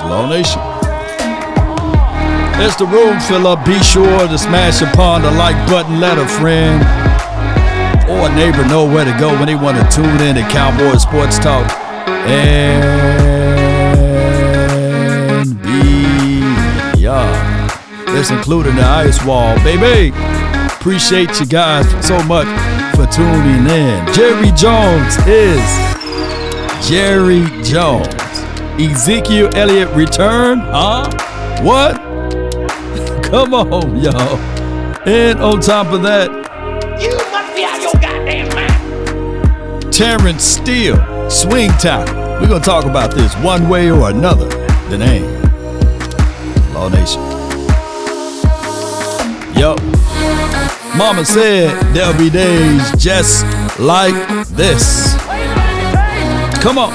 Law Nation. It's the room filler. Be sure to smash upon the like button. Let a friend or a neighbor know where to go when they want to tune in to Cowboys Sports Talk. And beyond. That's including the ice wall, baby. Appreciate you guys so much for tuning in. Jerry Jones is Jerry Jones. Ezekiel Elliott return? Huh? What? Come on, y'all. And on top of that, you must be out of your goddamn mind. Terence Steele, swing tackle. We're going to talk about this one way or another. The name, Law Nation. Yup. Mama said there'll be days just like this. Come on.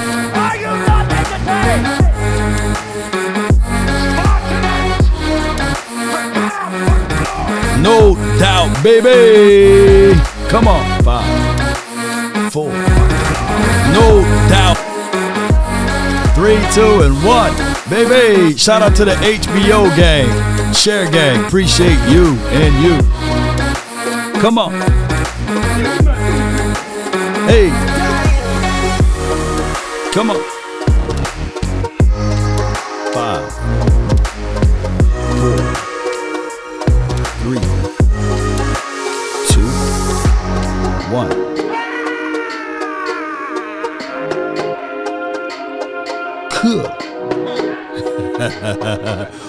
No doubt, baby. Come on. 5, 4. No doubt. 3, 2, and 1. Baby. Shout out to the HBO gang. Share gang. Appreciate you and you. Come on. Hey. Come on. 5, 4, 3, 2, 1. Cool.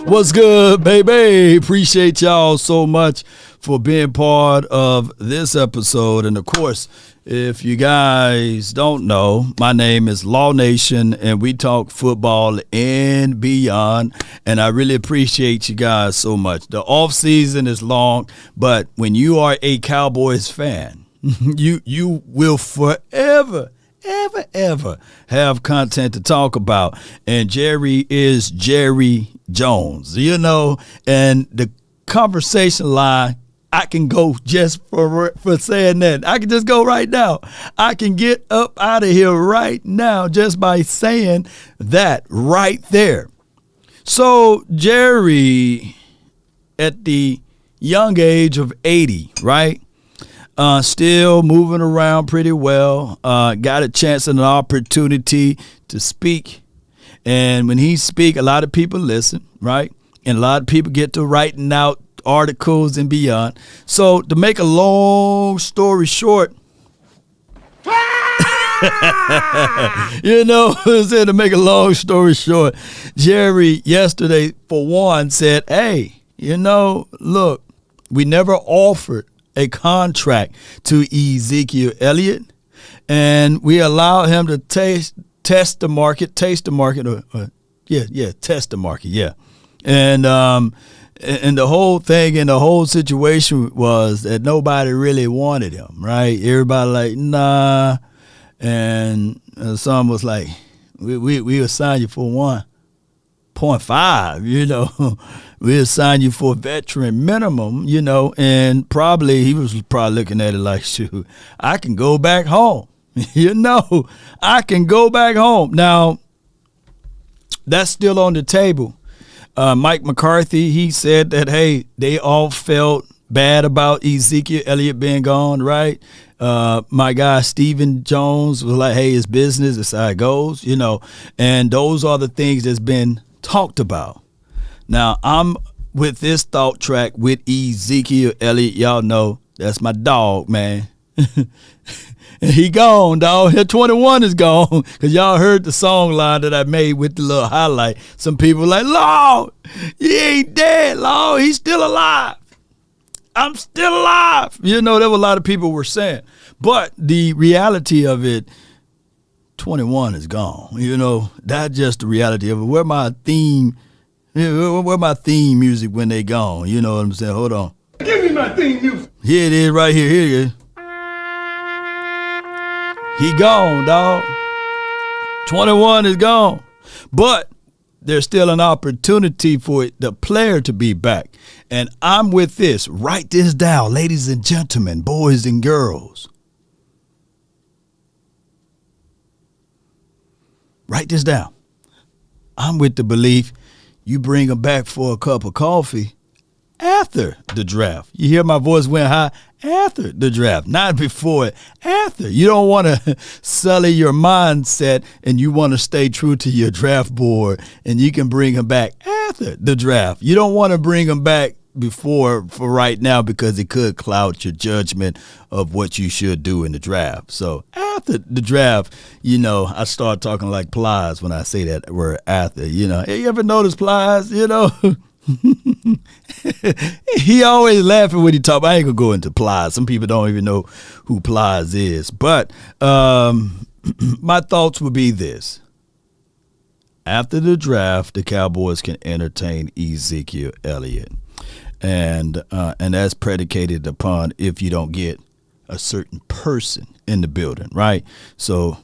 What's good, baby? Appreciate y'all so much for being part of this episode. And of course, if you guys don't know, my name is Law Nation, and we talk football and beyond. And I really appreciate you guys so much. The offseason is long, but when you are a Cowboys fan, you will forever have content to talk about. And Jerry is Jerry Jones, you know, and the conversation line, I can go just for saying that. I can just go right now. I can get up out of here right now just by saying that right there. So Jerry, at the young age of 80, right? Still moving around pretty well. Got a chance and an opportunity to speak. And when he speak, a lot of people listen, right? And a lot of people get to writing out articles and beyond. So to make a long story short, to make a long story short, Jerry yesterday, for one, said, hey, look, we never offered a contract to Ezekiel Elliott, and we allowed him to test the market. And the whole thing and the whole situation was that nobody really wanted him, right? Everybody like, nah. And some was like, we will sign you for 1.5, we'll sign you for a veteran minimum, and he was looking at it like, shoot, I can go back home. I can go back home. Now, that's still on the table. Mike McCarthy, he said that, hey, they all felt bad about Ezekiel Elliott being gone, right? My guy Stephen Jones was like, hey, it's business, it's how it goes, and those are the things that's been talked about. Now, I'm with this thought track with Ezekiel Elliott. Y'all know that's my dog, man. And he gone, dog. Here 21 is gone. Because y'all heard the song line that I made with the little highlight. Some people were like, Lord, he ain't dead, Lord. He's still alive. I'm still alive. There were a lot of people were saying. But the reality of it, 21 is gone. That's just the reality of it. Where my theme music when they gone? You know what I'm saying? Hold on. Give me my theme music. Here it is right here. Here it is. He gone, dog. 21 is gone. But there's still an opportunity for the player to be back. And I'm with this. Write this down, ladies and gentlemen, boys and girls. Write this down. I'm with the belief you bring him back for a cup of coffee after the draft. You hear my voice went high? After the draft, not before it. After. You don't want to sully your mindset, and you want to stay true to your draft board, and you can bring him back after the draft. You don't want to bring him back before for right now because it could cloud your judgment of what you should do in the draft. So after the draft, I start talking like Plies when I say that word after. Hey, you ever notice Plies? He always laughing when he talk. I ain't gonna go into Plies. Some people don't even know who Plies is. But my thoughts would be this: after the draft, the Cowboys can entertain Ezekiel Elliott, and that's predicated upon if you don't get a certain person in the building, right? So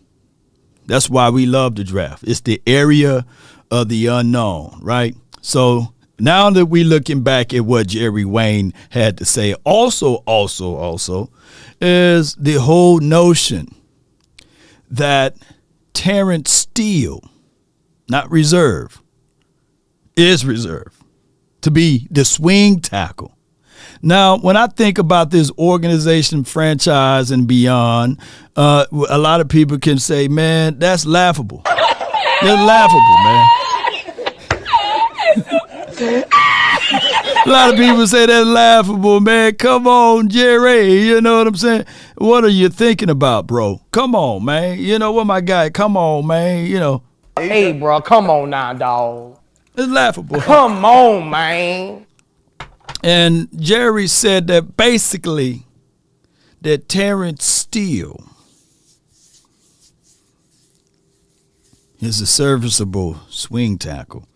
that's why we love the draft. It's the area of the unknown, right? So now that we're looking back at what Jerry Wayne had to say, also is the whole notion that Terence Steele, not reserve, is reserved to be the swing tackle. Now, when I think about this organization, franchise, and beyond, a lot of people can say, man, that's laughable. That's laughable, man. A lot of people say that's laughable, man. Come on, Jerry. You know what I'm saying? What are you thinking about, bro? Come on, man. What my guy? Come on, man. Hey, bro, come on now, dog. It's laughable. Come on, man. And Jerry said that basically that Terence Steele is a serviceable swing tackle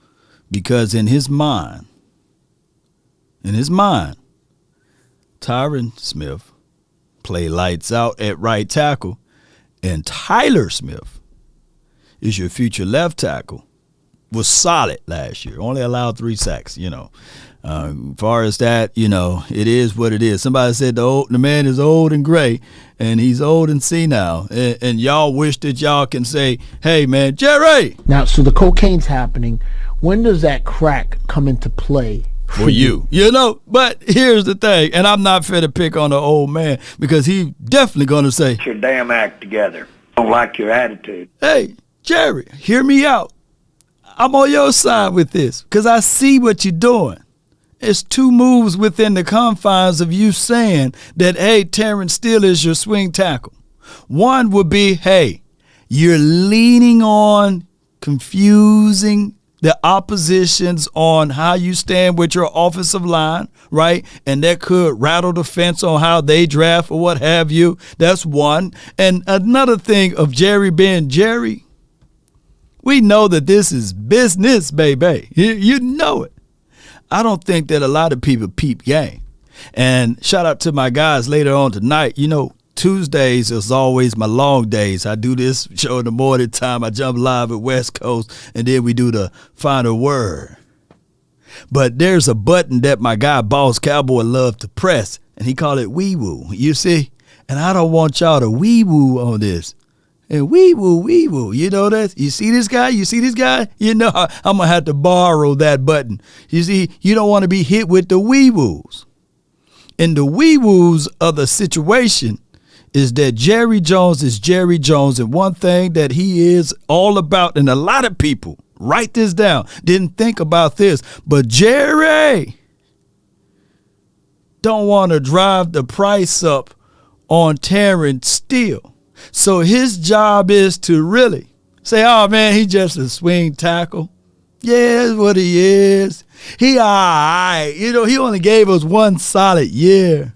because in his mind, Tyron Smith played lights out at right tackle, and Tyler Smith is your future left tackle, was solid last year, only allowed 3 sacks, As far as that, it is what it is. Somebody said the man is old and gray, and he's old and senile. And y'all wish that y'all can say, hey, man, Jerry. Now, so the cocaine's happening. When does that crack come into play for you? But here's the thing, and I'm not fair to pick on the old man because he's definitely going to say, get your damn act together. I don't like your attitude. Hey, Jerry, hear me out. I'm on your side with this because I see what you're doing. It's 2 moves within the confines of you saying that, hey, Terence Steele is your swing tackle. One would be, hey, you're leaning on confusing the oppositions on how you stand with your offensive line, right? And that could rattle the fence on how they draft or what have you. That's one. And another thing of Jerry being Jerry, we know that this is business, baby. You know it. I don't think that a lot of people peep game. And shout out to my guys later on tonight. Tuesdays is always my long days. I do this show in the morning time. I jump live at West Coast, and then we do the final word. But there's a button that my guy, Boss Cowboy, loved to press, and he called it wee-woo. You see? And I don't want y'all to wee-woo on this. And wee-woo, wee-woo. You know that? You see this guy? I'm going to have to borrow that button. You see, you don't want to be hit with the wee-woos. And the wee-woos of the situation is that Jerry Jones is Jerry Jones. And one thing that he is all about, and a lot of people, write this down, didn't think about this, but Jerry don't want to drive the price up on Terence Steele. So his job is to really say, oh, man, he just a swing tackle. Yeah, that's what he is. He all right. He only gave us 1 solid year.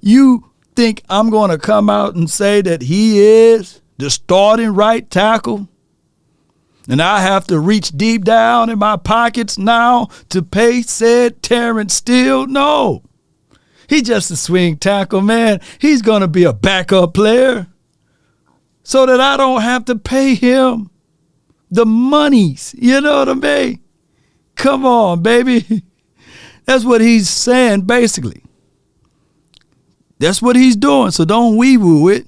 You think I'm going to come out and say that he is the starting right tackle? And I have to reach deep down in my pockets now to pay said Terence Steele? No. He just a swing tackle, man. He's going to be a backup player so that I don't have to pay him the monies. You know what I mean? Come on, baby. That's what he's saying, basically. That's what he's doing, so don't wee-woo it,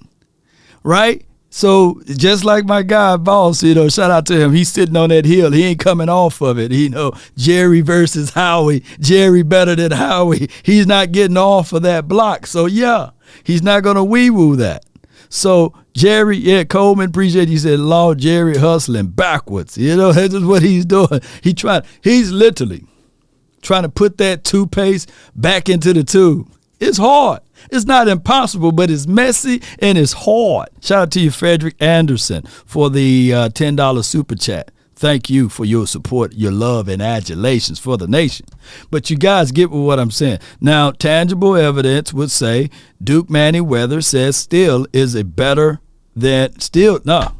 right? So just like my guy Boss, shout out to him. He's sitting on that hill. He ain't coming off of it. Jerry versus Howie. Jerry better than Howie. He's not getting off of that block. So yeah, he's not gonna wee-woo that. So Jerry, Coleman, appreciate you said Law Jerry hustling backwards. That's just what he's doing. He's literally trying to put that toothpaste back into the tube. It's hard. It's not impossible, but it's messy and it's hard. Shout out to you, Frederick Anderson, for the $10 super chat. Thank you for your support, your love, and adulations for the nation. But you guys get what I'm saying. Now, tangible evidence would say Duke Manyweather says Steele is a better than Steele. No.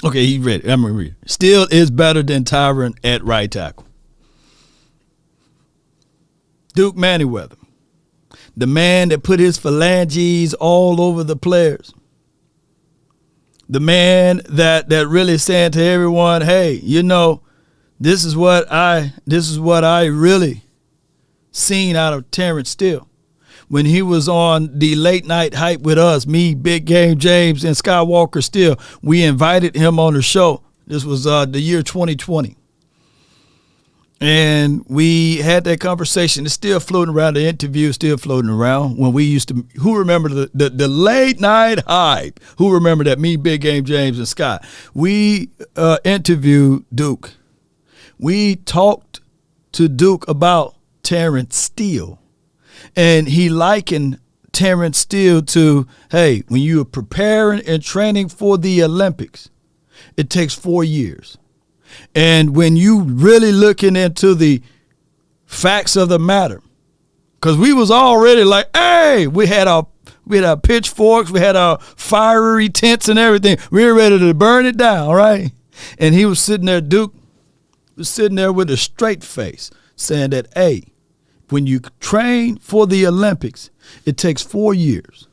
Okay, he read it. I'm going to read it. Steele is better than Tyron at right tackle. Duke Manyweather, the man that put his phalanges all over the players. The man that really saying to everyone, hey, this is what I really seen out of Terence Steele. When he was on the late night hype with us, me, Big Game James, and Skywalker Steele, we invited him on the show. This was the year 2020. And we had that conversation. It's still floating around. The interview is still floating around. When we used to, who remember the late night hype? Who remember that? Me, Big Game James, and Scott. We interviewed Duke. We talked to Duke about Terence Steele. And he likened Terence Steele to, hey, when you are preparing and training for the Olympics, it takes 4 years. And when you really looking into the facts of the matter, because we was already like, hey, we had our pitchforks, we had our fiery tents and everything. We were ready to burn it down, right? And he was sitting there, Duke was sitting there with a straight face saying that, hey, when you train for the Olympics, it takes 4 years.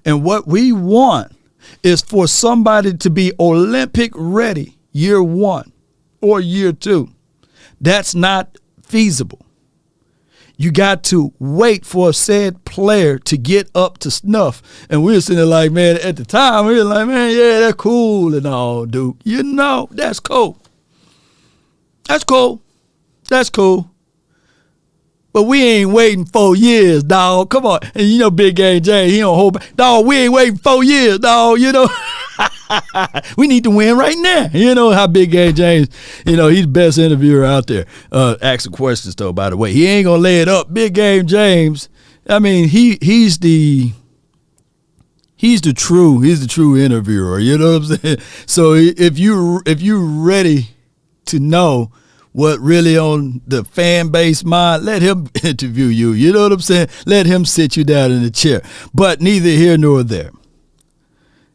And what we want is for somebody to be Olympic ready year 1 or year 2. That's not feasible. You got to wait for a said player to get up to snuff. And we were sitting there like, man, at the time, we were like, man, yeah, that's cool and all, Duke. That's cool. That's cool. That's cool. But we ain't waiting 4 years, dog. Come on. And Big Game James, he don't hold back. Dog, we ain't waiting 4 years, dog, We need to win right now. How Big Game James, he's the best interviewer out there. Asking questions, though, by the way. He ain't going to lay it up. Big Game James, I mean, he's the true interviewer. You know what I'm saying? So if you're ready to know what really on the fan base mind, let him interview you. You know what I'm saying? Let him sit you down in the chair. But neither here nor there.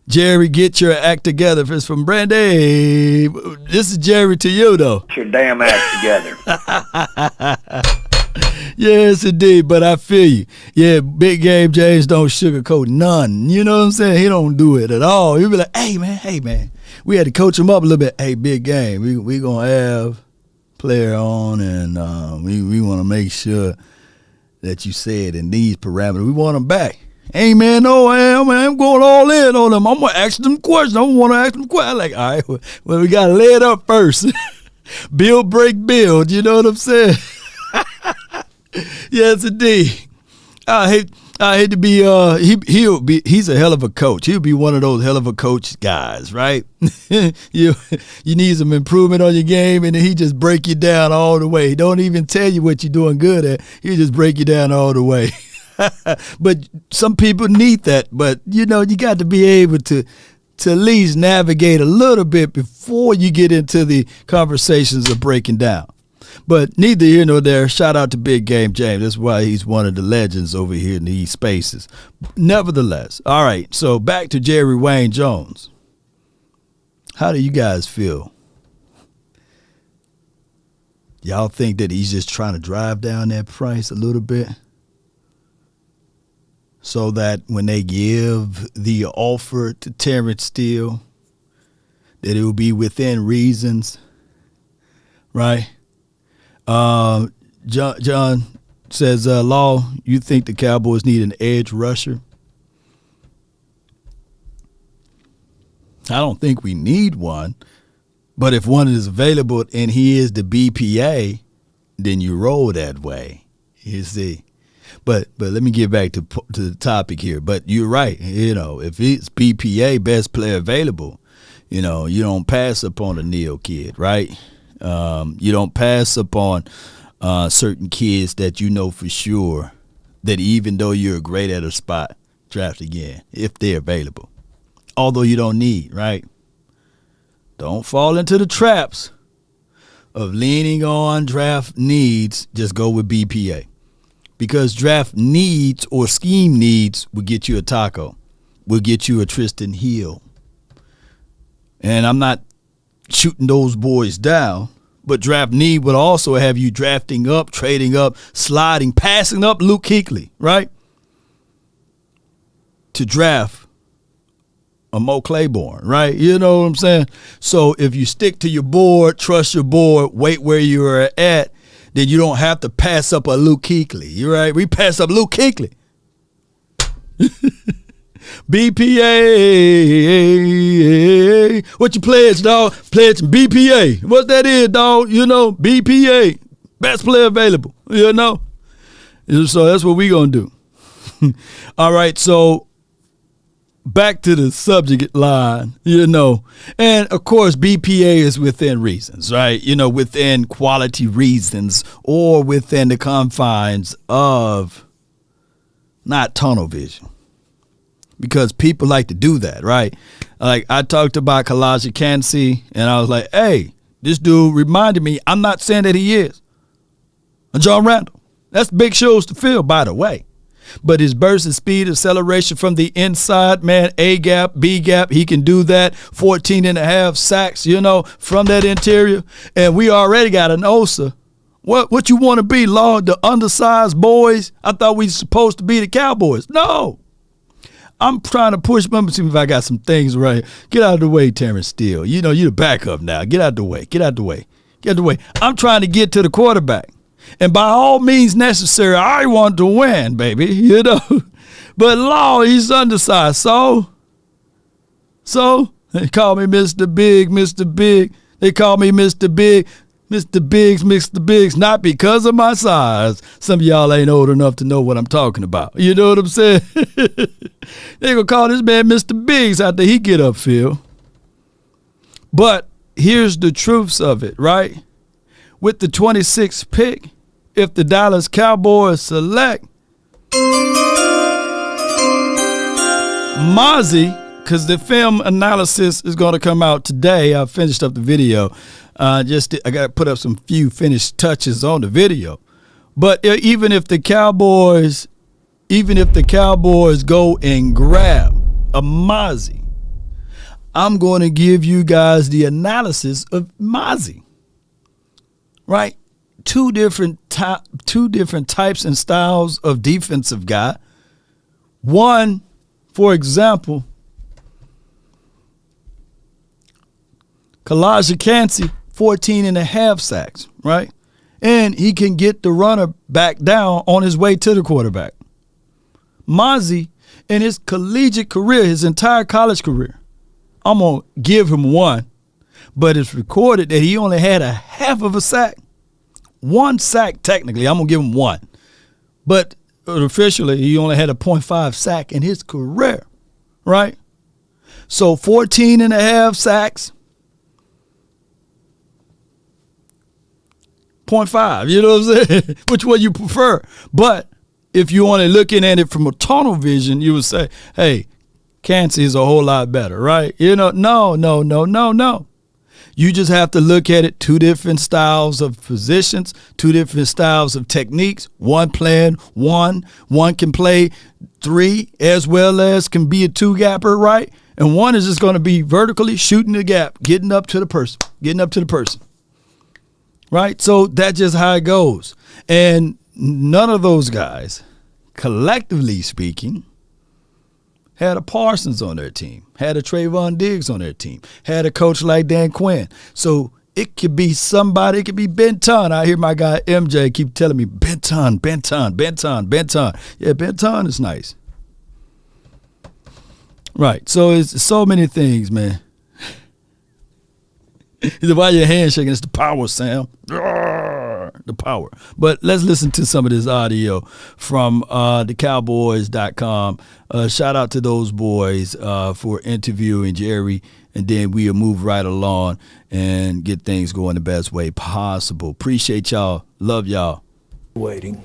Jerry, get your act together. If it's from Brandy, this is Jerry to you, though. Get your damn act together. Yes, indeed, but I feel you. Yeah, Big Game James don't sugarcoat none. You know what I'm saying? He don't do it at all. He'll be like, hey, man. We had to coach him up a little bit. Hey, Big Game, we going to have player on, and we want to make sure that you say it in these parameters. We want them back. Hey, man, no, I'm going all in on them. I'm going to ask them questions. I want to ask them questions. I'm like, all right, well, we got to lay it up first. Build, break, build. You know what I'm saying? Yes, indeed. I hate to be he's a hell of a coach. He'll be one of those hell of a coach guys, right? you need some improvement on your game, and then he just break you down all the way. He don't even tell you what you're doing good at. He'll just break you down all the way. But some people need that. But you got to be able to at least navigate a little bit before you get into the conversations of breaking down. But neither here nor there. Shout out to Big Game James. That's why he's one of the legends over here in these spaces. Nevertheless, all right, so back to Jerry Wayne Jones. How do you guys feel? Y'all think that he's just trying to drive down that price a little bit so that when they give the offer to Terence Steele, that it will be within reasons, right? John says, Law, you think the Cowboys need an edge rusher? I don't think we need one. But if one is available and he is the BPA, then you roll that way. You see. But let me get back to the topic here. But you're right. If it's BPA, best player available, you don't pass up on a Neil kid, right? You don't pass up on certain kids that you know for sure that even though you're great at a spot, draft again if they're available. Although you don't need, right? Don't fall into the traps of leaning on draft needs. Just go with BPA. Because draft needs or scheme needs will get you a Taco, will get you a Tristan Hill. And I'm not shooting those boys down, but draft need would also have you drafting up, trading up, sliding, passing up Luke Kuechly, right? To draft a Mo Claiborne, right? You know what I'm saying? So if you stick to your board, trust your board, wait where you're at, then you don't have to pass up a Luke Kuechly. You're right. We pass up Luke Kuechly. BPA. What you pledge, dog? Pledge BPA. What that is, dog? BPA. Best player available. So that's what we going to do. All right. So back to the subject line, and of course, BPA is within reasons, right? Within quality reasons or within the confines of not tunnel vision, because people like to do that, right? Like I talked about Kalijah Kancey, and I was like, hey, this dude reminded me, I'm not saying that he is a John Randall. That's big shoes to fill, by the way. But his burst and speed, acceleration from the inside, man, A gap, B gap, he can do that. 14 and a half sacks, from that interior. And we already got an Osa. What you want to be, Lord, the undersized boys? I thought we supposed to be the Cowboys. No. I'm trying to push. Let me see if I got some things right. Get out of the way, Terence Steele. You the backup now. Get out of the way. Get out of the way. Get out of the way. I'm trying to get to the quarterback. And by all means necessary, I want to win, baby, But Lord, he's undersized. So they call me Mr. Big, Mr. Big. They call me Mr. Big, Mr. Biggs, Mr. Biggs, not because of my size. Some of y'all ain't old enough to know what I'm talking about. You know what I'm saying? They gonna call this man Mr. Biggs after he get upfield. But here's the truths of it, right? With the 26th pick, if the Dallas Cowboys select Mozzie, because the film analysis is going to come out today. I finished up the video. I got to put up some few finished touches on the video. But even if the Cowboys go and grab a Mozzie, I'm going to give you guys the analysis of Mozzie. Right? Two different types and styles of defensive guy. One, for example, Kalijah Kancey, 14 and a half sacks, right? And he can get the runner back down on his way to the quarterback. Mozzie, in his collegiate career, his entire college career, I'm going to give him one, but it's recorded that he only had a half of a sack. One sack, technically. I'm going to give him one. But officially, he only had a 0.5 sack in his career, right? So 14 and a half sacks, 0.5, you know what I'm saying? Which one you prefer? But if you're only looking at it from a tunnel vision, you would say, hey, Kancey is a whole lot better, right? No. You just have to look at it, two different styles of positions, two different styles of techniques, one playing one can play three as well as can be a two-gapper, right? And one is just going to be vertically shooting the gap, getting up to the person, right? So that's just how it goes. And none of those guys, collectively speaking, had a Parsons on their team, had a Trayvon Diggs on their team, had a coach like Dan Quinn. So it could be somebody, it could be Benton. I hear my guy MJ keep telling me, Benton. Yeah, Benton is nice. Right, so it's so many things, man. He said, why your hand shaking? It's the power, Sam. The power. But let's listen to some of this audio from the Cowboys.com. Shout out to those boys for interviewing Jerry, and then we'll move right along and get things going the best way possible. Appreciate y'all. Love y'all. Waiting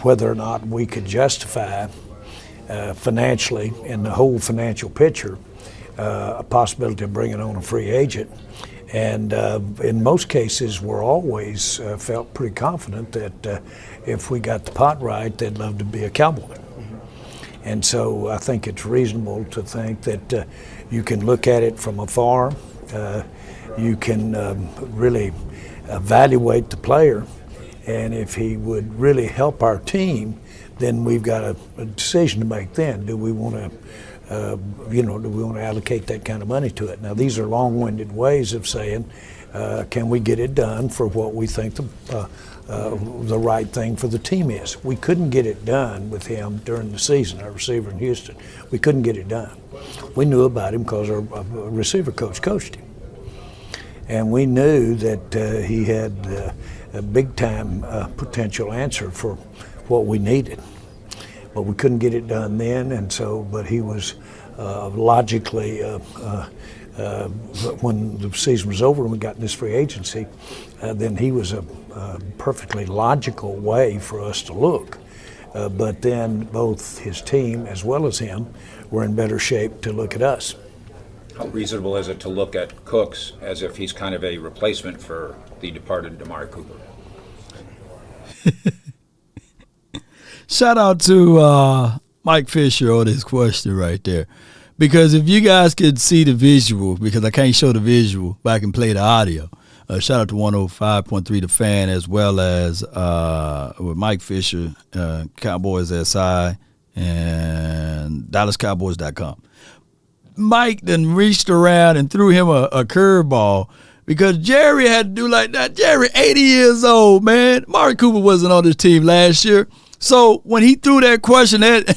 whether or not we could justify financially in the whole financial picture a possibility of bringing on a free agent. And in most cases, we're always felt pretty confident that if we got the pot right, they'd love to be a Cowboy. And so I think it's reasonable to think that you can look at it from afar. You can really evaluate the player. And if he would really help our team, then we've got a decision to make then. Do we want to do we want to allocate that kind of money to it? Now, these are long-winded ways of saying, can we get it done for what we think the right thing for the team is? We couldn't get it done with him during the season, our receiver in Houston. We couldn't get it done. We knew about him because our receiver coach coached him. And we knew that he had a big-time potential answer for what we needed. But we couldn't get it done then, and so, but he was logically, when the season was over and we got in this free agency, then he was a perfectly logical way for us to look. But then both his team as well as him were in better shape to look at us. How reasonable is it to look at Cooks as if he's kind of a replacement for the departed Amari Cooper? Shout out to Mike Fisher on this question right there. Because if you guys could see the visual, because I can't show the visual, but I can play the audio. Shout out to 105.3 The Fan, as well as with Mike Fisher, Cowboys SI, and DallasCowboys.com. Mike then reached around and threw him a curveball because Jerry had to do like that. Jerry, 80 years old, man. Amari Cooper wasn't on this team last year. So when he threw that question at,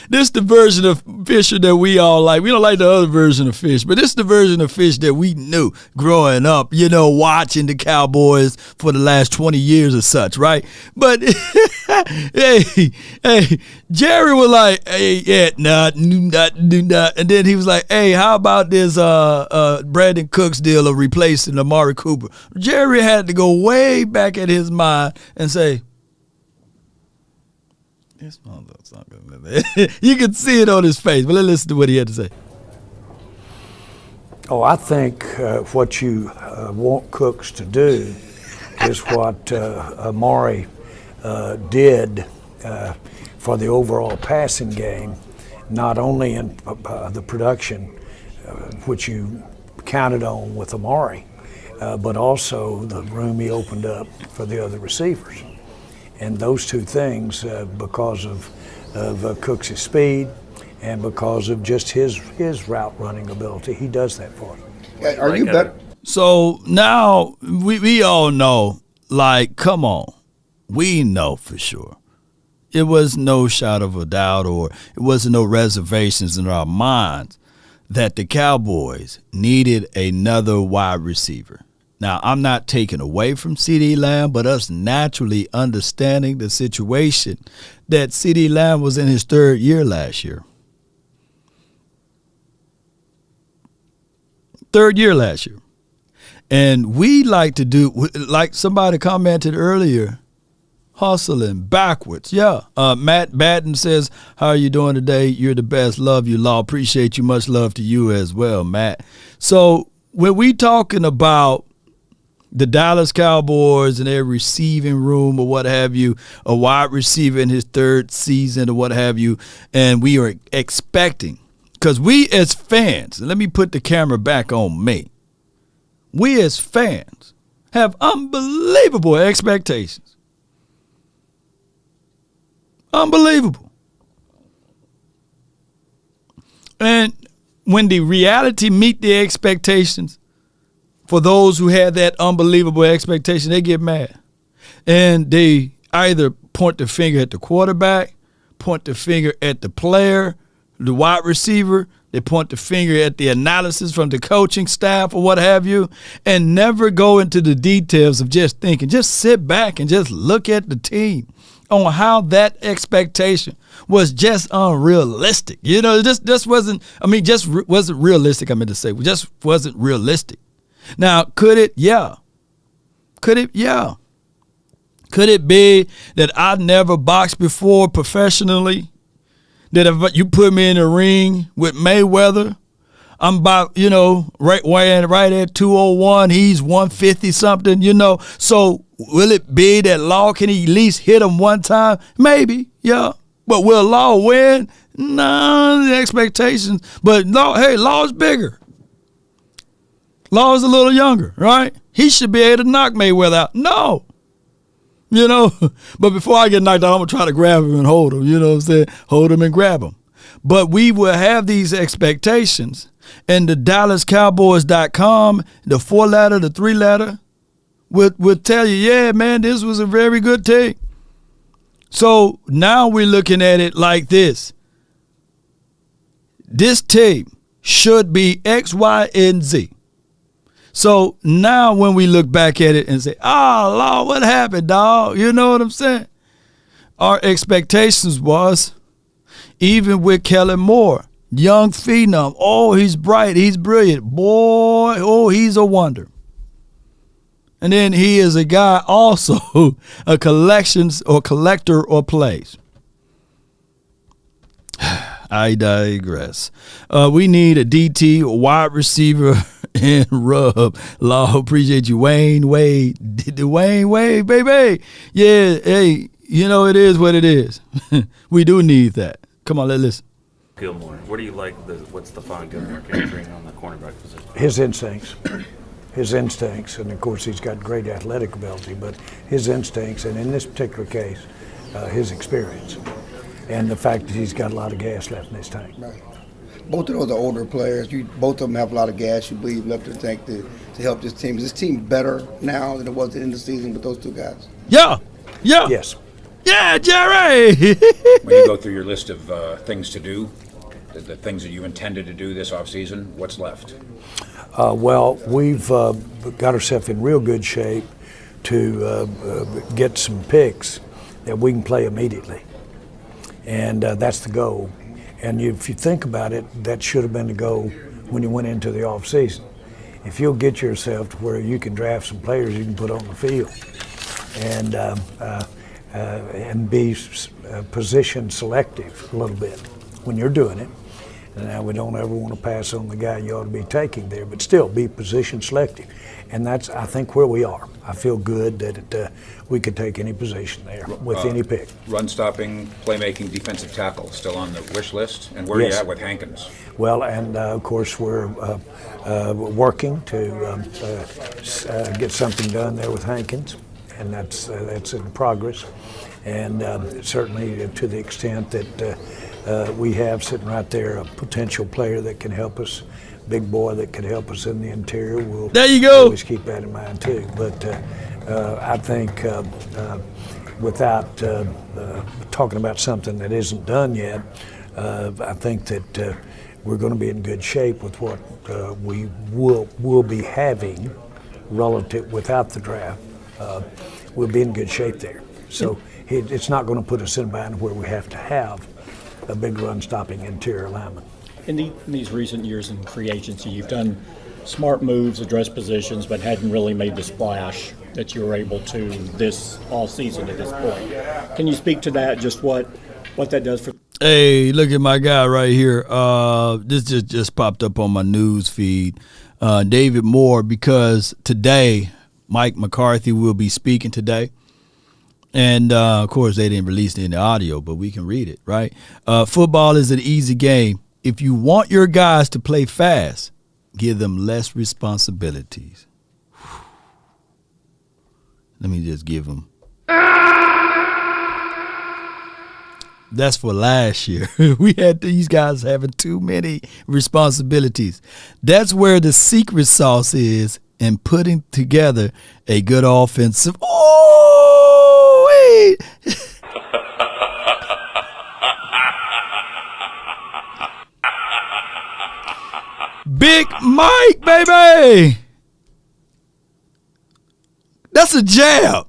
this the version of Fisher that we all like. We don't like the other version of Fish, but this is the version of Fish that we knew growing up, watching the Cowboys for the last 20 years or such, right? But, hey, Jerry was like, hey, yeah, not. And then he was like, hey, how about this Brandon Cooks deal of replacing Amari Cooper? Jerry had to go way back at his mind and say, this motherfucker's not good. You can see it on his face, but let's listen to what he had to say. Oh, I think what you want Cooks to do is what Amari did for the overall passing game, not only in the production, which you counted on with Amari, but also the room he opened up for the other receivers. And those two things, because of Cooks' speed and because of just his route running ability, he does that for us. Are you better? So now we all know, like, come on. We know for sure. It was no shot of a doubt, or it wasn't no reservations in our minds that the Cowboys needed another wide receiver. Now, I'm not taking away from CeeDee Lamb, but us naturally understanding the situation that CeeDee Lamb was in his third year last year. Third year last year. And we like to do, like somebody commented earlier, hustling backwards. Yeah. Matt Batten says, how are you doing today? You're the best. Love you, Law. Appreciate you. Much love to you as well, Matt. So when we talking about the Dallas Cowboys and their receiving room or what have you, a wide receiver in his third season or what have you, and we are expecting, because we as fans, and let me put the camera back on me, we as fans have unbelievable expectations. Unbelievable. And when the reality meet the expectations, for those who had that unbelievable expectation, they get mad. And they either point the finger at the quarterback, point the finger at the player, the wide receiver, They point the finger at the analysis from the coaching staff or what have you, and never go into the details of just thinking. Just sit back and just look at the team on how that expectation was just unrealistic. You know, just wasn't realistic, I meant to say. It just wasn't realistic. Now, could it? Yeah. Could it? Yeah. Could it be that I never boxed before professionally? That if you put me in a ring with Mayweather, I'm about, right at 201. He's 150 something, So will it be that Law can he at least hit him one time? Maybe, yeah. But will Law win? None of the expectations. But Law's bigger. Law's a little younger, right? He should be able to knock Mayweather out. No. But before I get knocked out, I'm going to try to grab him and hold him, you know what I'm saying? Hold him and grab him. But we will have these expectations, and the DallasCowboys.com, the 4-letter, the 3-letter, would tell you, yeah, man, this was a very good team. So now we're looking at it like this. This team should be X, Y, and Z. So now when we look back at it and say, Lord, what happened, dog? You know what I'm saying? Our expectations was, even with Kellen Moore, young phenom, he's bright, he's brilliant. Boy, he's a wonder. And then he is a guy also, a collector or plays. I digress. We need a DT, a wide receiver, and rub. Law, appreciate you. Wayne Wade, baby. Yeah, hey, it is what it is. We do need that. Come on, let's listen. Gilmore, what do you like? What's Stephon Gilmore can bring on the cornerback position? His instincts, and of course he's got great athletic ability, but his instincts, and in this particular case, his experience, and the fact that he's got a lot of gas left in his tank. Right. Both of those are older players. Both of them have a lot of gas, you believe, left in the tank to help this team. Is this team better now than it was at the end of the season with those two guys? Yeah. Yes. Yeah, Jerry. When you go through your list of things to do, the things that you intended to do this offseason, what's left? Well, we've got ourselves in real good shape to get some picks that we can play immediately. And that's the goal. And if you think about it, that should have been the goal when you went into the offseason. If you'll get yourself to where you can draft some players you can put on the field and be position selective a little bit when you're doing it. Now, we don't ever want to pass on the guy you ought to be taking there, but still be position selective. And that's, I think, where we are. I feel good that we could take any position there with any pick. Run stopping, playmaking, defensive tackle, still on the wish list? And where are you at with Hankins? Well, and of course, we're working to get something done there with Hankins, and that's in progress. And certainly to the extent that we have sitting right there a potential player that can help us, big boy that could help us in the interior. We'll there you go. Always keep that in mind too. But I think without talking about something that isn't done yet, I think that we're going to be in good shape with what we will be having relative without the draft. We'll be in good shape there. So it's not going to put us in a bind where we have to have a big run-stopping interior lineman. In these recent years in free agency, you've done smart moves, addressed positions, but hadn't really made the splash that you were able to this offseason at this point. Can you speak to that, just what that does for? Hey, look at my guy right here. This just popped up on my news feed. David Moore, because today Mike McCarthy will be speaking today. And, of course, they didn't release it in the audio, but we can read it, right? Football is an easy game. If you want your guys to play fast, give them less responsibilities. Let me just give them. That's for last year. We had these guys having too many responsibilities. That's where the secret sauce is in putting together a good offensive. Big Mike, baby. That's a jab.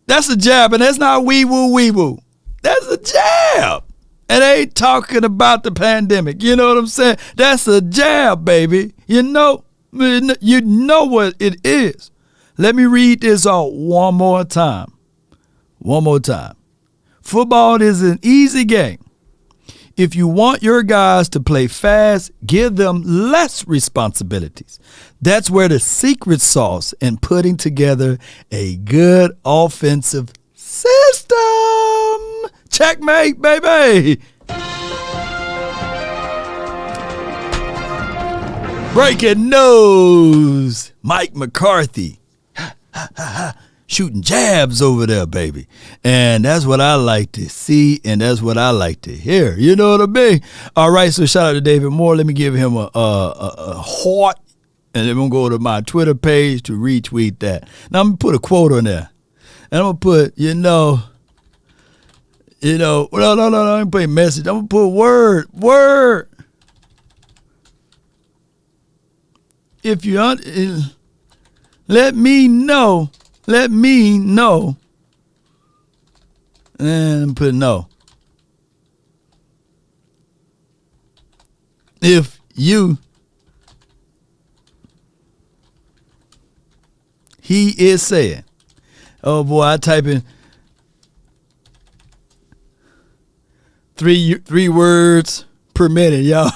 That's a jab, and that's not wee-woo. That's a jab. And they ain't talking about the pandemic. You know what I'm saying? That's a jab, baby. You know what it is. Let me read this out one more time. Football is an easy game. If you want your guys to play fast, give them less responsibilities. That's where the secret sauce in putting together a good offensive system. Checkmate, baby. Breaking news. Mike McCarthy. Shooting jabs over there, baby. And that's what I like to see, and that's what I like to hear. You know what I mean? All right, so shout out to David Moore. Let me give him a heart, and then I'm going to go to my Twitter page to retweet that. Now, I'm going to put a quote on there. And I'm going to put, no, I'm going to put a message. I'm going to put word. If you, let me know. And put no. If you, he is saying, oh boy, I type in three words per minute, y'all.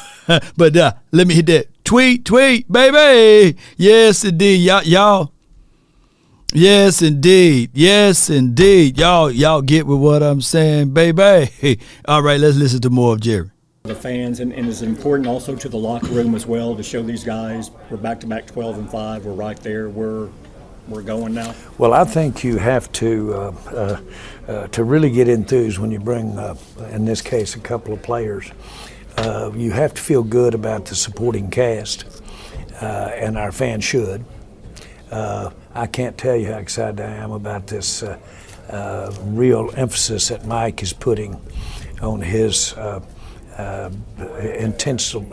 But let me hit that. Tweet, baby. Yes, indeed, y'all. Yes, indeed. Y'all get with what I'm saying, baby. All right, let's listen to more of Jerry. The fans, and it's important also to the locker room as well to show these guys we're back-to-back 12-5. We're right there. We're going now. Well, I think you have to really get enthused when you bring, in this case, a couple of players. You have to feel good about the supporting cast, and our fans should. I can't tell you how excited I am about this real emphasis that Mike is putting on his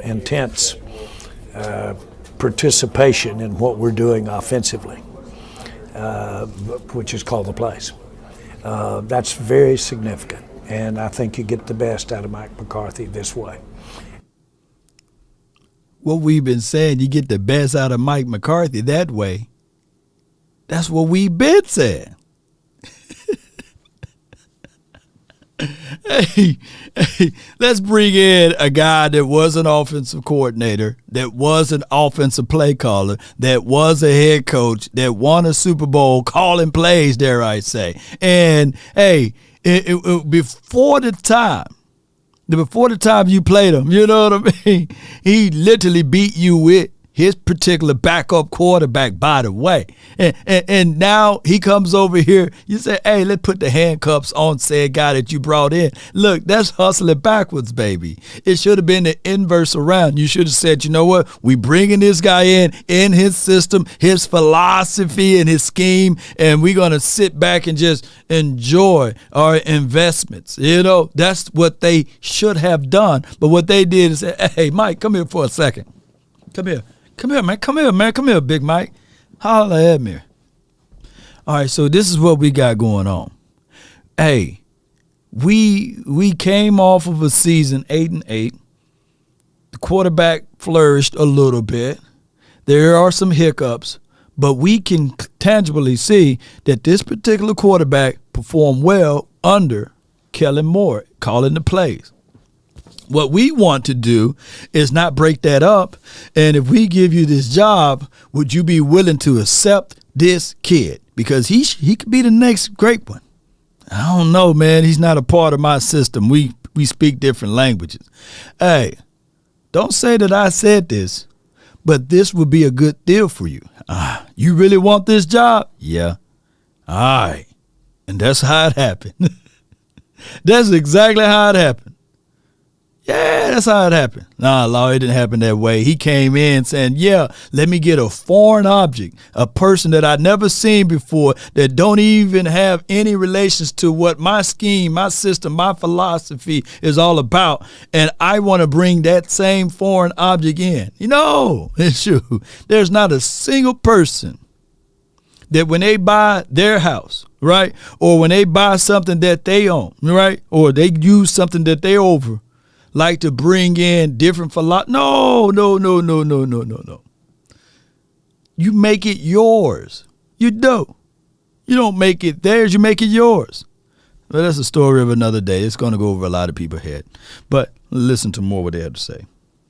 intense participation in what we're doing offensively, which is called the plays. That's very significant, and I think you get the best out of Mike McCarthy this way. What we've been saying, you get the best out of Mike McCarthy that way. That's what we've been saying. Hey, let's bring in a guy that was an offensive coordinator, that was an offensive play caller, that was a head coach, that won a Super Bowl calling plays, dare I say. And, hey, before the time you played him, you know what I mean? He literally beat you with his particular backup quarterback, by the way. And now he comes over here. You say, hey, let's put the handcuffs on said guy that you brought in. Look, that's hustling backwards, baby. It should have been the inverse around. You should have said, you know what? We bringing this guy in his system, his philosophy and his scheme, and we're going to sit back and just enjoy our investments. You know, that's what they should have done. But what they did is say, hey, Mike, come here for a second. Come here, man. Come here, Big Mike. Holla at me. All right, so this is what we got going on. Hey, we came off of a season 8-8. The quarterback flourished a little bit. There are some hiccups, but we can tangibly see that this particular quarterback performed well under Kellen Moore, calling the plays. What we want to do is not break that up. And if we give you this job, would you be willing to accept this kid? Because he could be the next great one. I don't know, man. He's not a part of my system. We speak different languages. Hey, don't say that I said this, but this would be a good deal for you. You really want this job? Yeah. All right. And that's how it happened. That's exactly how it happened. Yeah, that's how it happened. Nah, Law, it didn't happen that way. He came in saying, yeah, let me get a foreign object, a person that I'd never seen before, that don't even have any relations to what my scheme, my system, my philosophy is all about, and I want to bring that same foreign object in. You know, it's true. There's not a single person that when they buy their house, right, or when they buy something that they own, right, or they use something that they over, like to bring in different philosophy. No. You make it yours. You do. You don't make it theirs. You make it yours. Well, that's a story of another day. It's going to go over a lot of people's head. But listen to more what they have to say.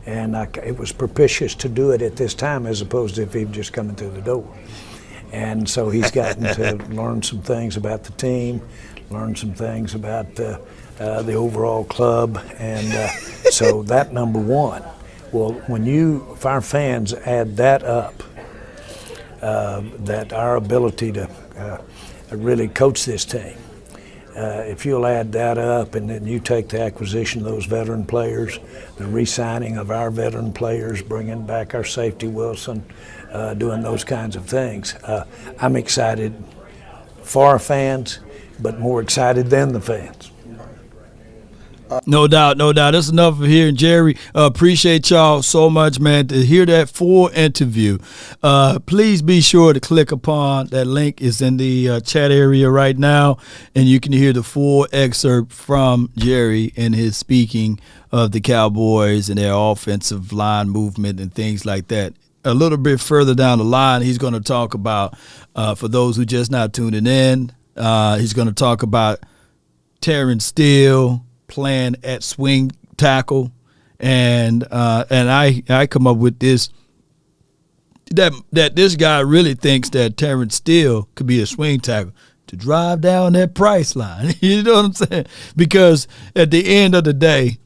And it was propitious to do it at this time as opposed to if he'd just coming through the door. And so he's gotten to learn some things about the team, learn some things about the overall club, and so that number one. Well, if our fans add that up, that our ability to really coach this team, if you'll add that up and then you take the acquisition of those veteran players, the re-signing of our veteran players, bringing back our safety Wilson, doing those kinds of things, I'm excited for our fans, but more excited than the fans. No doubt. That's enough of hearing Jerry. Appreciate y'all so much, man. To hear that full interview, please be sure to click upon that link. It's in the chat area right now, and you can hear the full excerpt from Jerry in his speaking of the Cowboys and their offensive line movement and things like that. A little bit further down the line, he's going to talk about, for those who just not tuning in, he's going to talk about Terence Steele playing at swing tackle, and I come up with this that this guy really thinks that Terence Steele could be a swing tackle to drive down that price line. You know what I'm saying? Because at the end of the day,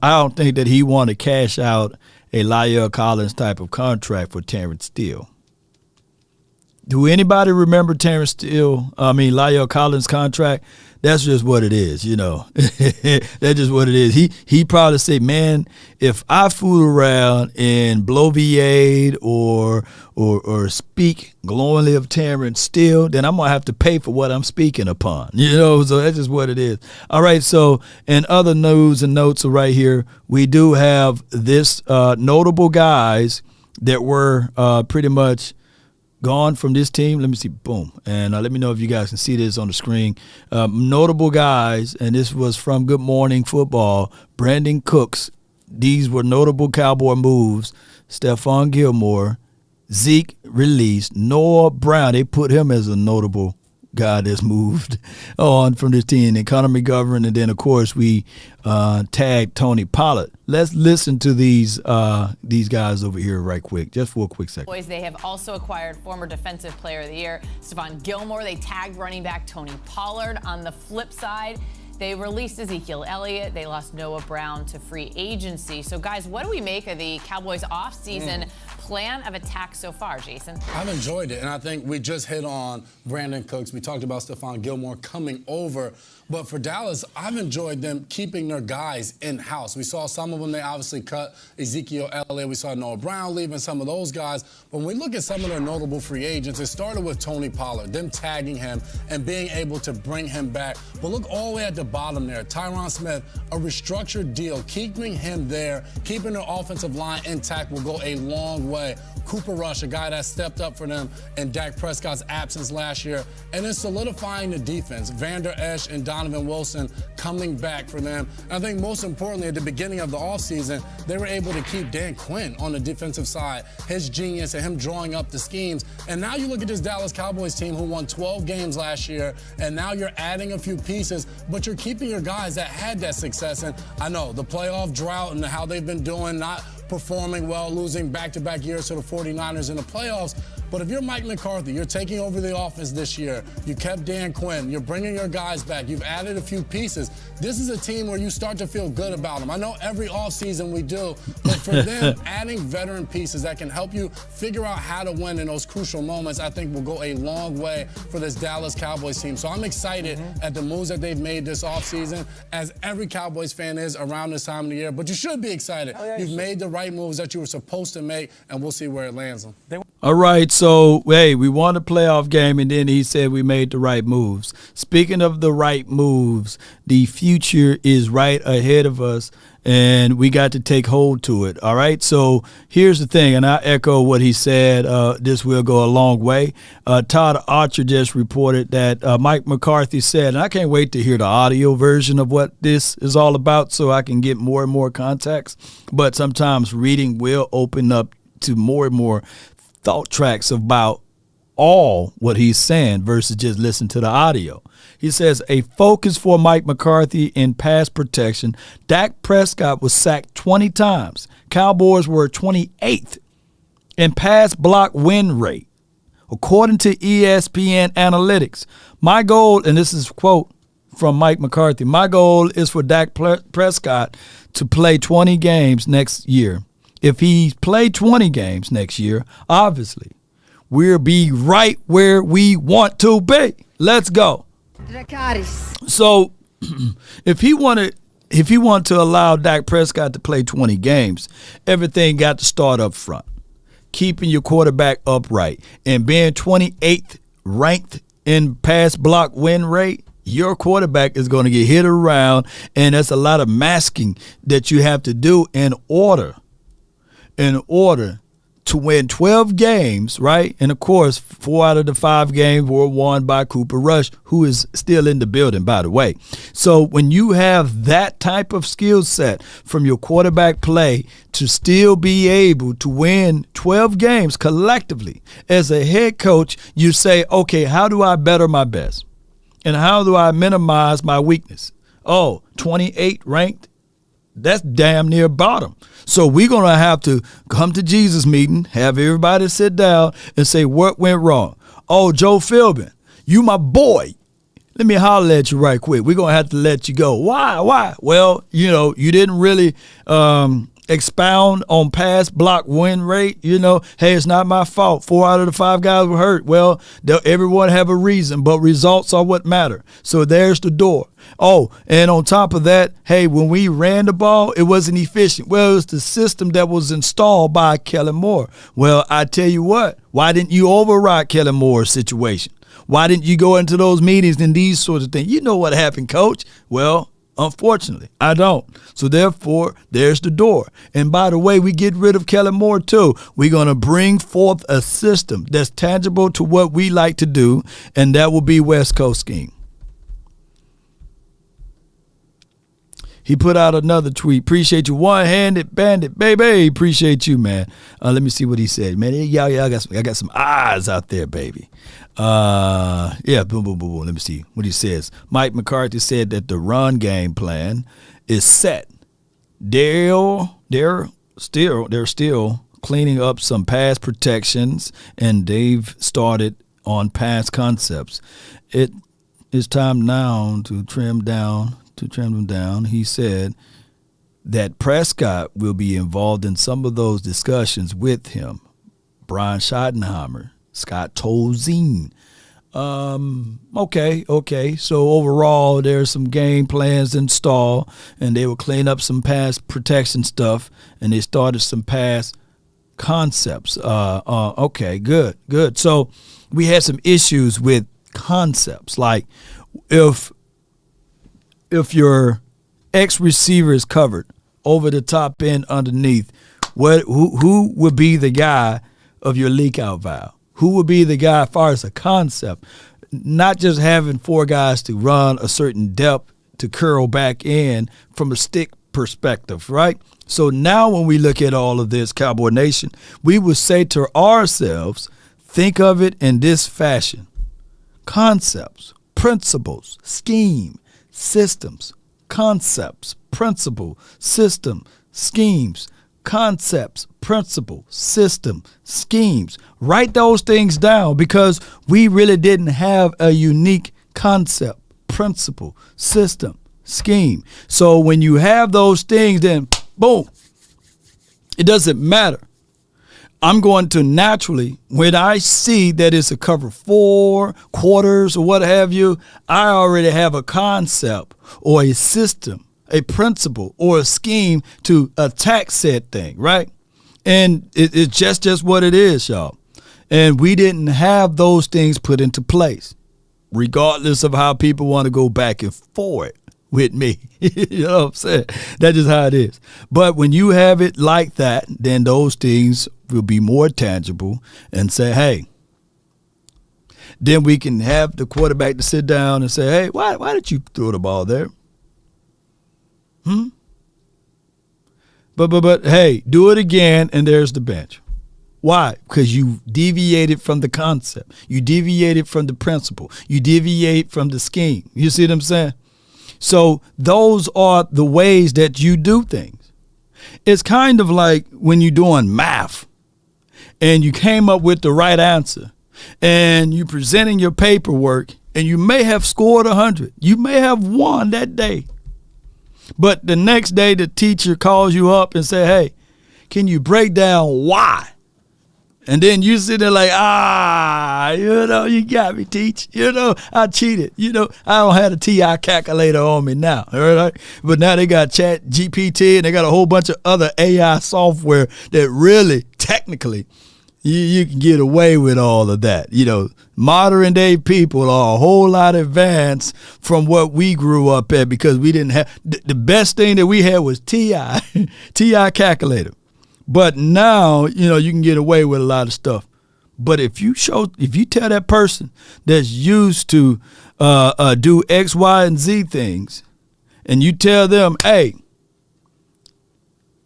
I don't think that he want to cash out a La'el Collins type of contract for Terence Steele. Do anybody remember La'el Collins' contract? That's just what it is, you know. That's just what it is. He probably said, man, if I fool around and bloviate or speak glowingly of Terence Steele, then I'm going to have to pay for what I'm speaking upon. You know, so that's just what it is. All right, so in other news and notes right here, we do have this notable guys that were pretty much gone from this team. Let me see. Boom. And let me know if you guys can see this on the screen. Notable guys, and this was from Good Morning Football. Brandon Cooks. These were notable Cowboy moves. Stephon Gilmore. Zeke released. Noah Brown. They put him as a notable guy that's moved on from this team. And Connor McGovern. And then, of course, we tagged Tony Pollard. Let's listen to these guys over here right quick, just for a quick second. Boys, they have also acquired former Defensive Player of the Year, Stephon Gilmore. They tagged running back Tony Pollard. On the flip side, they released Ezekiel Elliott. They lost Noah Brown to free agency. So, guys, what do we make of the Cowboys' offseason plan of attack so far, Jason? I've enjoyed it, and I think we just hit on Brandon Cooks. We talked about Stephon Gilmore coming over. But for Dallas, I've enjoyed them keeping their guys in-house. We saw some of them, they obviously cut Ezekiel Elliott. We saw Noah Brown leaving, some of those guys. But when we look at some of their notable free agents, it started with Tony Pollard, them tagging him and being able to bring him back. But look all the way at the bottom there. Tyron Smith, a restructured deal, keeping him there, keeping their offensive line intact will go a long way. Cooper Rush, a guy that stepped up for them in Dak Prescott's absence last year, and then solidifying the defense. Vander Esch and Donovan Wilson coming back for them. And I think most importantly, at the beginning of the offseason, they were able to keep Dan Quinn on the defensive side, his genius and him drawing up the schemes. And now you look at this Dallas Cowboys team who won 12 games last year, and now you're adding a few pieces, but you're keeping your guys that had that success. And I know the playoff drought and how they've been doing, not performing well, losing back-to-back years to the 49ers in the playoffs. But if you're Mike McCarthy, you're taking over the offense this year. You kept Dan Quinn. You're bringing your guys back. You've added a few pieces. This is a team where you start to feel good about them. I know every offseason we do, but for them, adding veteran pieces that can help you figure out how to win in those crucial moments, I think will go a long way for this Dallas Cowboys team. So I'm excited at the moves that they've made this offseason, as every Cowboys fan is around this time of the year. But you should be excited. You've made the right moves that you were supposed to make, and we'll see where it lands them. All right, so, hey, we won a playoff game, and then he said we made the right moves. Speaking of the right moves, the future is right ahead of us, and we got to take hold to it, all right? So here's the thing, and I echo what he said. This will go a long way. Todd Archer just reported that Mike McCarthy said, and I can't wait to hear the audio version of what this is all about so I can get more and more context, but sometimes reading will open up to more and more thought tracks about all what he's saying versus just listen to the audio. He says a focus for Mike McCarthy in pass protection. Dak Prescott was sacked 20 times. Cowboys were 28th in pass block win rate, according to ESPN analytics. My goal, and this is a quote from Mike McCarthy, my goal is for Dak Prescott to play 20 games next year. If he played 20 games next year, obviously, we'll be right where we want to be. Let's go. So if he wanted to allow Dak Prescott to play 20 games, everything got to start up front. Keeping your quarterback upright and being 28th ranked in pass block win rate, your quarterback is going to get hit around, and that's a lot of masking that you have to do in order to win 12 games, right? And, of course, 4 out of the 5 games were won by Cooper Rush, who is still in the building, by the way. So when you have that type of skill set from your quarterback play to still be able to win 12 games collectively, as a head coach, you say, okay, how do I better my best? And how do I minimize my weakness? 28 ranked? That's damn near bottom. So we're going to have to come to Jesus meeting, have everybody sit down and say what went wrong. Joe Philbin, you my boy. Let me holler at you right quick. We're going to have to let you go. Why? Well, you didn't really expound on pass block win rate. Hey, it's not my fault. 4 out of the 5 guys were hurt. Well, everyone have a reason, but results are what matter. So there's the door. And on top of that, hey, when we ran the ball, it wasn't efficient. Well, it was the system that was installed by Kellen Moore. Well, I tell you what, why didn't you override Kellen Moore's situation? Why didn't you go into those meetings and these sorts of things? You know what happened, Coach. Well, unfortunately, I don't. So therefore, there's the door. And by the way, we get rid of Kellen Moore too. We're going to bring forth a system that's tangible to what we like to do, and that will be West Coast scheme. He put out another tweet. Appreciate you, one-handed bandit, baby. Appreciate you, man. Let me see what he said, man. I got some eyes out there, baby. Boom. Let me see what he says. Mike McCarthy said that the run game plan is set. They're still cleaning up some pass protections, and they've started on pass concepts. It is time now to trim them down. He said that Prescott will be involved in some of those discussions with him. Brian Schottenheimer, Scott Tolzien. Okay. So overall, there's some game plans installed, and they will clean up some pass protection stuff, and they started some pass concepts. Okay, good. So we had some issues with concepts, like if your X receiver is covered over the top end underneath, who would be the guy of your leak out valve? Who would be the guy as far as a concept? Not just having 4 guys to run a certain depth to curl back in from a stick perspective, right? So now when we look at all of this, Cowboy Nation, we would say to ourselves, think of it in this fashion. Concepts, principles, scheme, systems, concepts, principle, system, schemes, concepts, principles, system, schemes. Write those things down because we really didn't have a unique concept, principle, system, scheme. So when you have those things, then boom, it doesn't matter. I'm going to naturally, when I see that it's a cover 4 quarters or what have you, I already have a concept or a system, a principle or a scheme to attack said thing, right? And it's just what it is, y'all. And we didn't have those things put into place, regardless of how people want to go back and forth with me. You know what I'm saying? That's just how it is. But when you have it like that, then those things will be more tangible and say, hey, then we can have the quarterback to sit down and say, hey, why did you throw the ball there? But hey, do it again, and there's the bench. Why? Because you deviated from the concept. You deviated from the principle. You deviate from the scheme. You see what I'm saying? So those are the ways that you do things. It's kind of like when you're doing math and you came up with the right answer and you presenting your paperwork and you may have scored 100. You may have won that day. But the next day the teacher calls you up and say, hey, can you break down why? And then you sit there like, you got me, teach. I cheated. I don't have a TI calculator on me now. All right? But now they got Chat GPT and they got a whole bunch of other AI software that really, technically, you can get away with all of that. Modern day people are a whole lot advanced from what we grew up at because we didn't have, the best thing that we had was TI calculator. But now, you can get away with a lot of stuff. But if you tell that person that's used to do X, Y, and Z things, and you tell them, hey,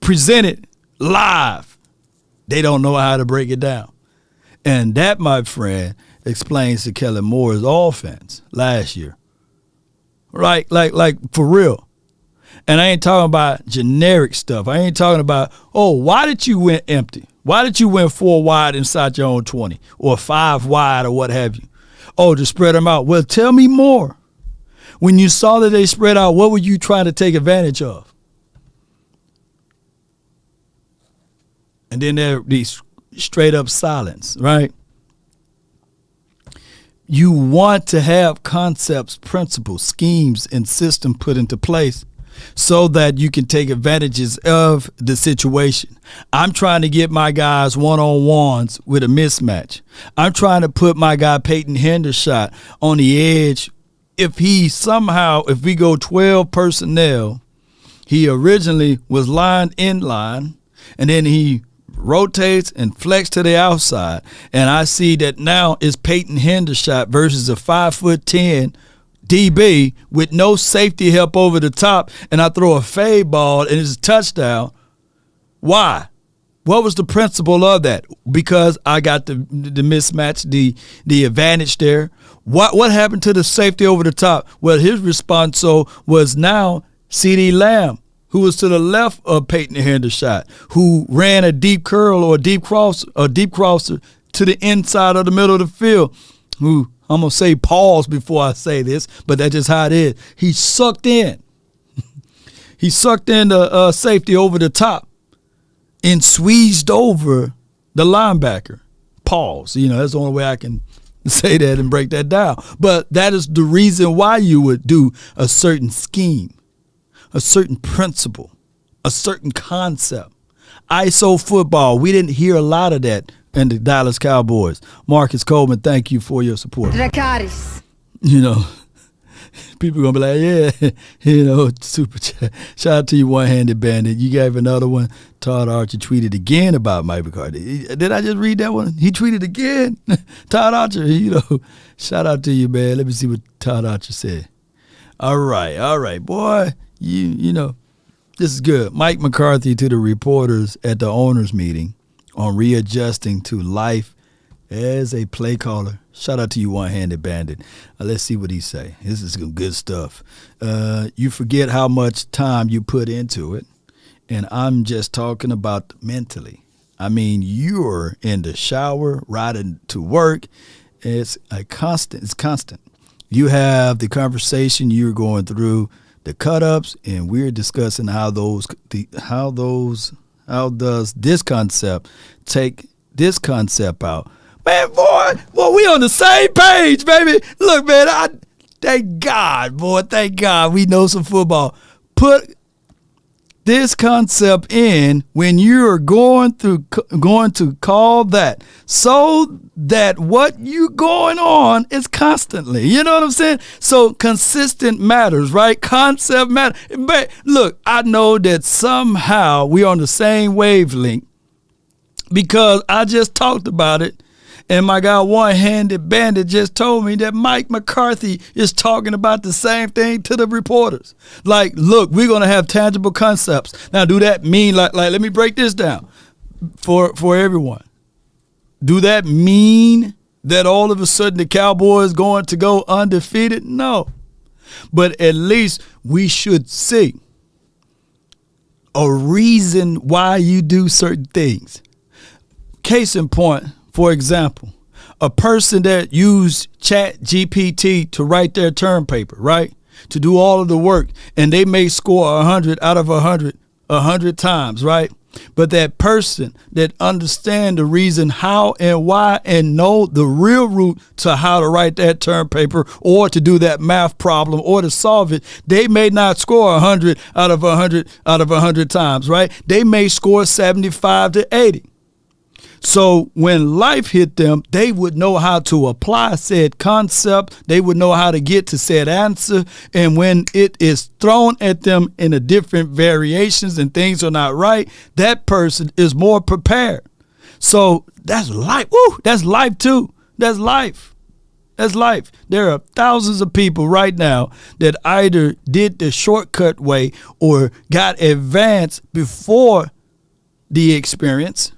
present it live, they don't know how to break it down. And that, my friend, explains to Kellen Moore's offense last year. Right? Like for real. And I ain't talking about generic stuff. I ain't talking about, why did you went empty? Why did you went 4 wide inside your own 20 or 5 wide or what have you? To spread them out. Well, tell me more. When you saw that they spread out, what were you trying to take advantage of? And then there'd be straight up silence, right? You want to have concepts, principles, schemes, and system put into place so that you can take advantages of the situation. I'm trying to get my guys one-on-ones with a mismatch. I'm trying to put my guy Peyton Hendershot on the edge. If we go 12 personnel, he originally was lined in line, and then he rotates and flex to the outside. And I see that now it's Peyton Hendershot versus a 5'10" DB with no safety help over the top, and I throw a fade ball and it's a touchdown. Why? What was the principle of that? Because I got the mismatch, the advantage there. What happened to the safety over the top? Well, his response was now CeeDee Lamb, who was to the left of Peyton Hendershot, who ran a deep curl or a deep crosser to the inside of the middle of the field, who I'm going to say pause before I say this, but that's just how it is. He sucked in. He sucked in the safety over the top and squeezed over the linebacker. Pause. That's the only way I can say that and break that down. But that is the reason why you would do a certain scheme, a certain principle, a certain concept. ISO football, we didn't hear a lot of that in the Dallas Cowboys. Marcus Coleman, thank you for your support. Dracarys. People are going to be like, yeah, super chat. Shout out to you, One-Handed Bandit. You gave another one. Todd Archer tweeted again about Mike McCarthy. Did I just read that one? He tweeted again. Todd Archer, shout out to you, man. Let me see what Todd Archer said. All right, boy. This is good. Mike McCarthy to the reporters at the owners meeting on readjusting to life as a play caller. Shout out to you, One-Handed Bandit. Let's see what he say. This is some good stuff. You forget how much time you put into it, And I'm just talking about mentally. I mean, you're in the shower, riding to work. It's constant. You have the conversation you're going through, the cut-ups, and we're discussing how does this concept take this concept out. Man, boy, we on the same page, baby. Look, man, thank God, boy, thank God we know some football. Put this concept in when you're going to call that, so that what you going on is constantly, you know what I'm saying? So consistent matters, right? Concept matters. But look, I know that somehow we're on the same wavelength because I just talked about it. And my guy One-Handed Bandit just told me that Mike McCarthy is talking about the same thing to the reporters. Like, look, we're going to have tangible concepts. Now, do that mean, like let me break this down for everyone. Do that mean that all of a sudden the Cowboys going to go undefeated? No. But at least we should see a reason why you do certain things. Case in point, for example, a person that used Chat GPT to write their term paper, right? To do all of the work, and they may score 100 out of 100 times, right? But that person that understand the reason how and why and know the real route to how to write that term paper or to do that math problem or to solve it, they may not score 100 out of 100 times, right? They may score 75 to 80. So when life hit them, they would know how to apply said concept. They would know how to get to said answer. And when it is thrown at them in a different variations and things are not right, that person is more prepared. So that's life. Woo, that's life too. That's life. That's life. There are thousands of people right now that either did the shortcut way or got advanced before the experience.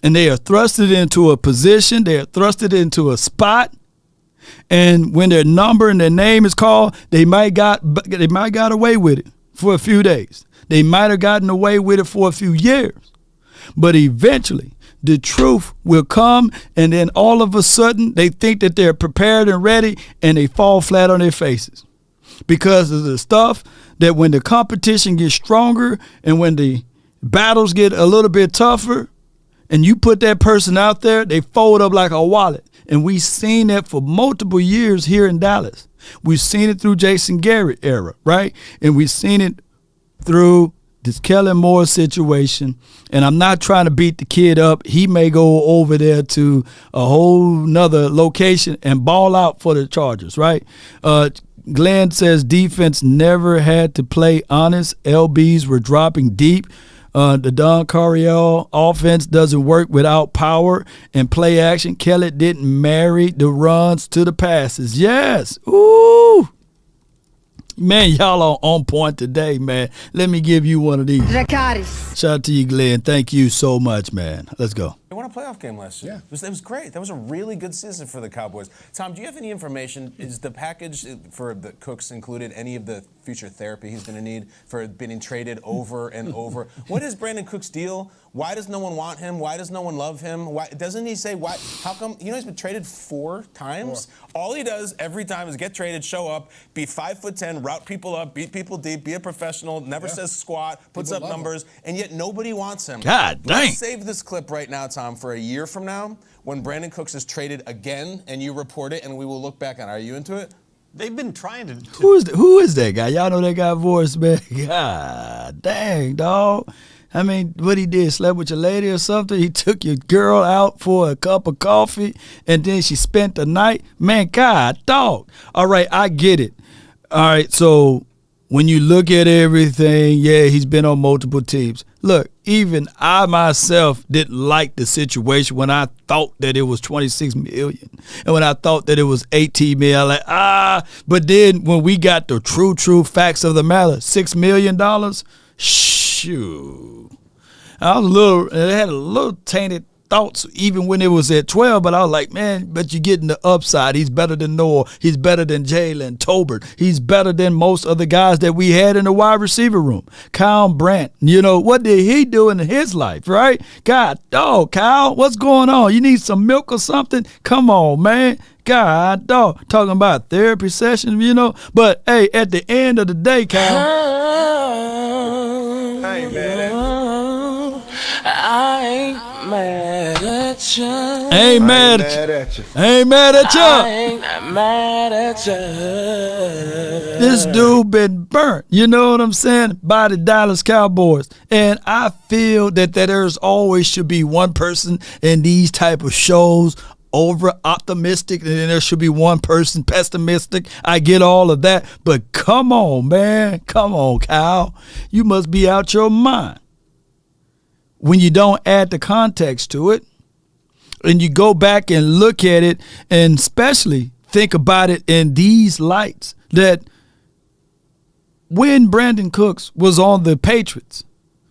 And they are thrusted into a position, they are thrusted into a spot, and when their number and their name is called, they might got away with it for a few days. They might have gotten away with it for a few years. But eventually, the truth will come, and then all of a sudden, they think that they're prepared and ready, and they fall flat on their faces. Because of the stuff that when the competition gets stronger and when the battles get a little bit tougher, and you put that person out there, they fold up like a wallet. And we've seen that for multiple years here in Dallas. We've seen it through Jason Garrett era, right? And we've seen it through this Kellen Moore situation. And I'm not trying to beat the kid up. He may go over there to a whole nother location and ball out for the Chargers, right? Glenn says defense never had to play honest. LBs were dropping deep. The Don Coryell offense doesn't work without power and play action. Kelly didn't marry the runs to the passes. Yes. Ooh. Man, y'all are on point today, man. Let me give you one of these. Dracarys. Shout out to you, Glenn. Thank you so much, man. Let's go. They won a playoff game last year. Yeah. It was great. That was a really good season for the Cowboys. Tom, do you have any information? Is the package for the Cooks included any of the future therapy he's going to need for being traded over and over? What is Brandon Cooks' deal? Why does no one want him? Why does no one love him? Why doesn't he say why? How come? You know he's been traded 4 times. All he does every time is get traded, show up, be 5'10", route people up, beat people deep, be a professional, never says squat, puts up numbers, and yet nobody wants him. God dang! Let's save this clip right now, Tom, for a year from now when Brandon Cooks is traded again, and you report it, and we will look back on it. Are you into it? They've been trying to. Who is that guy? Y'all know that guy voice, man. God dang, dog. I mean, what he did, slept with your lady or something? He took your girl out for a cup of coffee, and then she spent the night? Man, God, dog. All right, I get it. All right, so when you look at everything, yeah, he's been on multiple teams. Look, even I myself didn't like the situation when I thought that it was $26 million and when I thought that it was $18 million. Like, but then when we got the true facts of the matter, $6 million, shoot. It had a little tainted thoughts even when it was at 12, but I was like, man, but you're getting the upside. He's better than Noah. He's better than Jalen Tolbert. He's better than most of the guys that we had in the wide receiver room. Kyle Brandt, what did he do in his life, right? God, Kyle, what's going on? You need some milk or something? Come on, man. God, dog, talking about therapy sessions, But, hey, at the end of the day, Kyle. Hey, man. I ain't mad at you. Ain't mad at you. Ain't mad at you. I ain't mad at you. This dude been burnt, you know what I'm saying, by the Dallas Cowboys. And I feel that there's always should be one person in these type of shows over optimistic, and then there should be one person pessimistic. I get all of that. But come on, man. Come on, Kyle. You must be out your mind when you don't add the context to it, and you go back and look at it, and especially think about it in these lights, that when Brandon Cooks was on the Patriots,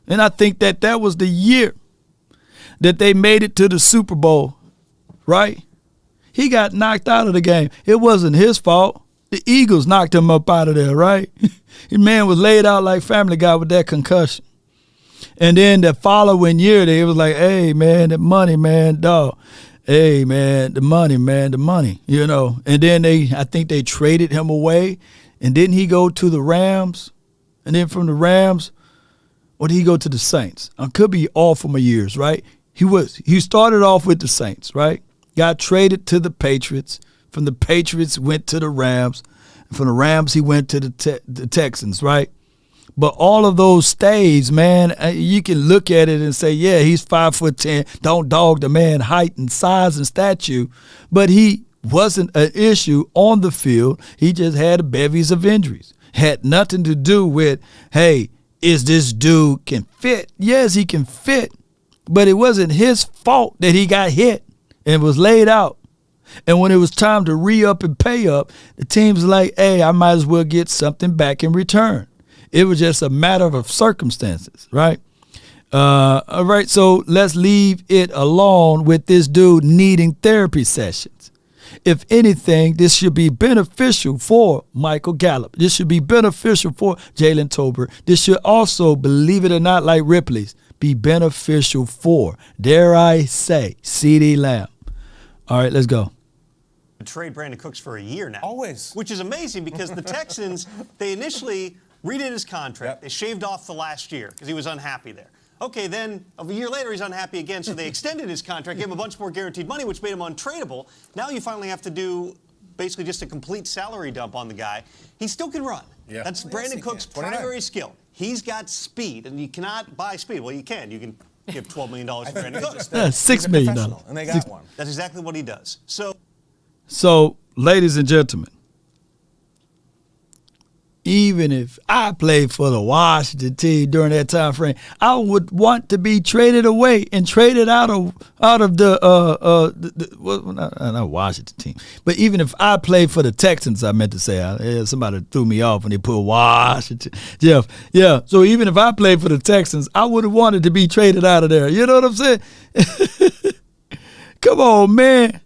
and I think that was the year that they made it to the Super Bowl, right? He got knocked out of the game. It wasn't his fault. The Eagles knocked him up out of there, right? The man was laid out like Family Guy with that concussion. And then the following year, they was like, hey, man, the money, man, dog. Hey, man, the money, man, the money, And then I think they traded him away. And didn't he go to the Rams? And then from the Rams, or did he go to the Saints? I could be off for my years, right? He started off with the Saints, right? Got traded to the Patriots. From the Patriots, went to the Rams. And from the Rams, he went to the Texans, right? But all of those stays, man, you can look at it and say, yeah, he's 5'10". Don't dog the man height and size and stature. But he wasn't an issue on the field. He just had bevies of injuries. Had nothing to do with, hey, is this dude can fit? Yes, he can fit. But it wasn't his fault that he got hit and was laid out. And when it was time to re-up and pay up, the team's like, hey, I might as well get something back in return. It was just a matter of circumstances, right? All right, so let's leave it alone with this dude needing therapy sessions. If anything, this should be beneficial for Michael Gallup. This should be beneficial for Jalen Tolbert. This should also, believe it or not, like Ripley's, be beneficial for, dare I say, CeeDee Lamb. All right, let's go. Trade Brandon Cooks for a year now. Always. Which is amazing because the Texans, they initially redid his contract. Yep. They shaved off the last year because he was unhappy there. Okay, then a year later he's unhappy again, so they extended his contract, gave him a bunch more guaranteed money, which made him untradeable. Now you finally have to do basically just a complete salary dump on the guy. He still can run. Yeah. That's Brandon Cook's primary skill. He's got speed, and you cannot buy speed. Well, you can. You can give $12 million for Brandon Cooks. $6 million. And they got one. That's exactly what he does. So, ladies and gentlemen, even if I played for the Washington team during that time frame, I would want to be traded away and traded out of the not Washington team. But even if I played for the Texans, I meant to say, somebody threw me off when they put Washington. Jeff, yeah. So even if I played for the Texans, I would have wanted to be traded out of there. You know what I'm saying? Come on, man.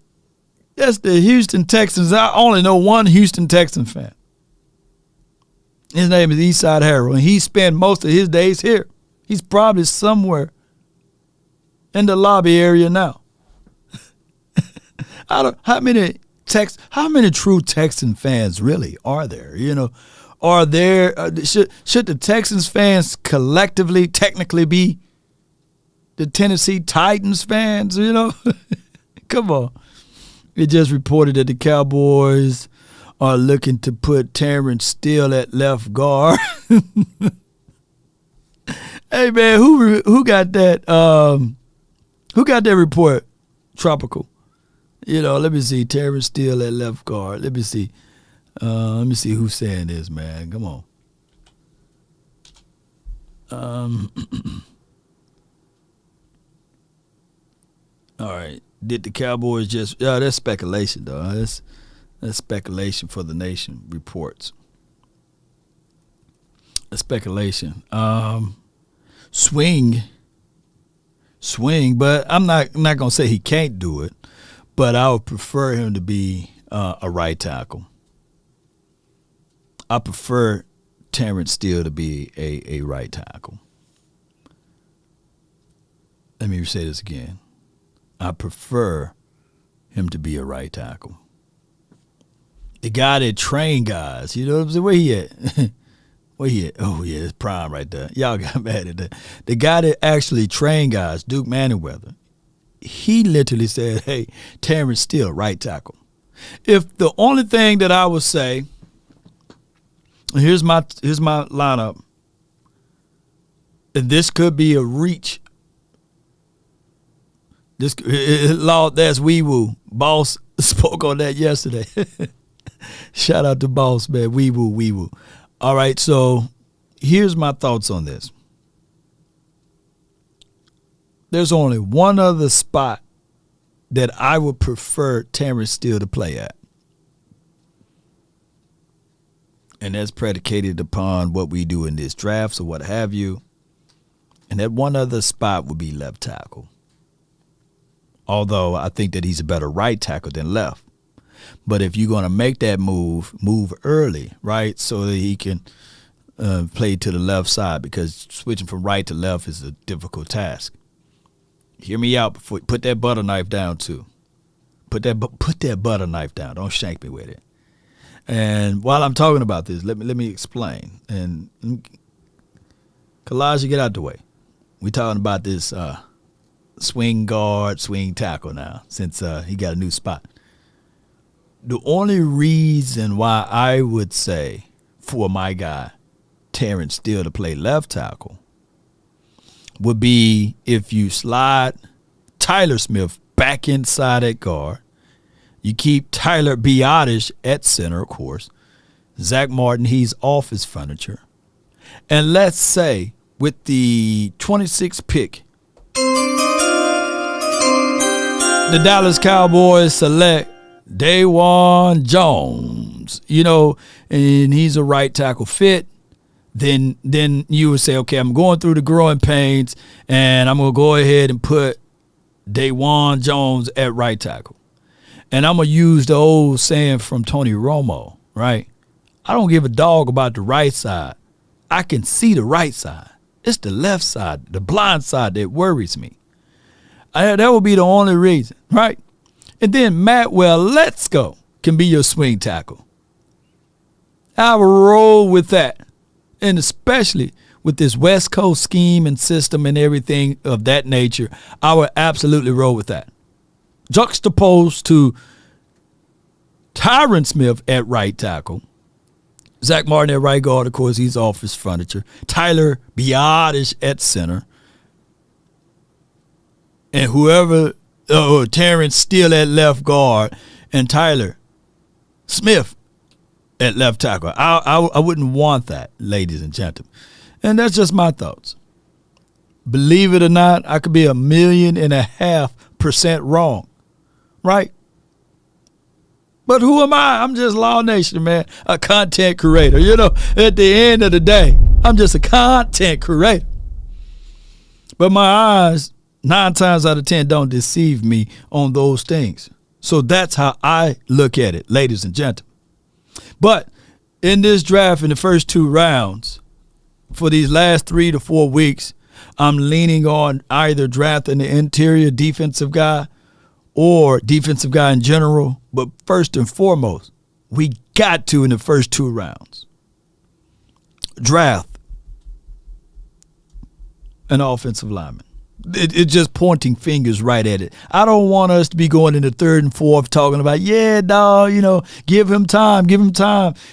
That's the Houston Texans. I only know one Houston Texan fan. His name is Eastside Harold, and he spent most of his days here. He's probably somewhere in the lobby area now. How many true Texan fans really are there? Are there should the Texans fans collectively technically be the Tennessee Titans fans? Come on. It just reported that the Cowboys are looking to put Terence Steele at left guard. Hey man, who got that? Who got that report? Tropical. Let me see. Terence Steele at left guard. Let me see. Who's saying this, man. Come on. All right. Did the Cowboys just? Yeah, that's speculation, though. That's speculation for the Nation reports. That's speculation. Swing swing, but I'm not going to say he can't do it, but I would prefer him to be a right tackle. I prefer Terence Steele to be a right tackle. Let me say this again. I prefer him to be a right tackle. The guy that trained guys, you know what I'm saying? Where he at? Where he at? Oh, yeah, it's prime right there. Y'all got mad at that. The guy that actually trained guys, Duke Manyweather, he literally said, hey, Terence Steele, right tackle. If the only thing that I would say, here's my lineup, and this could be a reach. That's wee woo. Boss spoke on that yesterday. Shout out to Boss, man. Wee woo, wee woo. All right, so here's my thoughts on this. There's only one other spot that I would prefer Terence Steele to play at. And that's predicated upon what we do in this draft or what have you. And that one other spot would be left tackle. Although I think that he's a better right tackle than left. But if you're going to make that move early, right, so that he can play to the left side, because switching from right to left is a difficult task. Hear me out before put that butter knife down too. Put that butter knife down. Don't shank me with it. And while I'm talking about this, let me explain. And Kalijah, get out the way. We're talking about this swing guard, swing tackle now, since he got a new spot. The only reason why I would say for my guy Terence Steele to play left tackle would be if you slide Tyler Smith back inside at guard. You keep Tyler Biadasz at center, of course. Zach Martin, he's off his furniture. And let's say with the 26th pick, the Dallas Cowboys select Dawan Jones, and he's a right tackle fit. Then you would say, okay, I'm going through the growing pains, and I'm going to go ahead and put Dawan Jones at right tackle. And I'm going to use the old saying from Tony Romo, right? I don't give a dog about the right side. I can see the right side. It's the left side, the blind side that worries me. That would be the only reason, right? And then Matwell, let's go, can be your swing tackle. I will roll with that. And especially with this West Coast scheme and system and everything of that nature, I would absolutely roll with that. Juxtaposed to Tyron Smith at right tackle. Zach Martin at right guard, of course, he's off his furniture. Tyler Biadasz at center. And whoever, Terence Steele at left guard, and Tyler Smith at left tackle. I wouldn't want that, ladies and gentlemen. And that's just my thoughts. Believe it or not, I could be 1.5% wrong, right? But who am I? I'm just Law Nation, man, a content creator. At the end of the day, I'm just a content creator. But my eyes, 9 times out of 10, don't deceive me on those things. So that's how I look at it, ladies and gentlemen. But in this draft, in the first 2 rounds, for these last 3 to 4 weeks, I'm leaning on either drafting the interior defensive guy or defensive guy in general. But first and foremost, we got to, in the first 2 rounds, draft an offensive lineman. It's just pointing fingers right at it. I don't want us to be going into 3rd and 4th talking about, yeah, dog, give him time.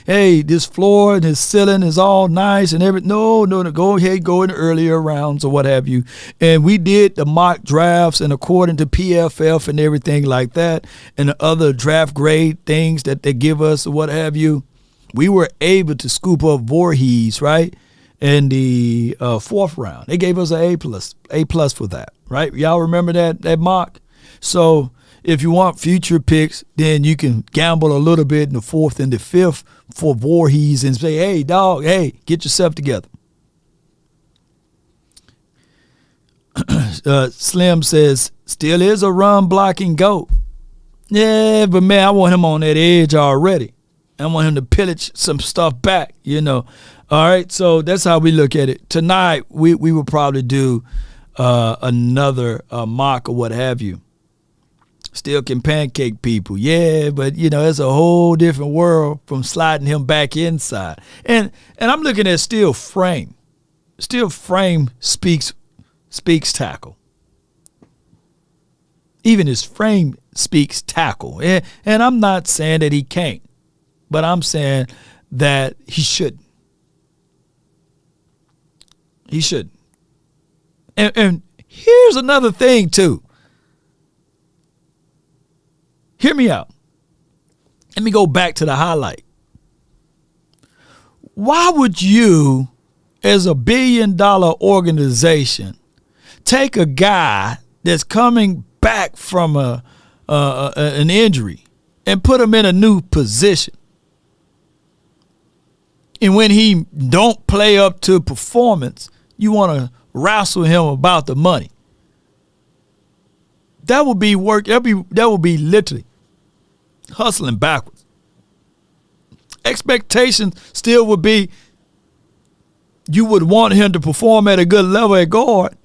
Hey, this floor and his ceiling is all nice and everything. No, go ahead, go in the earlier rounds or what have you. And we did the mock drafts, and according to PFF and everything like that, and the other draft grade things that they give us or what have you, we were able to scoop up Voorhees, right? In the 4th round. They gave us an A+ for that, right? Y'all remember that mock? So if you want future picks, then you can gamble a little bit in the 4th and the 5th for Voorhees and say, hey, dog, hey, get yourself together. Slim says, still is a run-blocking GOAT. Yeah, but, man, I want him on that edge already. I want him to pillage some stuff back, All right, so that's how we look at it. Tonight, we will probably do another mock or what have you. Still can pancake people. Yeah, but, it's a whole different world from sliding him back inside. And I'm looking at still frame. Still frame speaks tackle. Even his frame speaks tackle. And I'm not saying that he can't, but I'm saying that he shouldn't. He shouldn't. And here's another thing, too. Hear me out. Let me go back to the highlight. Why would you, as a $1 billion organization, take a guy that's coming back from an injury and put him in a new position? And when he don't play up to performance, you want to wrestle him about the money. That would be work. That would be literally hustling backwards. Expectations still would be you would want him to perform at a good level at guard,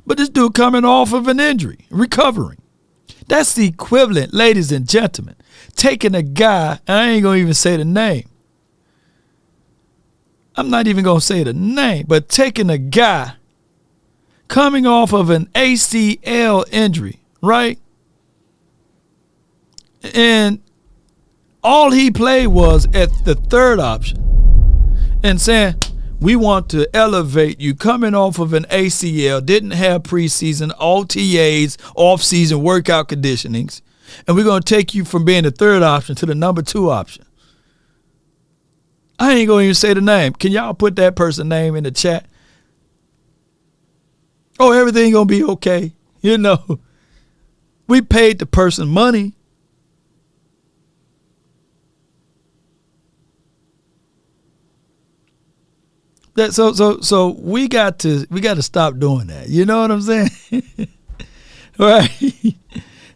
but this dude coming off of an injury, recovering. That's the equivalent, ladies and gentlemen, taking a guy, and I ain't going to even say the name. I'm not even going to say the name, but taking a guy coming off of an ACL injury, right? And all he played was at the third option and saying, we want to elevate you coming off of an ACL, didn't have preseason, OTAs, off-season workout conditionings, and we're going to take you from being the third option to the number 2 option. I ain't going to even say the name. Can y'all put that person's name in the chat? Oh, everything going to be okay. We paid the person money. So we got to stop doing that. You know what I'm saying? Right?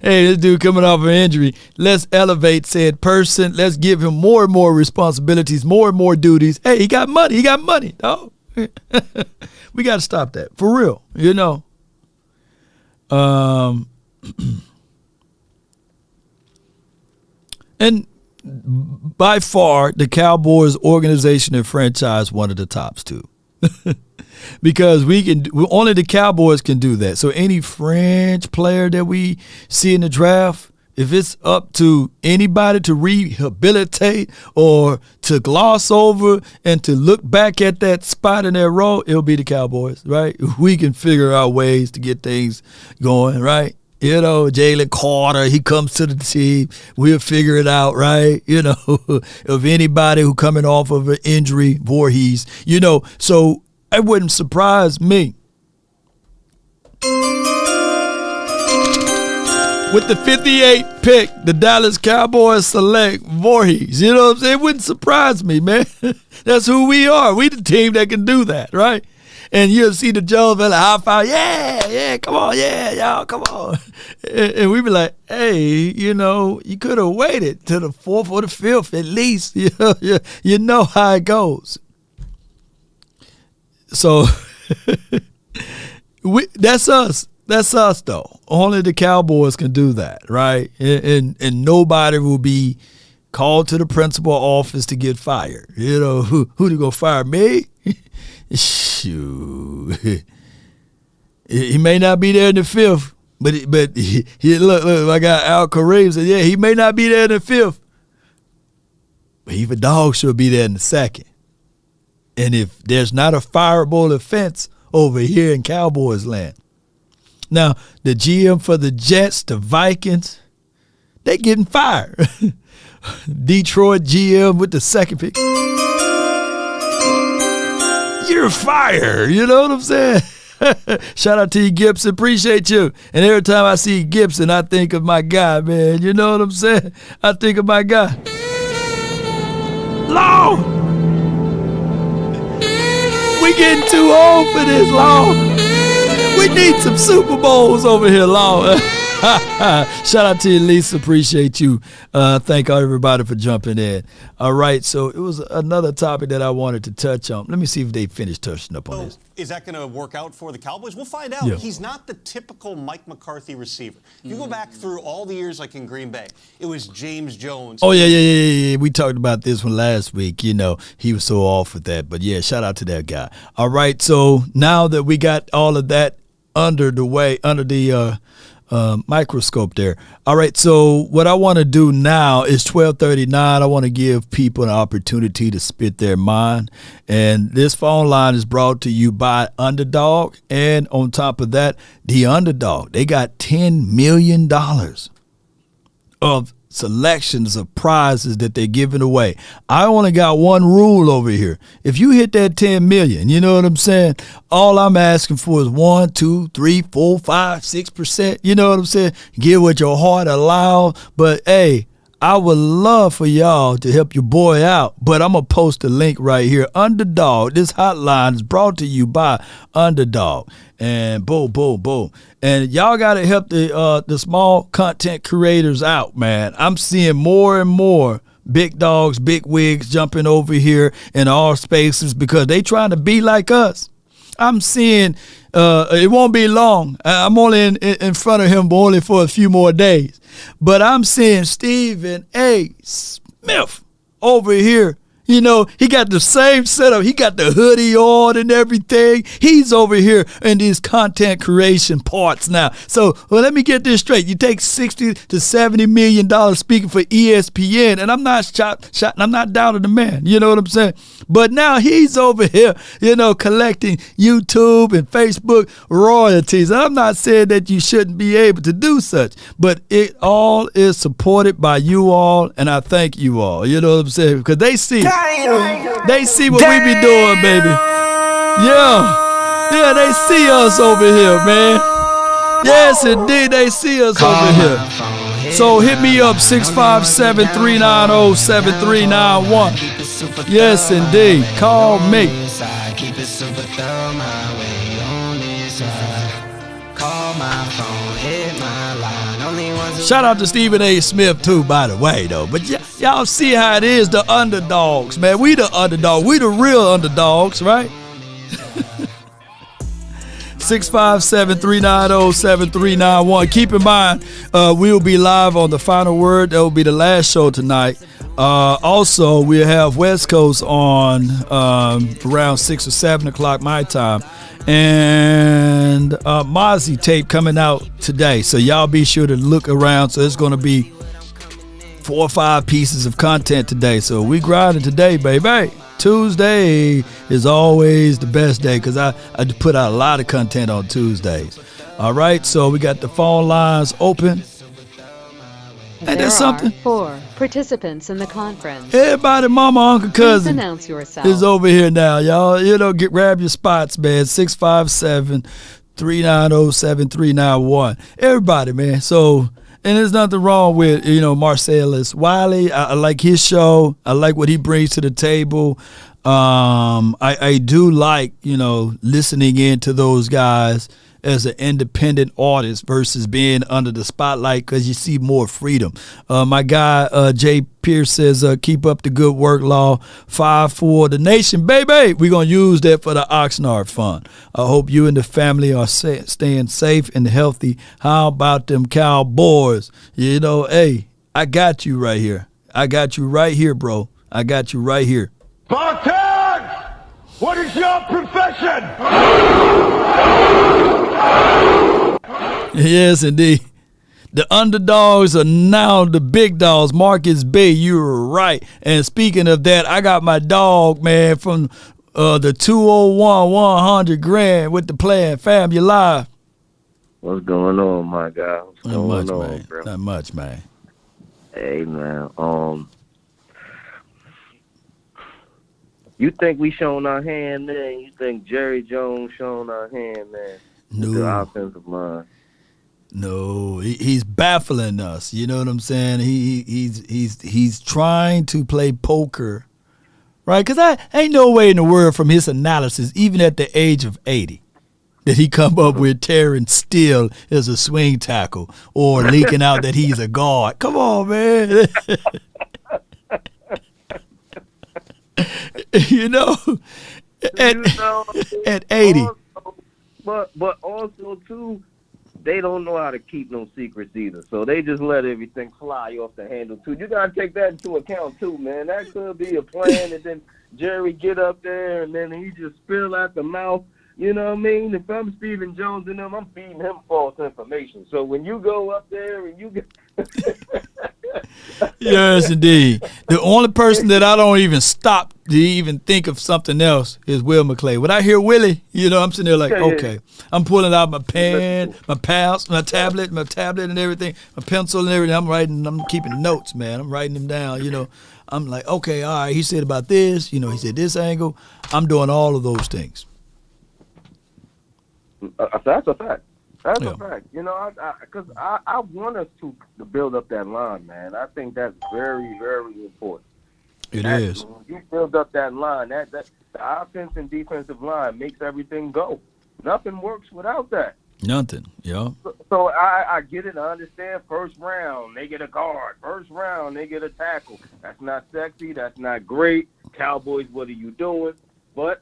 Hey, this dude coming off an injury. Let's elevate said person. Let's give him more and more responsibilities, more and more duties. Hey, he got money. He got money. Oh, we got to stop that for real. And by far, the Cowboys organization and franchise one of the tops too, because only the Cowboys can do that. So any French player that we see in the draft, if it's up to anybody to rehabilitate or to gloss over and to look back at that spot in their role, it'll be the Cowboys, right? We can figure out ways to get things going, right? Jalen Carter, he comes to the team. We'll figure it out, right? Of anybody who coming off of an injury, Voorhees, so it wouldn't surprise me. With the 58th pick, the Dallas Cowboys select Voorhees. You know what I'm saying? It wouldn't surprise me, man. That's who we are. We the team that can do that, right? And you'll see the Joe fella high five, yeah, come on, yeah, y'all, come on. And we be like, hey, you could have waited to the 4th or the 5th at least. You know how it goes. So that's us. That's us, though. Only the Cowboys can do that, right? And nobody will be called to the principal office to get fired. Who to go fire me? Shoot. He may not be there in the 5th, but he look, I got Al Kareem said, yeah, he may not be there in the 5th, but even dog should be there in the 2nd. And if there's not a fireable offense over here in Cowboys land. Now, the GM for the Jets, the Vikings, they getting fired. Detroit GM with the 2nd pick. You're fired. You know what I'm saying? Shout out to you, Gibson. Appreciate you. And every time I see Gibson, I think of my guy, man. You know what I'm saying? I think of my guy. Law! We getting too old for this, Law. we need some Super Bowls over here, Lord. Shout out to you, Lisa. Appreciate you. Thank everybody for jumping in. All right, so it was another topic that I wanted to touch on. Let me see if they finished touching up on this. Is that going to work out for the Cowboys? We'll find out. Yeah. He's not the typical Mike McCarthy receiver. You go back through all the years like in Green Bay, it was James Jones. Oh, yeah. We talked about this one last week. You know, he was so off with that. But, yeah, shout out to that guy. All right, so now that we got all of that under the microscope there. All right, so what I want to do now is 12:39. I want to give people an opportunity to spit their mind. And this phone line is brought to you by Underdog. And on top of that, the Underdog, they got $10 million of selections of prizes that they're giving away. I only got one rule over here. If you hit that 10 million, you know what I'm saying? All I'm asking for is 1, 2, 3, 4, 5, 6%. You know what I'm saying? Give what your heart allows. But hey, I would love for y'all to help your boy out, but I'm going to post a link right here. Underdog, this hotline is brought to you by Underdog. And boom, boom, boom. And y'all got to help the small content creators out, man. I'm seeing more and more big dogs, big wigs jumping over here in all spaces because they trying to be like us. I'm seeing it won't be long. I'm only in front of him only for a few more days. But I'm seeing Stephen A. Smith over here. You know, he got the same setup. He got the hoodie on and everything. He's over here in these content creation parts now. So, well, let me get this straight. You take $60 to $70 million speaking for ESPN, and I'm not I'm not doubting the man. You know what I'm saying? But now he's over here, you know, collecting YouTube and Facebook royalties. And I'm not saying that you shouldn't be able to do such, but it all is supported by you all, and I thank you all. You know what I'm saying? Because they see it. They see what we be doing, baby. Yeah, they see us over here, man. Yes, indeed, they see us over here. So hit me up, 657-390-7391. Yes, indeed. Call me. Shout out to Stephen A. Smith, too, by the way, though. But y'all see how it is, the underdogs, man. We the underdog. We the real underdogs, right? 657-390-7391. Keep in mind, we'll be live on The Final Word. That will be the last show tonight. Also, we'll have West Coast on around 6 or 7 o'clock my time. And Mozzie tape coming out today. So y'all be sure to look around. So it's going to be 4 or 5 pieces of content today. So we grinding today, baby. Tuesday is always the best day because I put out a lot of content on Tuesdays. All right, so we got the phone lines open. And there's something. 4 participants in the conference. Everybody, mama, uncle, cousin, please announce yourself. is over here now, y'all. You know, grab your spots, man. 657-390-7391. Everybody, man. So, and there's nothing wrong with, you know, Marcellus Wiley. I like his show. I like what he brings to the table. I do like, you know, listening in to those guys as an independent artist versus being under the spotlight because you see more freedom. My guy, Jay Pierce, says, keep up the good work, Law. 5 for the nation, baby. We're going to use that for the Oxnard Fund. I hope you and the family are staying safe and healthy. How about them Cowboys? You know, hey, I got you right here. I got you right here, bro. I got you right here. Spartans! What is your profession? Yes, indeed. The underdogs are now the big dogs. Marcus Bay, you're right. And speaking of that, I got my dog, man, from the 201 100 grand with the plan. Fam, you live. What's going on, my guy? What's Not going much, on, man. bro? Not much, man. Hey, man. You think we shown our hand, man? You think Jerry Jones shown our hand, man? No. With the offensive line. No, he's baffling us. You know what I'm saying? He's trying to play poker, right? Because I ain't no way in the world from his analysis, even at the age of 80, that he come up with Terence Steele as a swing tackle or leaking out that he's a guard. Come on, man. You know, at 80. But also, too, they don't know how to keep no secrets either. So they just let everything fly off the handle, too. You got to take that into account, too, man. That could be a plan, and then Jerry get up there, and then he just spill out the mouth. You know what I mean? If I'm Stephen Jones and them, I'm feeding him false information. So when you go up there and you get... Yes, indeed. The only person that I don't even stop to even think of something else is Will McClay. When I hear Willie, you know, I'm sitting there like, okay. I'm pulling out my pen, my pals, my tablet and everything, my pencil and everything. I'm keeping notes, man. I'm writing them down, you know. I'm like, okay, all right, he said about this, you know, he said this angle. I'm doing all of those things. That's a fact. That's a fact. You know, because I want us to build up that line, man. I think that's very, very important. It is. When you build up that line, that the offense and defensive line makes everything go. Nothing works without that. Nothing, yeah. So I get it. I understand. First round, they get a guard. First round, they get a tackle. That's not sexy. That's not great. Cowboys, what are you doing? But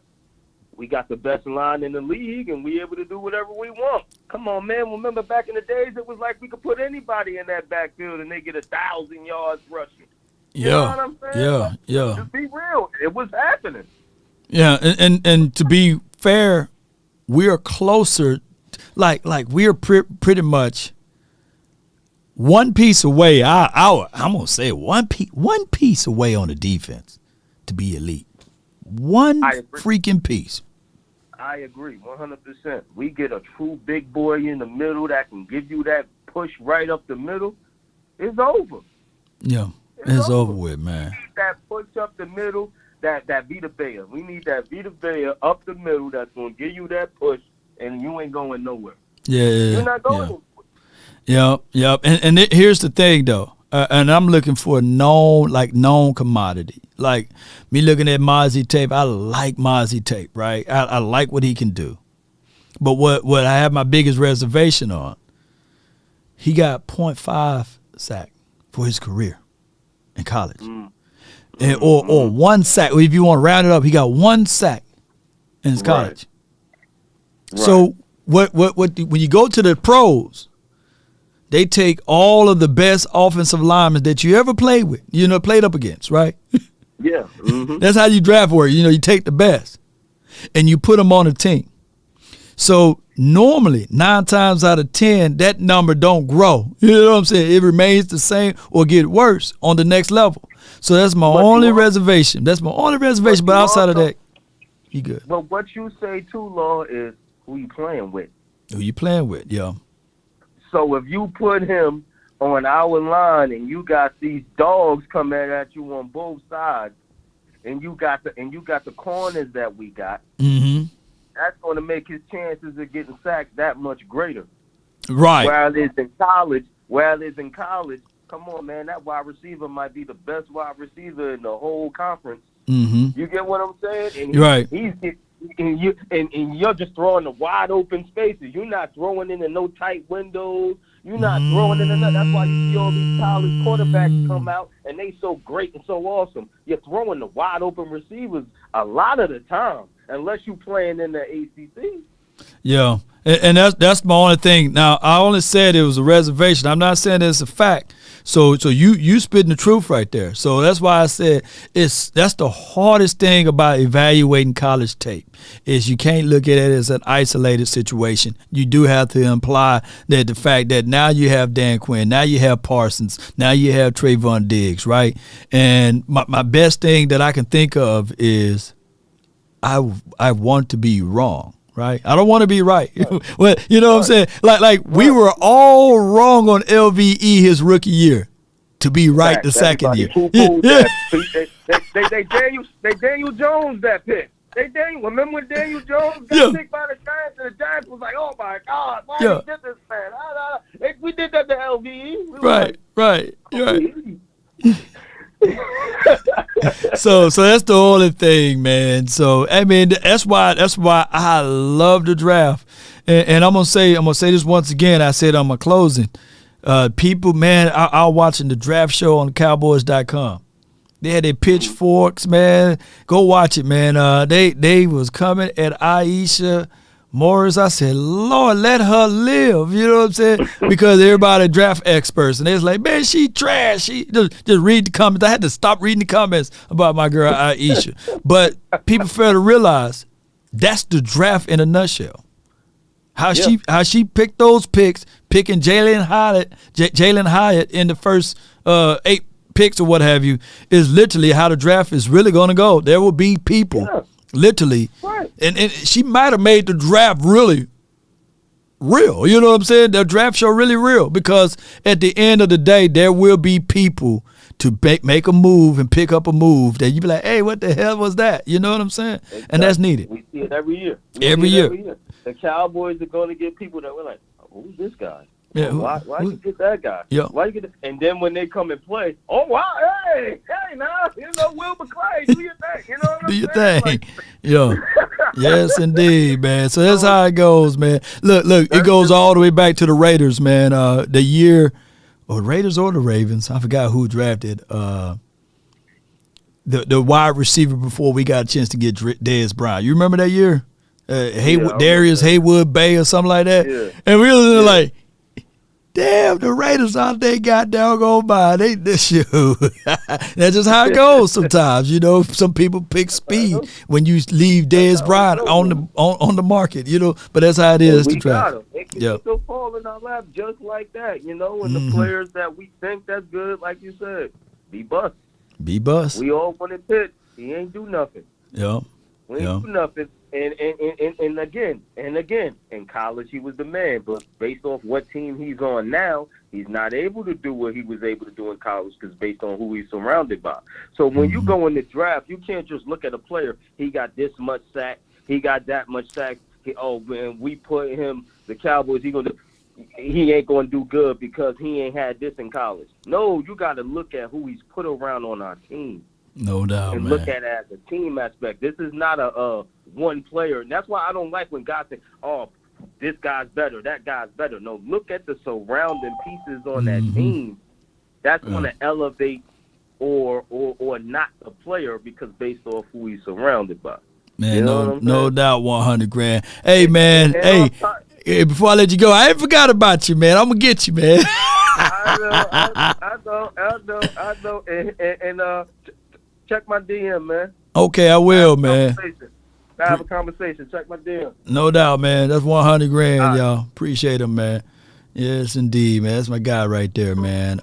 we got the best line in the league, and we able to do whatever we want. Come on, man. Remember back in the days, it was like we could put anybody in that backfield, and they get 1,000 yards rushing. You know what I'm saying? Yeah. Just be real. It was happening. Yeah, and to be fair, we are closer. Like we are pretty much one piece away. I'm gonna say one piece away on the defense to be elite. One freaking piece. I agree, 100%. We get a true big boy in the middle that can give you that push right up the middle. It's over. Yeah, it's over with, man. We need that push up the middle, that Vita Vea. We need that Vita Vea up the middle that's going to give you that push, and you ain't going nowhere. Yeah. You're not going nowhere. Yep. And here's the thing, though. And I'm looking for a known commodity. Like me looking at Mozzie tape, I like Mozzie tape, right? I like what he can do. But what I have my biggest reservation on, he got 0.5 sack for his career in college. And, or 1 sack. If you want to round it up, he got 1 sack in his college. Right. So when you go to the pros, they take all of the best offensive linemen that you ever played with, played up against, right? Yeah. Mm-hmm. That's how you draft work. You take the best and you put them on a team. So normally 9 times out of 10, that number don't grow. You know what I'm saying? It remains the same or get worse on the next level. So that's my only reservation. That's my only reservation. But outside of that, you good. But what you say too, Law, is who you playing with. Who you playing with, yeah. So if you put him on our line and you got these dogs coming at you on both sides, and you got the corners that we got, that's going to make his chances of getting sacked that much greater. Right. Whereas in college, come on, man, that wide receiver might be the best wide receiver in the whole conference. You get what I'm saying? And and you're just throwing the wide open spaces. You're not throwing into no tight windows. You're not throwing into nothing. That's why you see all these college quarterbacks come out and they so great and so awesome. You're throwing the wide open receivers a lot of the time, unless you're playing in the ACC. Yeah, and that's my only thing. Now, I only said it was a reservation. I'm not saying it's a fact. So you spitting the truth right there. So that's why I said that's the hardest thing about evaluating college tape is you can't look at it as an isolated situation. You do have to imply that the fact that now you have Dan Quinn, now you have Parsons, now you have Trayvon Diggs, right? And my best thing that I can think of is I want to be wrong. Right, I don't want to be right. Well, you know what I'm saying? Like we were all wrong on LVE his rookie year to be right the second year. They Daniel Jones that pick. Remember when Daniel Jones got picked by the Giants and the Giants was like, oh my God, why did this man? We did that to LVE. Right. So that's the only thing, man. So I mean, that's why I love the draft. And I'm gonna say this once again. I said on my closing. People, man, I was watching the draft show on Cowboys.com. They had their pitchforks, man. Go watch it, man. They was coming at Aisha Morris. I said, Lord, let her live. You know what I'm saying? Because everybody draft experts, and they was like, man, she trash. She just read the comments. I had to stop reading the comments about my girl Aisha. But people fail to realize that's the draft in a nutshell. How she picked those picks, picking Jalen Hyatt in the first 8 picks or what have you, is literally how the draft is really going to go. There will be people, literally, right. and she might have made the draft really real. You know what I'm saying? The draft show really real, because at the end of the day, there will be people to make a move and pick up a move that you be like, hey, what the hell was that? You know what I'm saying? Exactly. And that's needed. We see it every year. Every year. The Cowboys are going to get people that were like, oh, who's this guy? Yeah, why you get that guy? Yeah. Why you get that? And then when they come and play, oh wow, hey, now Will McClay, do your thing. You know what I'm saying? Do your thing. Like, yo. Yes, indeed, man. So that's how it goes, man. Look, it goes all the way back to the Raiders, man. The year, or Raiders or the Ravens, I forgot who drafted the wide receiver before we got a chance to get Dez Bryant. You remember that year? Darius Haywood Bay or something like that. Yeah. And we were like, damn, the Raiders out there got doggone by. That's just how it goes sometimes. You know, some people pick speed when you leave Dez Bryant on the market, you know, but that's how it is to draft. It can still fall in our lap just like that, you know, and the players that we think that's good, like you said, be bust. Be bust. We all want to pitch. He ain't do nothing. Yeah. We ain't do nothing. And again, in college he was the man, but based off what team he's on now, he's not able to do what he was able to do in college because based on who he's surrounded by. So when you go in the draft, you can't just look at a player, he got this much sack, he got that much sack, man, we put him, the Cowboys, he ain't going to do good because he ain't had this in college. No, you got to look at who he's put around on our team. No doubt, and man. Look at it as a team aspect. This is not a one player. And that's why I don't like when guys say, oh, this guy's better, that guy's better. No, look at the surrounding pieces on that team. That's going to elevate or not the player because based off who he's surrounded by. Man, you know no doubt, 100 grand. Hey, man, hey, before I let you go, I ain't forgot about you, man. I'm going to get you, man. I know. And check my DM, man. Okay, I will, man. Have a conversation. Check my DM. No doubt, man. That's 100 grand, y'all. Appreciate him, man. Yes, indeed, man. That's my guy right there, man.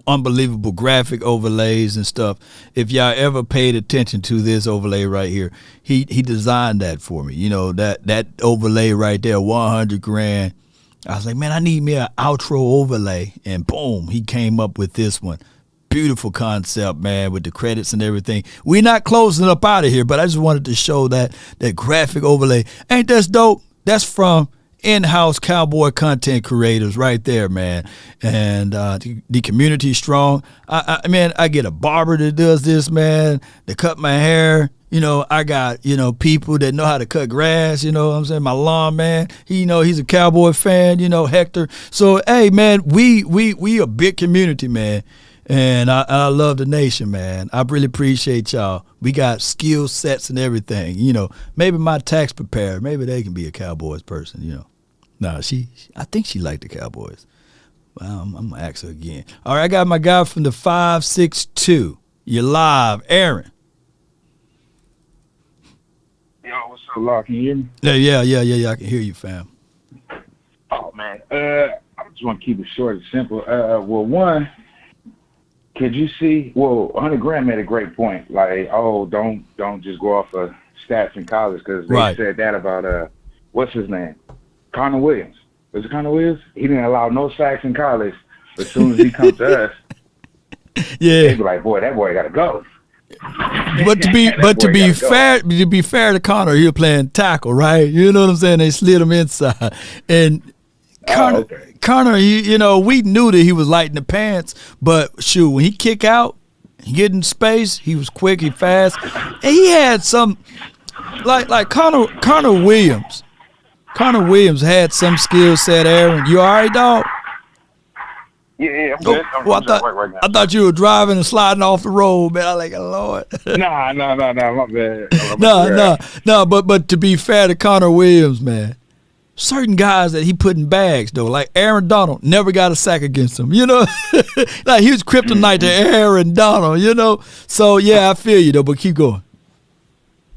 Unbelievable graphic overlays and stuff. If y'all ever paid attention to this overlay right here, he designed that for me. You know, that overlay right there, 100 grand. I was like, man, I need me an outro overlay. And boom, he came up with this one. Beautiful concept, man, with the credits and everything. We're not closing up out of here, but I just wanted to show that graphic overlay. Ain't that dope? That's from in-house Cowboy content creators right there, man. And the community is strong. I get a barber that does this, man, to cut my hair. You know, I got, people that know how to cut grass, you know what I'm saying? My lawn man, he's a Cowboy fan, Hector. So, hey, man, we a big community, man. And I love the nation, man. I really appreciate y'all. We got skill sets and everything. Maybe my tax preparer, maybe they can be a Cowboys person, No, I think she liked the Cowboys. Well, I'm going to ask her again. All right, I got my guy from the 562. You're live, Aaron. Yo, what's up, Law? Can you hear me? Yeah, I can hear you, fam. Oh, man. I just want to keep it short and simple. One, could you see? 100 grand made a great point. Like, don't just go off of stats in college because they said that about what's his name, Connor Williams. Was it Connor Williams? He didn't allow no sacks in college. But as soon as he comes to us, they be like, boy, that boy got to go. But to be fair to Connor, he was playing tackle, right? You know what I'm saying? They slid him inside, and Connor, we knew that he was light in the pants, but shoot, when he kick out, he get in space, he was quick, he fast, and he had some like Connor Williams. Connor Williams had some skill set, Aaron. You all right, dog? Yeah, I'm good. I'm Well, just at work right now. I thought you were driving and sliding off the road, man. I like, Lord. Nah, my bad. No. But to be fair to Connor Williams, man, certain guys that he put in bags, though, like Aaron Donald, never got a sack against him, you know? Like, he was kryptonite to Aaron Donald, you know? So, yeah, I feel you, though, but keep going.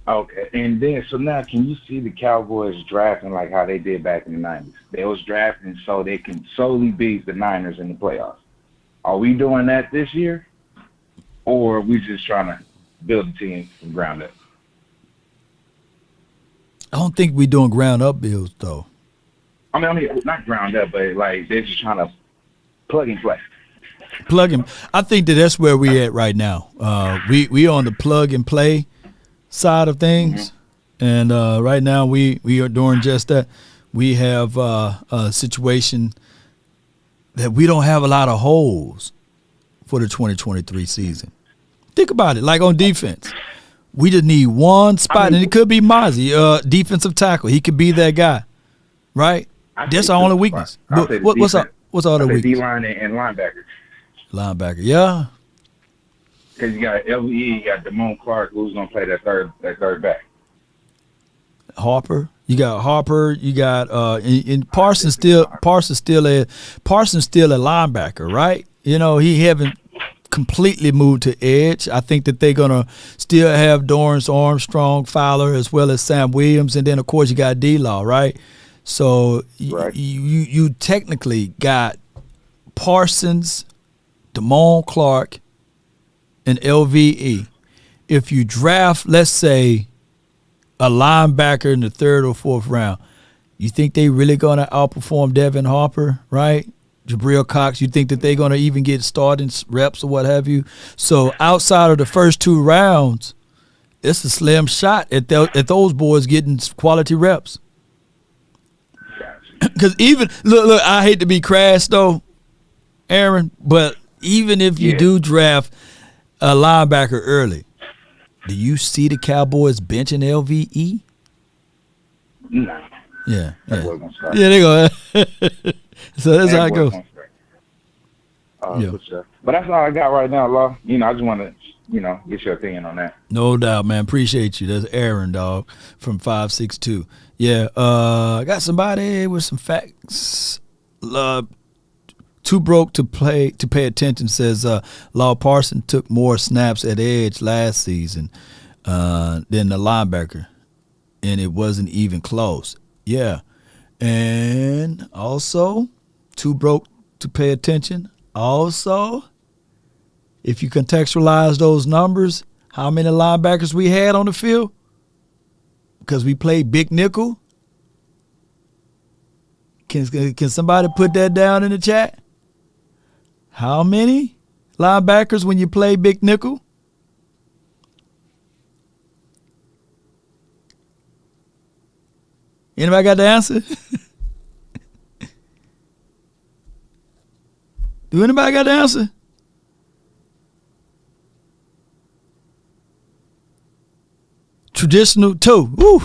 Okay, and then, so now can you see the Cowboys drafting like how they did back in the 90s? They was drafting so they can solely beat the Niners in the playoffs. Are we doing that this year? Or are we just trying to build a team from ground up? I don't think we're doing ground up builds, though. I mean, not ground up, but like they're just trying to plug and play. Plug and I think that's where we at right now. We on the plug and play side of things, and right now we are doing just that. We have a situation that we don't have a lot of holes for the 2023 season. Think about it, like on defense. We just need one spot, and it could be Mozzie, defensive tackle. He could be that guy, right? That's our only weakness. What's our other weakness? D-line and linebacker. Linebacker, yeah. Because you got LVE, you got Damone Clark, who's going to play that third back. Harper. You got Harper. You got and Parsons still a linebacker, right? You know, he haven't completely moved to edge. I think that they're gonna still have Dorrance Armstrong, Fowler, as well as Sam Williams, and then of course you got D-Law, right? So you technically got Parsons, Damone Clark, and LVE. If you draft, let's say, a linebacker in the 3rd or 4th round, you think they really gonna outperform Devin Harper, right? Jabril Cox, you think that they're going to even get starting reps or what have you? So outside of the first 2 rounds, it's a slim shot at those boys getting quality reps. Because even look, I hate to be crass though, Aaron, but even if you do draft a linebacker early, do you see the Cowboys benching LVE? No. Yeah. That boy gonna start. Yeah, they go. So that's how it goes. But that's all I got right now, Law. You know, I just want to, get your opinion on that. No doubt, man. Appreciate you. That's Aaron, dog, from 562. Yeah, I got somebody with some facts. Too broke to pay attention says Law Parson took more snaps at edge last season than the linebacker, and it wasn't even close. Yeah. And also, too broke to pay attention. Also, if you contextualize those numbers, how many linebackers we had on the field? Because we played big nickel. Can somebody put that down in the chat? How many linebackers when you play big nickel? Anybody got the answer? Do anybody got the answer? Traditional 2. Woo.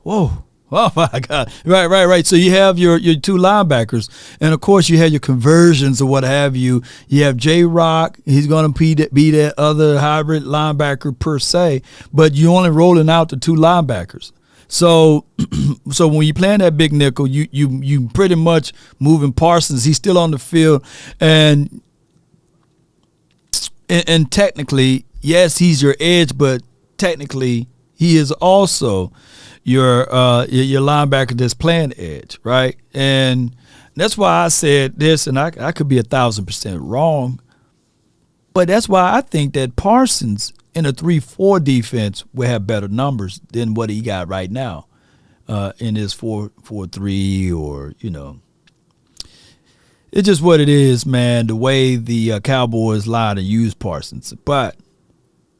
Whoa. Oh my God. Right. So you have your 2 linebackers, and of course you have your conversions or what have you. You have J-Rock. He's going to be that other hybrid linebacker per se, but you're only rolling out the 2 linebackers. So when you playing that big nickel, you pretty much moving Parsons. He's still on the field, and technically, yes, he's your edge, but technically he is also your linebacker that's playing edge, right? And that's why I said this, and I could be 1,000% wrong, but that's why I think that Parsons in a 3-4 defense will have better numbers than what he got right now in his 4-3 or, It's just what it is, man, the way the Cowboys line and use Parsons. But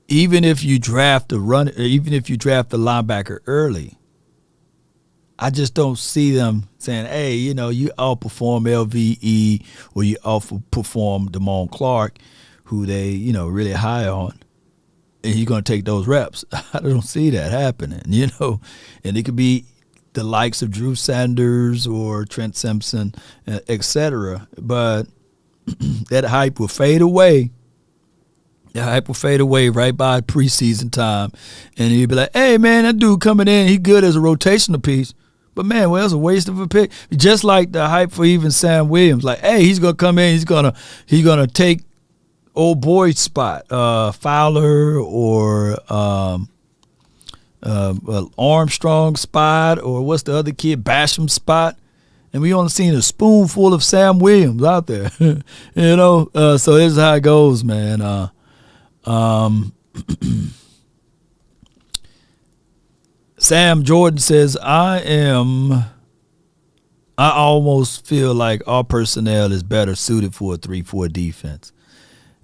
even if you draft the linebacker early, I just don't see them saying, hey, you outperform LVE or you outperform Damone Clark, who they, really high on. And he's going to take those reps. I don't see that happening, and it could be the likes of Drew Sanders or Trent Simpson, etc. But that hype will fade away. The hype will fade away right by preseason time. And you'll be like, hey, man, that dude coming in, he good as a rotational piece. But, man, well, it's a waste of a pick. Just like the hype for even Sam Williams. Like, hey, he's going to come in, he's gonna take old boy's spot, Fowler or Armstrong spot, or what's the other kid, Basham spot. And we only seen a spoonful of Sam Williams out there. So this is how it goes, man. Sam Jordan says, I almost feel like our personnel is better suited for a 3-4 defense.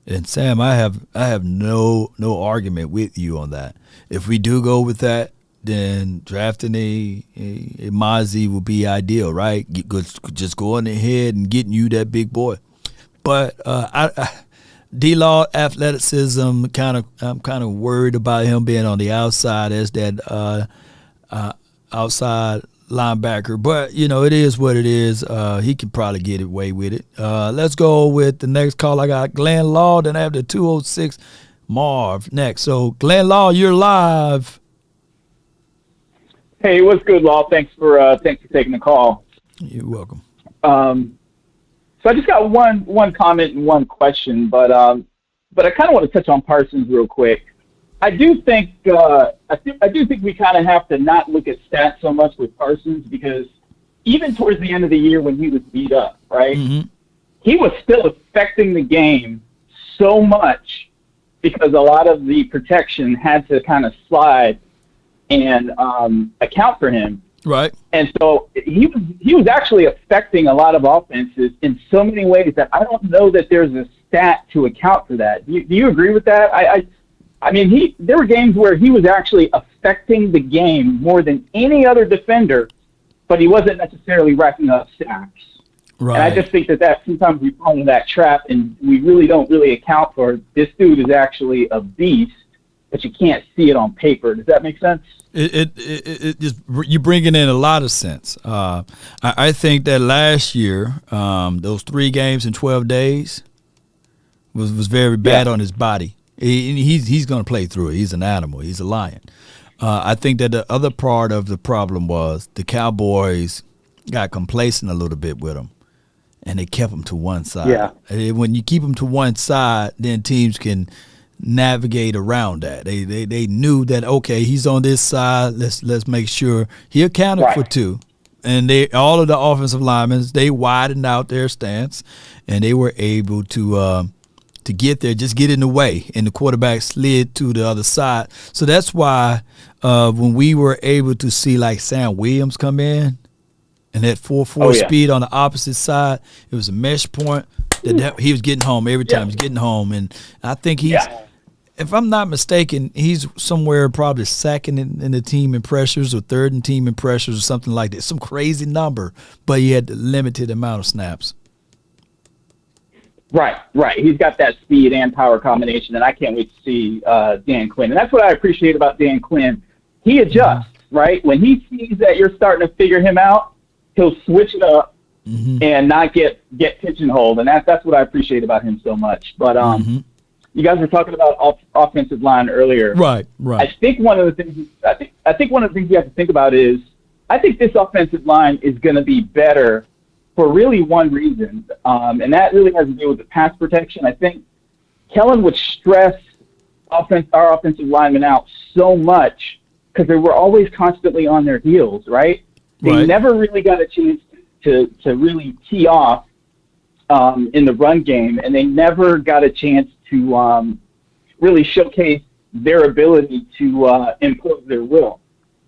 And Sam, I have no argument with you on that. If we do go with that, then drafting a Mozzie will be ideal, right? Just going ahead and getting you that big boy. But D-Law athleticism, I'm kind of worried about him being on the outside as that outside linebacker. But, it is what it is. He can probably get away with it. Let's go with the next call. I got Glenn Law, then I have the 206 Marv next. So, Glenn Law, you're live. Hey, what's good, Law? Thanks for taking the call. You're welcome. So I just got one comment and one question, but I kind of want to touch on Parsons real quick. I do think we kind of have to not look at stats so much with Parsons, because even towards the end of the year when he was beat up, right, he was still affecting the game so much because a lot of the protection had to kind of slide and account for him. Right. And so he was actually affecting a lot of offenses in so many ways that I don't know that there's a stat to account for that. Do you agree with that? I mean, there were games where he was actually affecting the game more than any other defender, but he wasn't necessarily racking up sacks. Right. And I just think that sometimes we fall into that trap, and we really don't account for this dude is actually a beast, but you can't see it on paper. Does that make sense? It just, you're bringing in a lot of sense. I think that last year, those 3 games in 12 days was very bad on his body. He's going to play through it. He's an animal. He's a lion. I think that the other part of the problem was the Cowboys got complacent a little bit with him, and they kept him to one side. Yeah. When you keep him to one side, then teams can navigate around that. They knew that, okay, he's on this side. Let's make sure he accounted for 2. And all of the offensive linemen, they widened out their stance, and they were able to get there, just get in the way, and the quarterback slid to the other side. So that's why when we were able to see like Sam Williams come in and that 4.4 speed on the opposite side, it was a mesh point that he was getting home every time. He's getting home, and I think he's, if I'm not mistaken, he's somewhere probably second in the team in pressures or third in team in pressures or something like that. Some crazy number, but he had a limited amount of snaps. Right. He's got that speed and power combination, and I can't wait to see Dan Quinn. And that's what I appreciate about Dan Quinn. He adjusts, right? When he sees that you're starting to figure him out, he'll switch it up and not get pigeonholed, and that's what I appreciate about him so much. But you guys were talking about offensive line earlier. Right. I think one of the things you have to think about is I think this offensive line is going to be better for really one reason, and that really has to do with the pass protection. I think Kellen would stress our offensive linemen out so much because they were always constantly on their heels, right? They never really got a chance to really tee off in the run game, and they never got a chance to really showcase their ability to impose their will.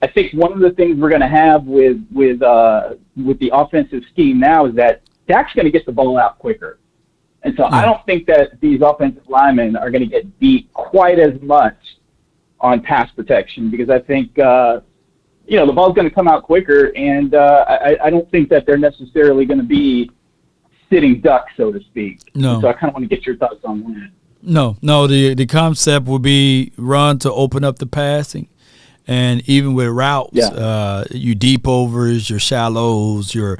I think one of the things we're going to have with the offensive scheme now is that Dak's going to get the ball out quicker. And so I don't think that these offensive linemen are going to get beat quite as much on pass protection because I think, the ball's going to come out quicker, and I don't think that they're necessarily going to be sitting ducks, so to speak. No. And so I kind of want to get your thoughts on that. No. The concept will be run to open up the passing. And even with routes, your deep overs, your shallows, your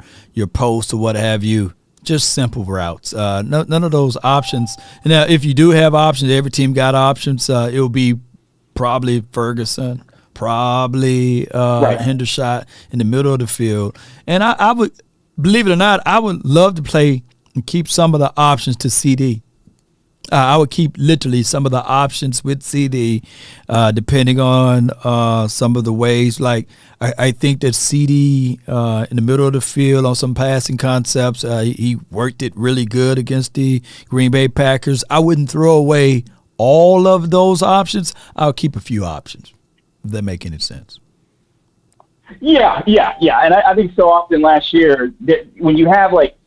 posts or what have you, just simple routes. None of those options. Now, if you do have options, every team got options. It will be probably Ferguson, probably Hendershot in the middle of the field. And I would, believe it or not, I would love to play and keep some of the options to CD. I would keep literally some of the options with CD, depending on some of the ways. Like I think that CD in the middle of the field on some passing concepts, he worked it really good against the Green Bay Packers. I wouldn't throw away all of those options. I'll keep a few options, if that make any sense. Yeah. And I think so often last year that when you have like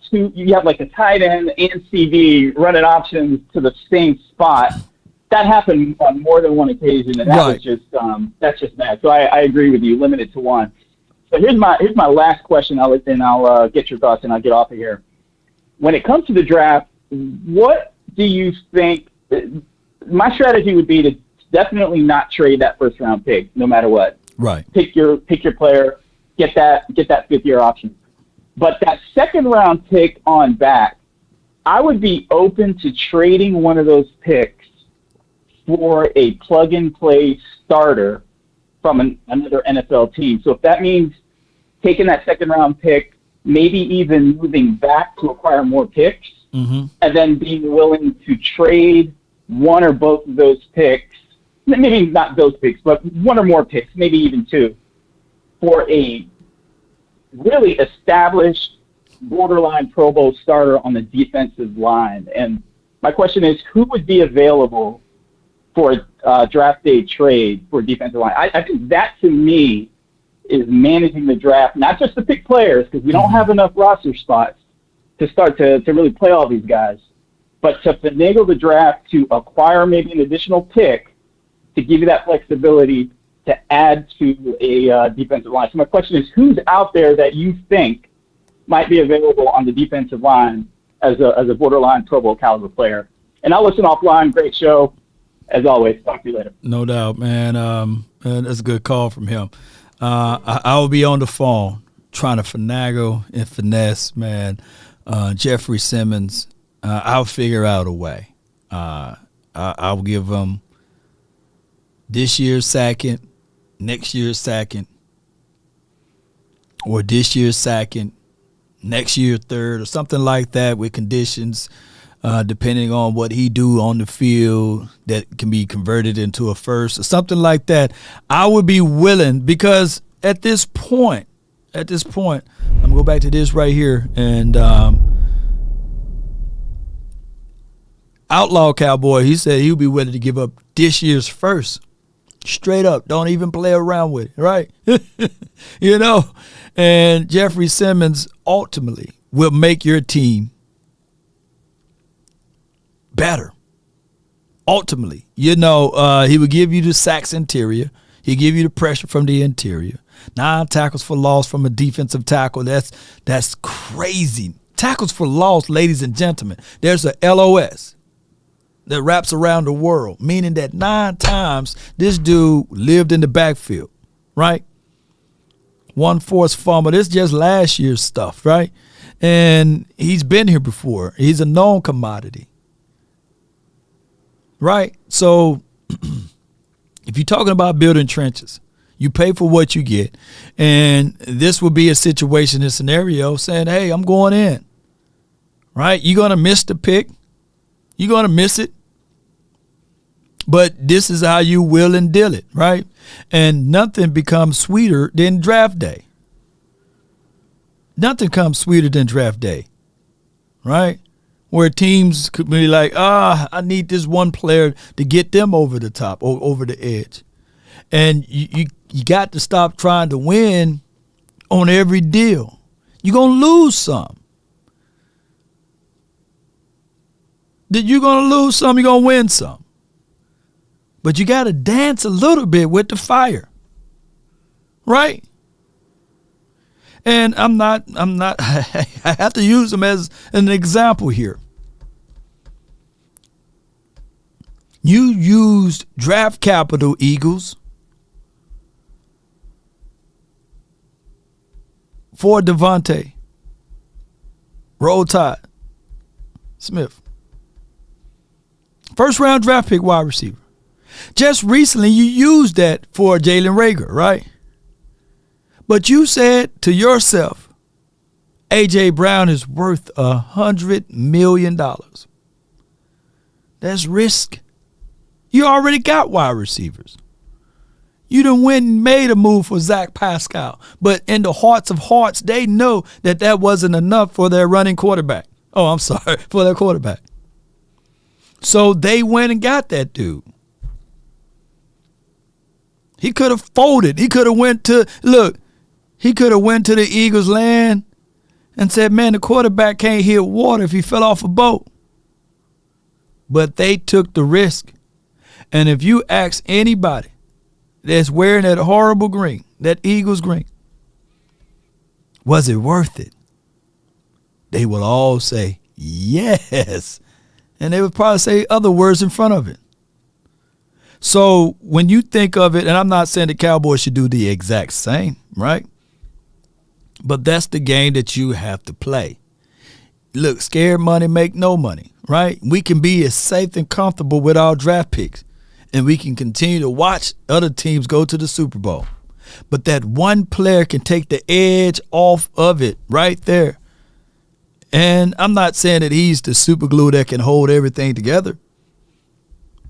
a tight end and CD running options to the same spot, that happened on more than one occasion, and that was just that's just bad. So I agree with you. Limit it to one. So here's my last question. I'll get your thoughts and I'll get off of here. When it comes to the draft, what do you think? My strategy would be to definitely not trade that first round pick, no matter what. Right. Pick your player, get that fifth year option. But that second round pick on back, I would be open to trading one of those picks for a plug and play starter from another NFL team. So if that means taking that second round pick, maybe even moving back to acquire more picks, and then being willing to trade one or both of those picks, maybe not those picks, but one or more picks, maybe even two, for a really established borderline Pro Bowl starter on the defensive line. And my question is, who would be available for a draft day trade for defensive line? I think that, to me, is managing the draft, not just to pick players, because we don't have enough roster spots to start to really play all these guys, but to finagle the draft to acquire maybe an additional pick to give you that flexibility to add to a defensive line. So my question is, who's out there that you think might be available on the defensive line as a borderline Pro Bowl caliber player? And I'll listen offline. Great show. As always, talk to you later. No doubt, man. That's a good call from him. I will be on the phone trying to finagle and finesse, man. Jeffrey Simmons, I'll figure out a way. I'll give him this year's second, next year's second, or this year's second, next year's third, or something like that with conditions, depending on what he do on the field that can be converted into a first or something like that. I would be willing, because at this point, I'm going to go back to this right here, and Outlaw Cowboy, he said he would be willing to give up this year's first. Straight up, don't even play around with it, right? You know, and Jeffrey Simmons ultimately will make your team better. Ultimately, you know, he will give you the sacks interior. He'll give you the pressure from the interior. 9 tackles for loss from a defensive tackle. That's crazy. Tackles for loss, ladies and gentlemen. There's a LOS that wraps around the world, meaning that 9 times this dude lived in the backfield, right? 1 forced fumble. This is just last year's stuff, right? And he's been here before. He's a known commodity, right? So if you're talking about building trenches, you pay for what you get. And this would be a situation, a scenario saying, hey, I'm going in, right? You're going to miss the pick. You're going to miss it. But this is how you will and deal it, right? And nothing becomes sweeter than draft day. Nothing comes sweeter than draft day, right? Where teams could be like, I need this one player to get them over the top, or over the edge. And you got to stop trying to win on every deal. You're going to lose some. You're going to lose some, you're going to win some. But you got to dance a little bit with the fire, right? And I'm not, I have to use them as an example here. You used draft capital, Eagles, for Devontae. Roll Tide. Smith. First round draft pick wide receiver. Just recently you used that for Jalen Reagor, right? But you said to yourself, A.J. Brown is worth $100 million. That's risk. You already got wide receivers. You done went and made a move for Dak Prescott. But in the hearts of hearts, they know that wasn't enough for their running quarterback. Oh, I'm sorry, for their quarterback. So they went and got that dude. He could have folded. He could have went to the Eagles' land and said, man, the quarterback can't hit water if he fell off a boat. But they took the risk. And if you ask anybody that's wearing that horrible green, that Eagles green, was it worth it? They will all say, yes. And they would probably say other words in front of it. So when you think of it, and I'm not saying the Cowboys should do the exact same, right? But that's the game that you have to play. Look, scared money make no money, right? We can be as safe and comfortable with our draft picks, and we can continue to watch other teams go to the Super Bowl. But that one player can take the edge off of it right there. And I'm not saying that he's the super glue that can hold everything together.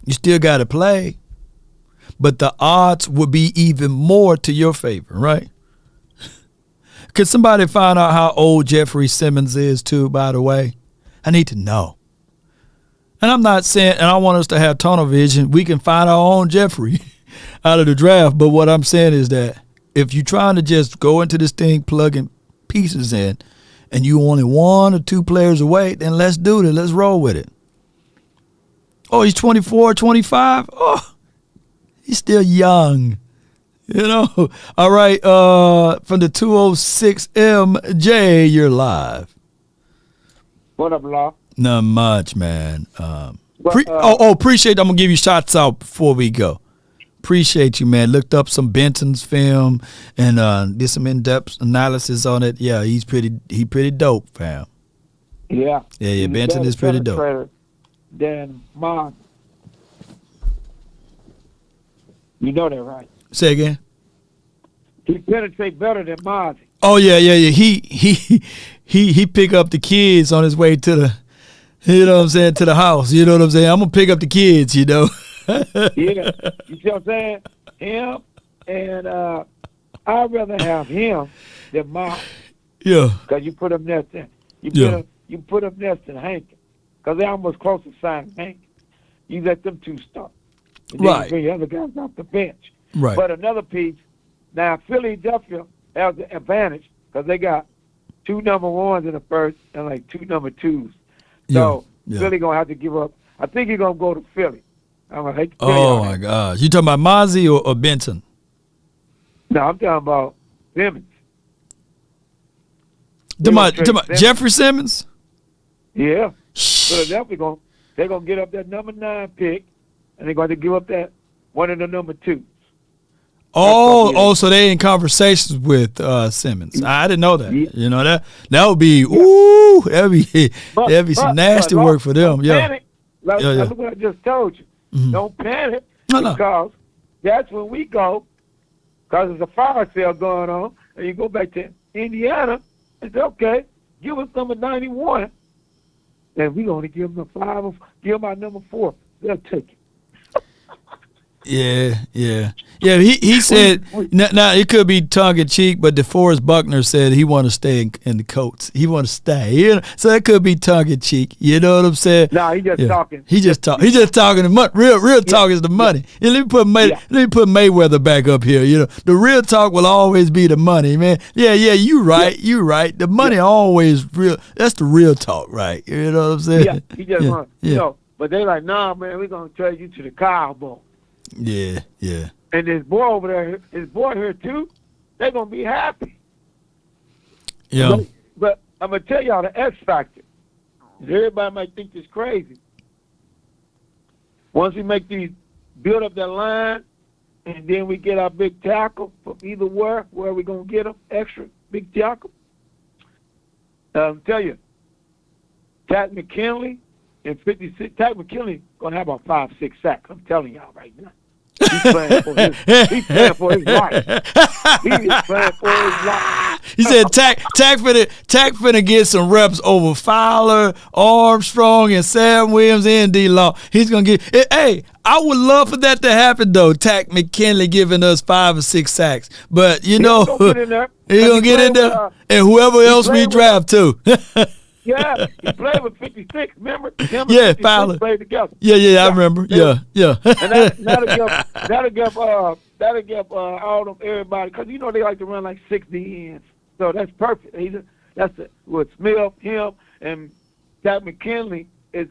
You still got to play. But the odds would be even more to your favor, right? Could somebody find out how old Jeffrey Simmons is too, by the way? I need to know. And I'm not saying, and I want us to have tunnel vision, we can find our own Jeffrey out of the draft. But what I'm saying is that if you're trying to just go into this thing plugging pieces in, and you only 1 or 2 players away, then let's do it. Let's roll with it. Oh, he's 24, 25? Oh, he's still young. You know? All right, from the 206 MJ, you're live. What up, Law? Not much, man. Appreciate it. I'm going to give you shots out before we go. Appreciate you, man. Looked up some Benton's film and did some in-depth analysis on it. Yeah, he pretty dope, fam. Yeah. Yeah, Benton is pretty dope. Then Mon. You know that, right? Say again? He penetrate better than Mozzie. Oh yeah. He pick up the kids on his way to the, you know what I'm saying, to the house. You know what I'm saying? I'm gonna pick up the kids, you know. Yeah, you see what I'm saying? Him and I'd rather have him than Mom. Yeah. Because you put him next to you put him next to Hank. Because they're almost close to signing Hank. You let them two start. And then you bring the other guys off the bench. Right. But another piece, now Philadelphia has the advantage because they got 2 number 1s in the first and like 2 number 2s. So Philly going to have to give up. I think he's going to go to Philly. I'm going to hate to tell you. Oh, my gosh. You talking about Mozzie or Benton? No, I'm talking about Simmons. Jeffrey Simmons? Yeah. Philadelphia they're going to get up that number 9 pick, and they're going to give up that one of the number 2s. So they in conversations with Simmons. I didn't know that. Yeah. You know that would be that'd be some nasty work for them. Panic. Look what I just told you. Mm-hmm. Don't panic because that's when we go. Because there's a fire sale going on, and you go back to Indiana and say, okay, give us number 91, and we're going to give them give them our number 4. They'll take it. Yeah. He said now it could be tongue in cheek, but DeForest Buckner said he want to stay in the Colts. He want to stay. You know? So that could be tongue in cheek. You know what I'm saying? No, he just talking. He just talking the money. Real talk is the money. And let me put Mayweather back up here. You know, the real talk will always be the money, man. Yeah. You right. The money always real. That's the real talk, right? You know what I'm saying? Yeah. He just want. You know, but they like, nah, man, we're gonna trade you to the Cowboys. Yeah. And this boy over there, his boy here too, they're going to be happy. Yeah. But I'm going to tell y'all the X factor. Everybody might think this crazy. Once we build up that line, and then we get our big tackle from either where we going to get them, extra big tackle, Tell you, Tat McKinley and 56. Tat McKinley gonna have about 5-6 sacks. I'm telling y'all right now. He's playing for his life. He is playing for his life. He said Tack finna get some reps over Fowler, Armstrong, and Sam Williams and D-Law. He's gonna get. Hey, I would love for that to happen though. Tack McKinley giving us 5 or 6 sacks, but you know he's gonna get in there, and whoever else we draft too. Yeah, he played with 56. Remember? Him Yeah, and 56 Fowler played together. Yeah, I remember. Yeah. And that'll give all them everybody, because you know they like to run like 6 DNs. So that's perfect. That's it. With Smith, him, and Tat McKinley is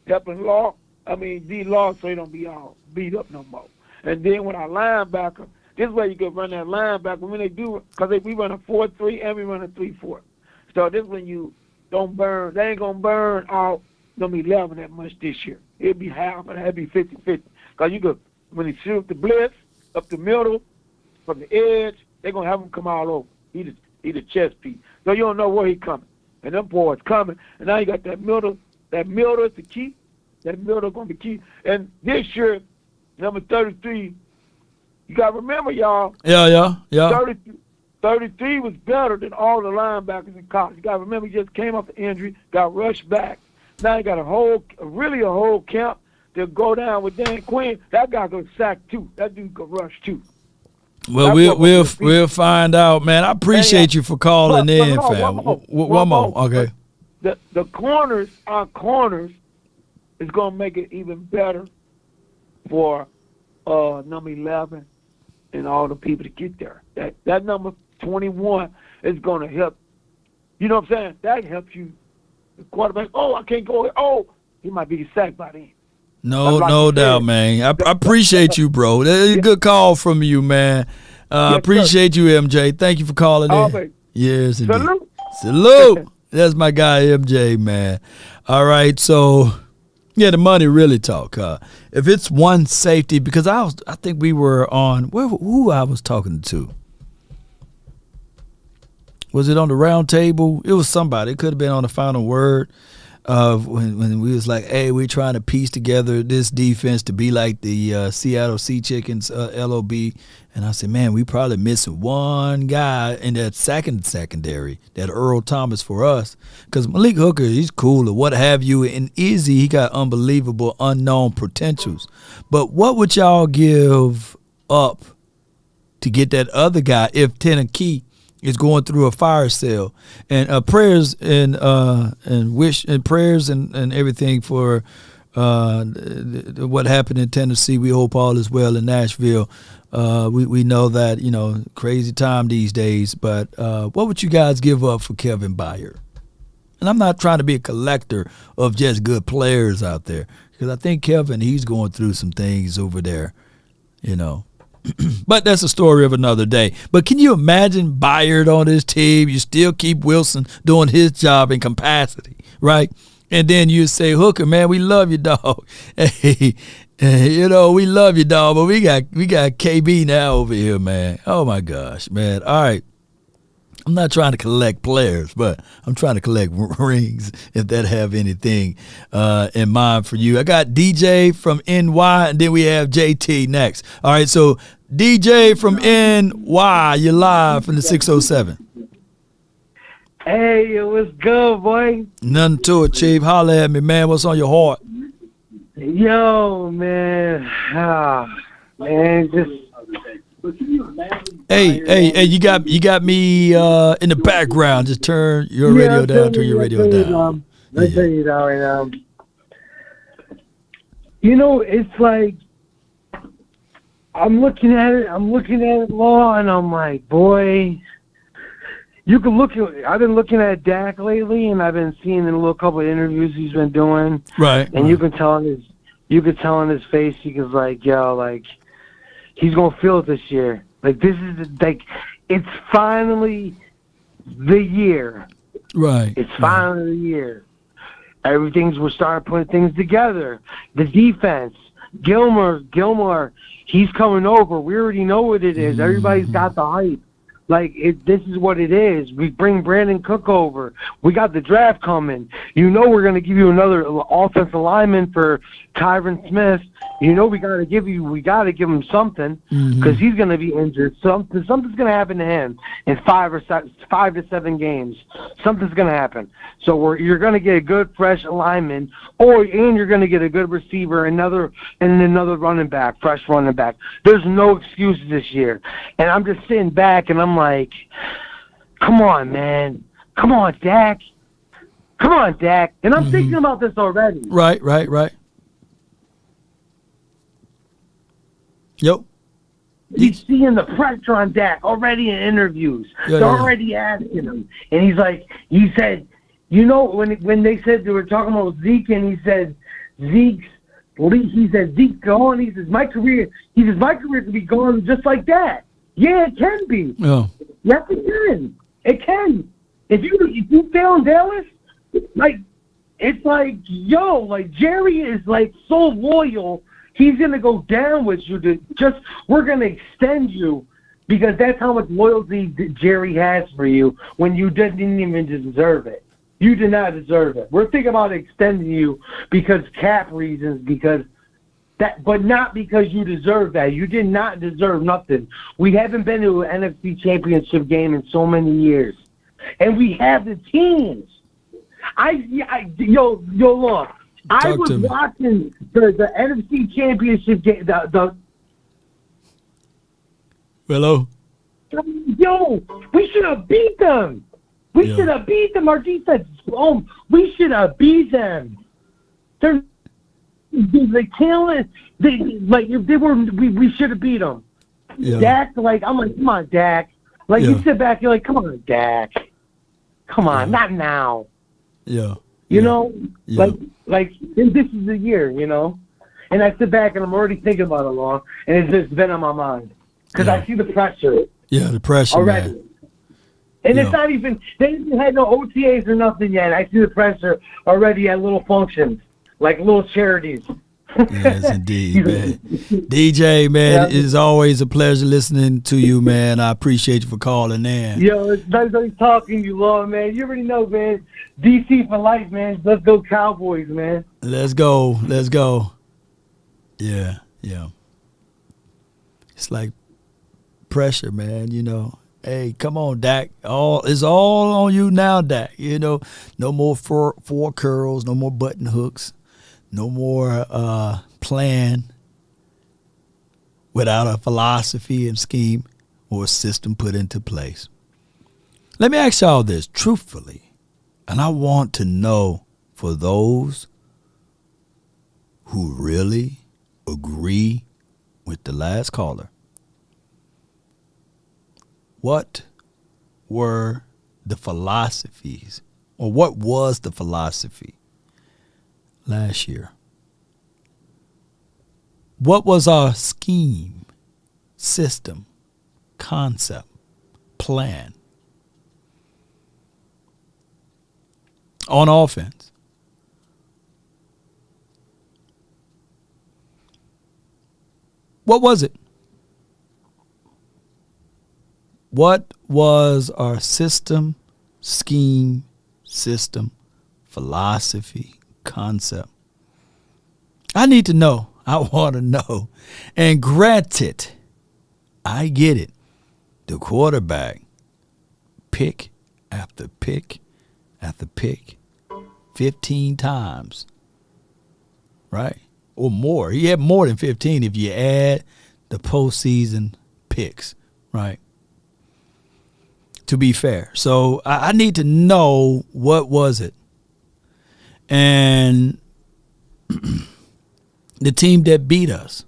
helping D-Law, so he don't be all beat up no more. And then with our linebacker, this way you can run that linebacker when they do, because we run a 4-3 and we run a 3-4. So this when you don't burn. They ain't going to burn out them 11 that much this year. It'll be half, and it'll be 50-50. Because you could, when he shoot the blitz up the middle, from the edge, they're going to have him come all over. He the chess piece. So you don't know where he coming. And them boys coming. And now you got that middle. That middle is the key. That middle going to be key. And this year, number 33, you got to remember, y'all. Yeah. 33 was better than all the linebackers in college. You got to remember, he just came off the injury, got rushed back. Now you got a whole camp to go down with Dan Quinn. That guy could sack too. That dude could rush too. Well, we'll find out, man. I appreciate you for calling in, fam. One more. Okay. The corners, our corners, is going to make it even better for number 11 and all the people to get there. That number 21 is going to help. You know what I'm saying? That helps you. The quarterback, I can't go here. He might be sacked by then. No doubt, man. I appreciate you, bro. That's a good call from you, man. Appreciate you, MJ. Thank you for calling in. Yes, indeed. Salute. That's my guy, MJ, man. All right, so the money really talk. If it's one safety, because I think we were on who I was talking to. Was it on the round table? It was somebody. It could have been on the final word of when we was like, hey, we're trying to piece together this defense to be like the Seattle Sea Chickens LOB. And I said, man, we probably missing one guy in that secondary, that Earl Thomas for us. Because Malik Hooker, he's cool or what have you. And Izzy, he got unbelievable unknown potentials. But what would y'all give up to get that other guy if Tennessee is going through a fire sale? And prayers and wish and prayers and everything for what happened in Tennessee. We hope all is well in Nashville. We know that, crazy time these days, but what would you guys give up for Kevin Byard? And I'm not trying to be a collector of just good players out there, because I think Kevin, he's going through some things over there, But that's a story of another day. But can you imagine Byard on this team? You still keep Wilson doing his job in capacity, right? And then you say, Hooker, man, we love you, dog. Hey, we love you, dog, but we got KB now over here, man. Oh, my gosh, man. All right. I'm not trying to collect players, but I'm trying to collect rings, if that have anything in mind for you. I got DJ from NY, and then we have JT next. All right, so DJ from NY, you're live from the 607. Hey, what's good, boy? Nothing to it, Chief. Holler at me, man. What's on your heart? Yo, man. Man, just... Hey, you got me in the background. Just turn your radio down. Turn your radio down. Let's tell you that right now. It's like I'm looking at it, Law, and I'm like, boy, you can look at. I've been looking at Dak lately, and I've been seeing in a little couple of interviews he's been doing. Right. And you can tell in his face, he was like, yo, like, he's gonna feel it this year. Like, this is it's finally the year. Right. It's finally the year. We're starting putting things together. The defense, Gilmore, he's coming over. We already know what it is. Everybody's got the hype. Like, this is what it is. We bring Brandon Cook over. We got the draft coming. You know we're going to give you another offensive lineman for Tyron Smith. You know we got to give him something because he's going to be injured. Something's going to happen to him in 5 to 7 games. Something's going to happen. So you're going to get a good fresh lineman, and you're going to get a good receiver, another running back, fresh running back. There's no excuses this year. And I'm just sitting back and I'm like, come on, man. Come on, Dak. Come on, Dak. And I'm thinking about this already. Right. Yep. He's seeing the pressure on Dak already in interviews. They're already asking him. And he said, you know, when they said they were talking about Zeke, and he said, Zeke's going, he says, my career could be going just like that. Yeah, it can be. Yeah. Yes, it can. It can. If you fail in Dallas, it's like, yo, like Jerry is like so loyal. He's gonna go down with you we're gonna extend you because that's how much loyalty Jerry has for you when you didn't even deserve it. You did not deserve it. We're thinking about extending you because cap reasons, but not because you deserve that. You did not deserve nothing. We haven't been to an NFC Championship game in so many years, and we have the teams. Look. I was watching the NFC Championship game. Hello? Yo, we should have beat them. We should have beat them. Our defense is home. We should have beat them. They're talent. We should have beat them. Yeah. Dak, I'm like, come on, Dak. You sit back, you're like, come on, Dak. Come on, not now. Yeah. You know, this is the year, you know. And I sit back and I'm already thinking about it long, and it's just been on my mind because I see the pressure. Yeah, the pressure already. Man. And it's not even, they haven't had no OTAs or nothing yet. I see the pressure already at little functions, like little charities. Yes, indeed, man. DJ, man, it is always a pleasure listening to you, man. I appreciate you for calling in. Yo, it's nice talking to you, Lord, man. You already know, man. DC for life, man. Let's go Cowboys, man. Let's go. Yeah. It's like pressure, man, you know. Hey, come on, Dak. It's all on you now, Dak. You know, no more four curls, no more button hooks. No more plan without a philosophy and scheme or a system put into place. Let me ask y'all this truthfully, and I want to know for those who really agree with the last caller, what were the philosophies, or what was the philosophy last year? What was our scheme, system, concept, plan on offense? What was it? What was our system, scheme, philosophy, concept? I need to know. I want to know. And granted, I get it. The quarterback, pick after pick after pick, 15 times, right? Or more. He had more than 15 if you add the postseason picks, right? To be fair. So I need to know, what was it? And the team that beat us,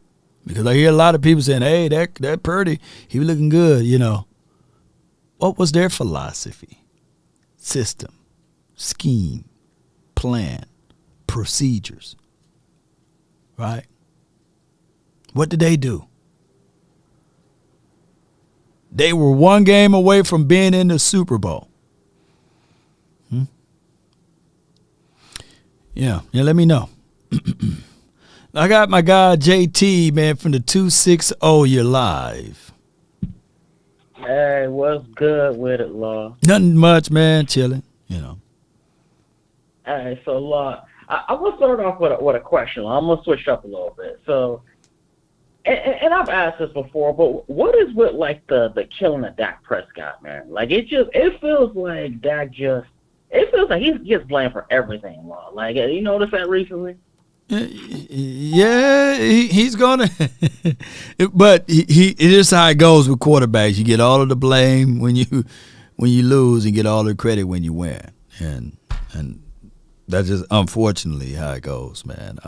because I hear a lot of people saying, hey, that Purdy, he was looking good, you know. What was their philosophy, system, scheme, plan, procedures, right? What did they do? They were one game away from being in the Super Bowl. Yeah, let me know. I got my guy JT, man, from the 260. You're live. Hey, what's good with it, Law? Nothing much, man. Chilling, Hey, so Law, I'm gonna start off with a question. I'm gonna switch up a little bit. So, and I've asked this before, but what is with like the killing of Dak Prescott, man? Like it feels like it feels like he gets blamed for everything, Law. Like you noticed that recently? Yeah, he's gonna, but it is how it goes with quarterbacks. You get all of the blame when you lose, and get all the credit when you win, and that's just unfortunately how it goes, man.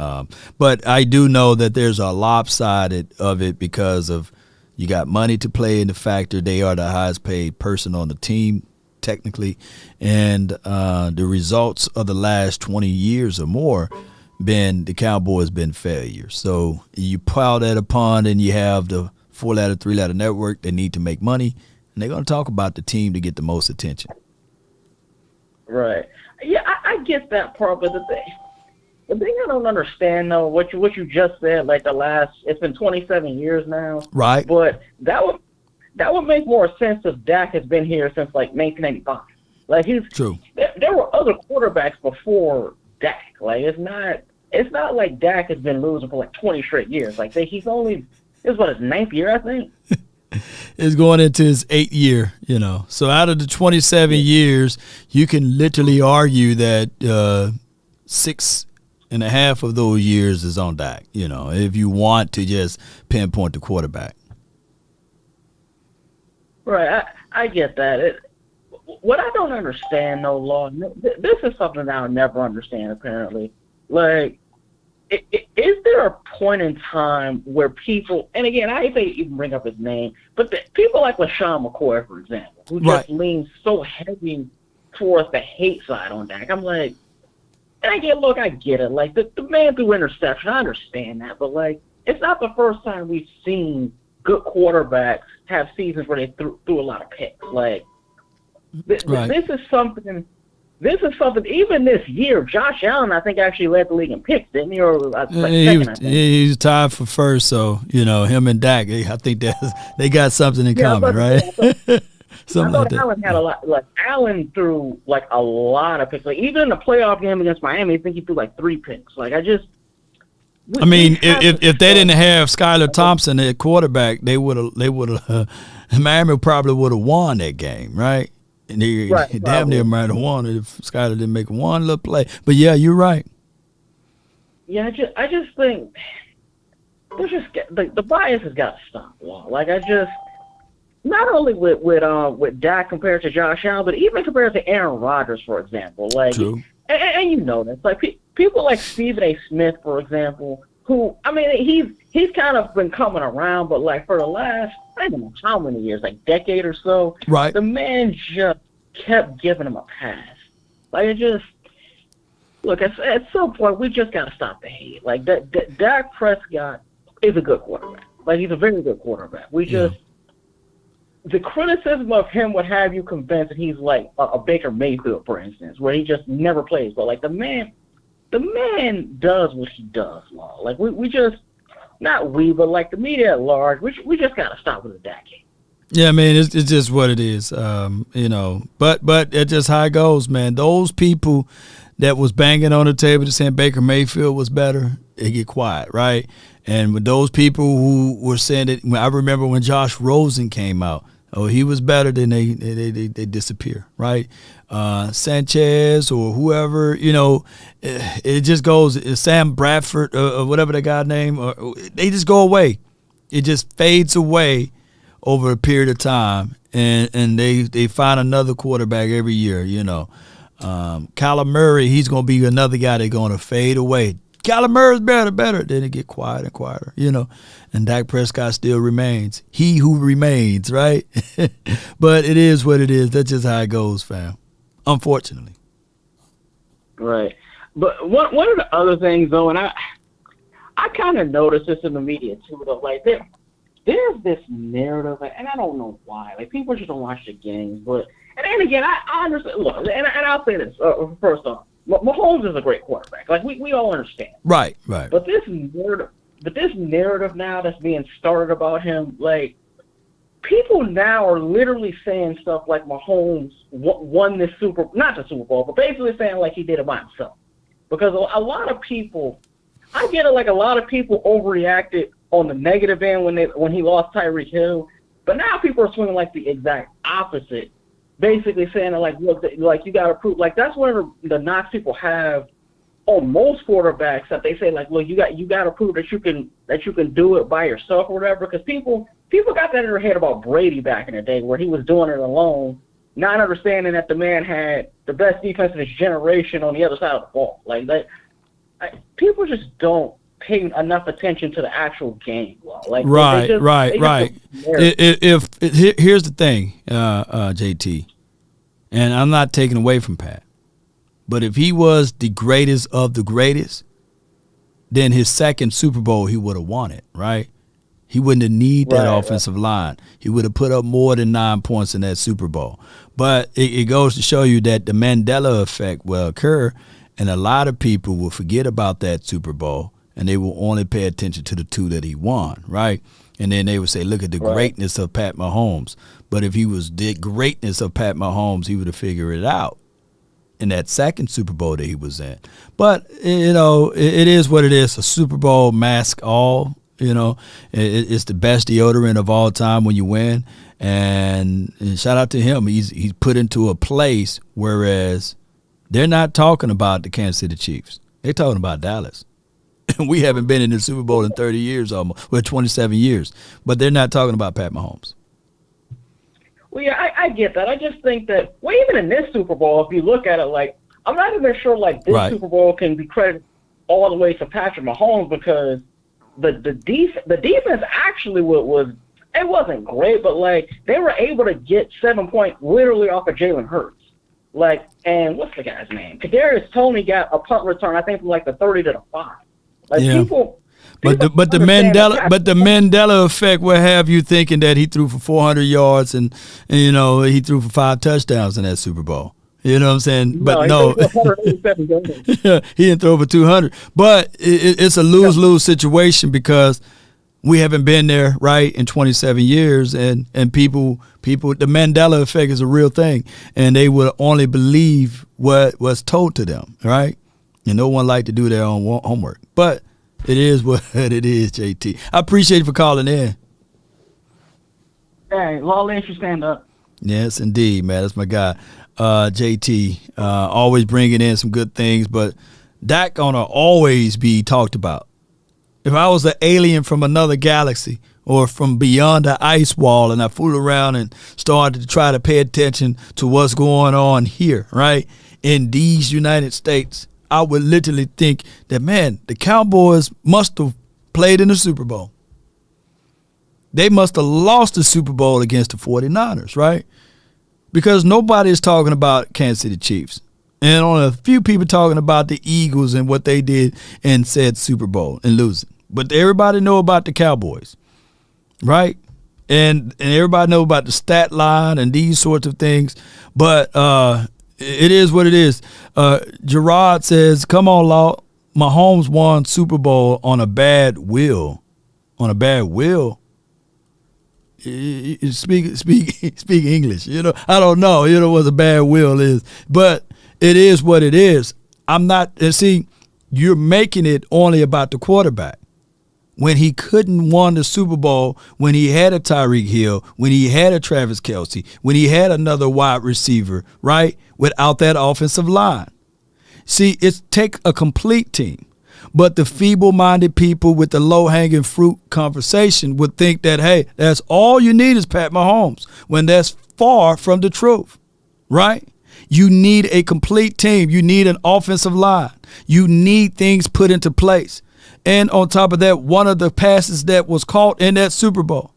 But I do know that there's a lopsided of it because of you got money to play in the factor. They are the highest paid person on the team, technically, and the results of the last 20 years or more. The Cowboys been failures. So you pile that upon, and you have the 4-letter, 3-letter network. They need to make money, and they're going to talk about the team to get the most attention. Right. Yeah, I get that part, but the thing I don't understand though, what you just said, like it's been 27 years now. Right. But that would make more sense if Dak has been here since like 1995. Like true. There were other quarterbacks before Dak. Like it's not like Dak has been losing for like 20 straight years. Like this is his ninth year, I think. Is going into his 8th year, So out of the 27 years, you can literally argue that 6.5 of those years is on Dak, if you want to just pinpoint the quarterback. Right, I get that. What I don't understand, though, Law, this is something that I'll never understand, apparently. Like, is there a point in time where people, and again, I hate to even bring up his name, but people like LaShawn McCoy, for example, who just leans so heavy towards the hate side on Dak. I'm like, and I get it. Like, the man threw interception. I understand that. But, like, it's not the first time we've seen good quarterbacks have seasons where they threw a lot of picks. Like, this is something. This is something. Even this year, Josh Allen, I think, actually led the league in picks, didn't he? Or second, I think. He was tied for first. So him and Dak, I think they got something in common, right? I thought Allen had a lot. Like Allen threw like a lot of picks. Like even in the playoff game against Miami, I think he threw like 3 picks. Like if they didn't have Skylar Thompson at quarterback, they would have. Miami probably would have won that game, right? And they damn near might have won it if Skylar didn't make one little play. But yeah, you're right. Yeah, I just think there's just the bias has got to stop. Like not only with Dak compared to Josh Allen, but even compared to Aaron Rodgers, for example. Like, true. And you know this. Like people like Stephen A. Smith, for example, who he's kind of been coming around, but like for the last I don't know how many years, like decade or so, right? The man just kept giving him a pass. Like it just look at some point we just got to stop the hate. Like Dak Prescott is a good quarterback. Like he's a very good quarterback. The criticism of him would have you convinced that he's like a Baker Mayfield, for instance, where he just never plays. But like the man does what he does, Law. Like we just, not we, but like the media at large, we just gotta stop with the Dak hate. Yeah, man, it's just what it is, But it's just how it goes, man. Those people that was banging on the table saying Baker Mayfield was better, they get quiet, right? And with those people who were saying it, I remember when Josh Rosen came out, he was better, then they disappear, right? Sanchez or whoever, it just goes. Sam Bradford or whatever that guy's name, or they just go away. It just fades away over a period of time, and they find another quarterback every year. Kyler Murray, he's gonna be another guy that's gonna fade away. Kyler Murray's better. Then it get quiet and quieter, And Dak Prescott still remains. He who remains, right? But it is what it is. That's just how it goes, fam. Unfortunately. Right. But one of the other things, though, and I kind of noticed this in the media, too, though, like there's this narrative, and I don't know why. Like, people just don't watch the games. But, and then again, I understand. Look, and I'll say this, first off. Mahomes is a great quarterback. Like we all understand. Right. But this narrative now that's being started about him, like people now are literally saying stuff like Mahomes won this not the Super Bowl, but basically saying like he did it by himself. Because a lot of people, I get it, like a lot of people overreacted on the negative end when he lost Tyreek Hill, but now people are swinging like the exact opposite, basically saying that like, look, like you got to prove, like that's one of the knocks people have on most quarterbacks, that they say like, look, you got to prove that you can do it by yourself or whatever, because people got that in their head about Brady back in the day where he was doing it alone, not understanding that the man had the best defense of his generation on the other side of the ball. Like that, people just don't pay enough attention to the actual game. Like right. Here's the thing, JT, and I'm not taking away from Pat, but if he was the greatest of the greatest, then his second Super Bowl he would have won it, right? He wouldn't have need that offensive line. He would have put up more than 9 points in that Super Bowl. But it goes to show you that the Mandela effect will occur, and a lot of people will forget about that Super Bowl, and they will only pay attention to the 2 that he won, right? And then they would say, look at the greatness of Pat Mahomes. But if he was the greatness of Pat Mahomes, he would have figured it out in that second Super Bowl that he was in. But, it is what it is. A Super Bowl masks all. It's the best deodorant of all time when you win, and shout out to him. He's put into a place, whereas they're not talking about the Kansas City Chiefs. They're talking about Dallas. We haven't been in the Super Bowl in 30 years almost, 27 years, but they're not talking about Pat Mahomes. Well, yeah, I get that. I just think that, well, even in this Super Bowl, if you look at it, like, I'm not even sure, like, this Super Bowl can be credited all the way to Patrick Mahomes, because the defense actually was it wasn't great, but like they were able to get 7 points literally off of Jalen Hurts. Like, and what's the guy's name? Kadarius Toney got a punt return, I think, from like the 30 to the 5. Like people but the Mandela effect will have you thinking that he threw for 400 yards and he threw for 5 touchdowns in that Super Bowl. You know what I'm saying? But no, he didn't throw over 200. But it's a lose-lose situation because we haven't been there, right, in 27 years, and people, the Mandela effect is a real thing, and they will only believe what was told to them, right? And no one like to do their own homework. But it is what it is, JT. I appreciate you for calling in. Hey, Lawless, you stand up. Yes, indeed, man. That's my guy. JT, always bringing in some good things, but Dak gonna always be talked about. If I was an alien from another galaxy or from beyond the ice wall and I fooled around and started to try to pay attention to what's going on here, right, in these United States, I would literally think that, man, the Cowboys must have played in the Super Bowl. They must have lost the Super Bowl against the 49ers, right? Because nobody is talking about Kansas City Chiefs. And only a few people talking about the Eagles and what they did in said Super Bowl and losing. But everybody know about the Cowboys, right? And everybody know about the stat line and these sorts of things. But it is what it is. Gerard says, come on, Law. Mahomes won Super Bowl on a bad will. On a bad will? Speak English. I don't know. What a bad will is. But it is what it is. I'm not, you're making it only about the quarterback. When he couldn't won the Super Bowl, when he had a Tyreek Hill, when he had a Travis Kelce, when he had another wide receiver, right, without that offensive line. See, it takes a complete team. But the feeble-minded people with the low-hanging fruit conversation would think that, hey, that's all you need is Pat Mahomes, when that's far from the truth, right? You need a complete team. You need an offensive line. You need things put into place. And on top of that, one of the passes that was caught in that Super Bowl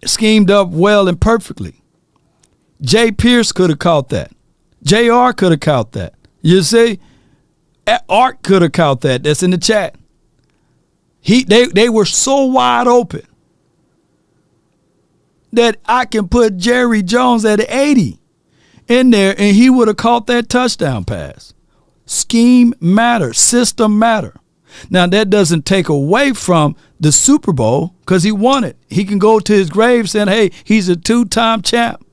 schemed up well and perfectly. Jay Pierce could have caught that. JR could have caught that. You see? Art could have caught that. That's in the chat. They were so wide open that I can put Jerry Jones at 80 in there and he would have caught that touchdown pass. Scheme matters. System matter. Now, that doesn't take away from the Super Bowl because he won it. He can go to his grave saying, hey, he's a 2-time champ.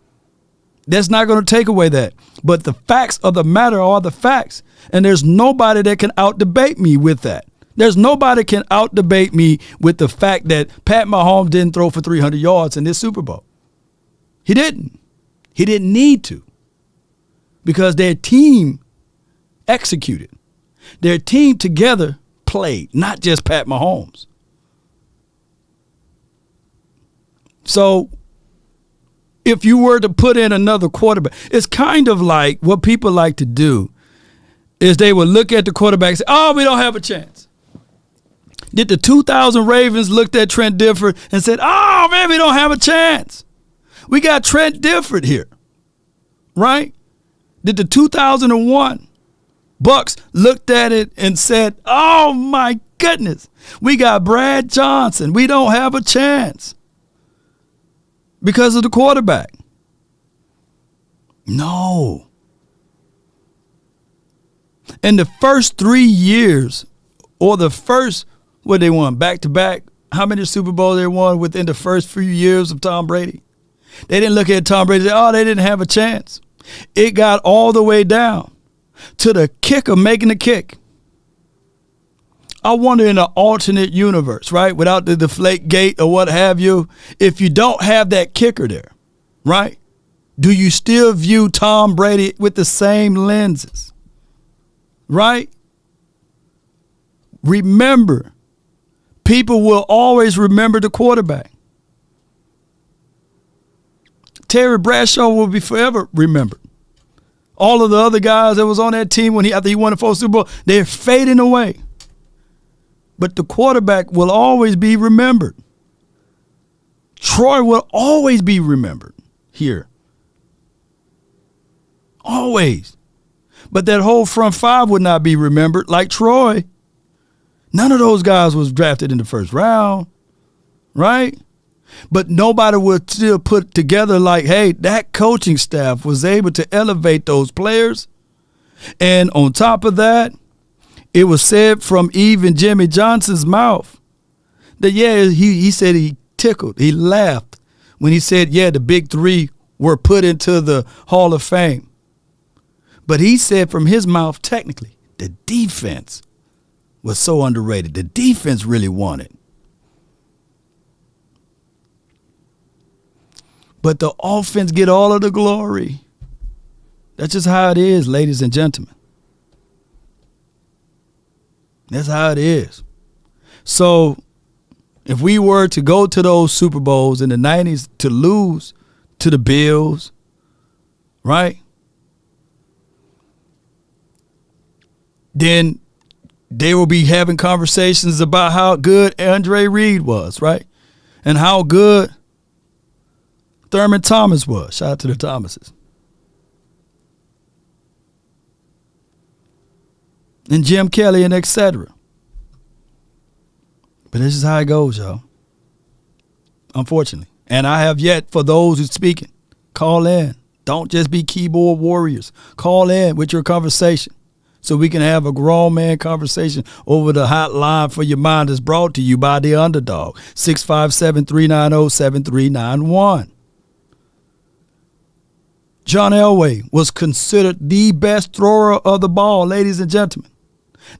That's not going to take away that. But the facts of the matter are the facts. And there's nobody that can out-debate me with that. There's nobody can out-debate me with the fact that Pat Mahomes didn't throw for 300 yards in this Super Bowl. He didn't. He didn't need to because their team executed. Their team together played, not just Pat Mahomes. So if you were to put in another quarterback, it's kind of like what people like to do is they would look at the quarterback and say, oh, we don't have a chance. Did the 2000 Ravens looked at Trent Dilfer and said, oh, man, we don't have a chance. We got Trent Dilfer here, right? Did the 2001 Bucks looked at it and said, oh, my goodness, we got Brad Johnson. We don't have a chance because of the quarterback. No. In the first 3 years or the first, what they won, back-to-back, how many Super Bowls they won within the first few years of Tom Brady? They didn't look at Tom Brady and say, oh, they didn't have a chance. It got all the way down to the kicker making the kick. I wonder in an alternate universe, right, without the deflate gate or what have you, if you don't have that kicker there, right, do you still view Tom Brady with the same lenses, right? Remember, people will always remember the quarterback. Terry Bradshaw will be forever remembered. All of the other guys that was on that team after he won the first Super Bowl, they're fading away. But the quarterback will always be remembered. Troy will always be remembered here. Always. But that whole front five would not be remembered like Troy. None of those guys was drafted in the first round, right? But nobody would still put together like, hey, that coaching staff was able to elevate those players. And on top of that, it was said from even Jimmy Johnson's mouth that, yeah, he said he tickled. He laughed when he said, yeah, the big three were put into the Hall of Fame. But he said from his mouth, technically, the defense was so underrated. The defense really won it. But the offense get all of the glory. That's just how it is, ladies and gentlemen. That's how it is. So if we were to go to those Super Bowls in the 90s to lose to the Bills, right? Then they will be having conversations about how good Andre Reed was, right? And how good Thurman Thomas was. Shout out to the Thomases. And Jim Kelly and etc. But this is how it goes, y'all. Unfortunately. And I have yet, for those who's speaking, call in. Don't just be keyboard warriors. Call in with your conversation so we can have a grown man conversation over the hotline for your mind that's brought to you by the Underdog. 657-390-7391. John Elway was considered the best thrower of the ball, ladies and gentlemen.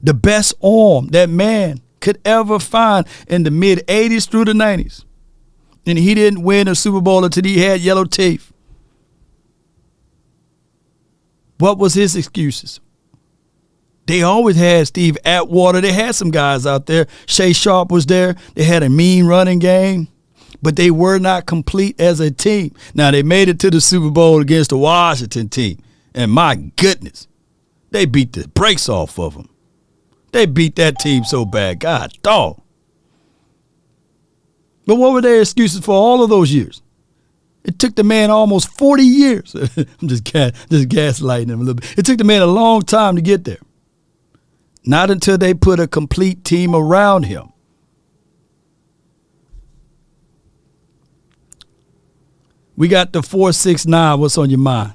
The best arm that man could ever find in the mid-'80s through the 90s. And he didn't win a Super Bowl until he had yellow teeth. What was his excuses? They always had Steve Atwater. They had some guys out there. Shea Sharp was there. They had a mean running game. But they were not complete as a team. Now, they made it to the Super Bowl against the Washington team. And my goodness, they beat the brakes off of them. They beat that team so bad. God, dog. But what were their excuses for all of those years? It took the man almost 40 years. I'm just gaslighting him a little bit. It took the man a long time to get there. Not until they put a complete team around him. We got the 469. What's on your mind?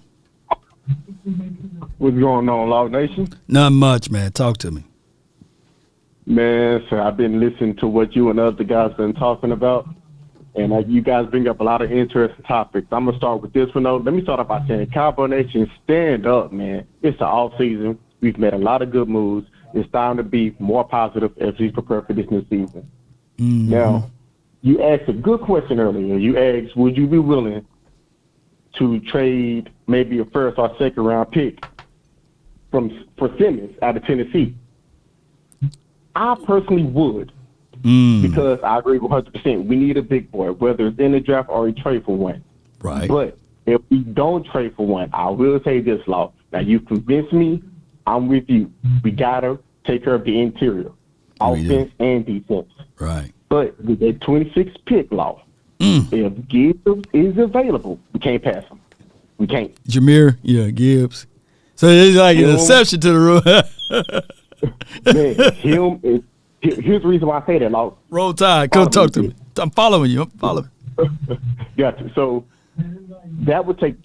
What's going on, Law Nation? Not much, man. Talk to me. Man, so I've been listening to what you and other guys been talking about, and you guys bring up a lot of interesting topics. I'm gonna start with this one though. Let me start off by saying, Cowboy Nation, stand up, man. It's the off season. We've made a lot of good moves. It's time to be more positive as we prepare for this new season. Mm-hmm. Now, you asked a good question earlier. You asked, would you be willing to trade maybe a first or second round pick for Simmons out of Tennessee? I personally would, because I agree with 100%. We need a big boy, whether it's in the draft or we trade for one. Right. But if we don't trade for one, I will say this, Law. Now, you convinced me. I'm with you. We got to take care of the interior, offense and defense. Right. But with that 26 pick, Law, if Gibbs is available, we can't pass him. We can't. Jameer, Gibbs. So it's like an exception to the rule. Man, here's the reason why I say that, Law. Roll Tide, come talk to me. I'm following you. Got you. So that would take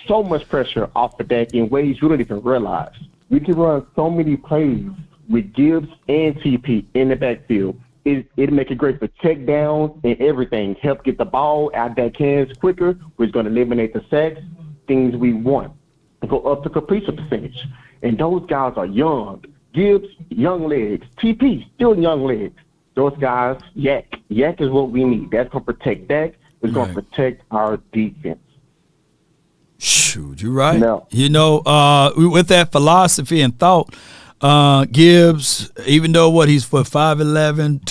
so much pressure off of Dak in ways you don't even realize. We can run so many plays with Gibbs and TP in the backfield. It'll make it great for check downs and everything. Help get the ball out of Dak's hands quicker, which is going to eliminate the sacks, things we want. And go up to completion percentage. And those guys are young. Gibbs, young legs. TP, still young legs. Those guys, yak. Yak is what we need. That's going to protect Dak. It's going to protect our defense. Shoot, you're right. No. With that philosophy and thought, Gibbs, even though he's for 5'11",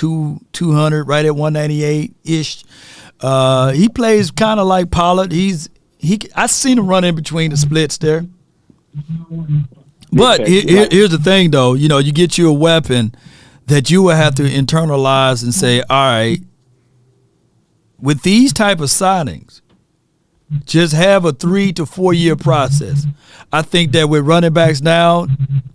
200, right at 198-ish, he plays kind of like Pollard. I seen him run in between the splits there. But here's the thing, though. You get you a weapon that you will have to internalize and say, all right, with these type of signings, just have a 3 to 4 year process. I think that with running backs now,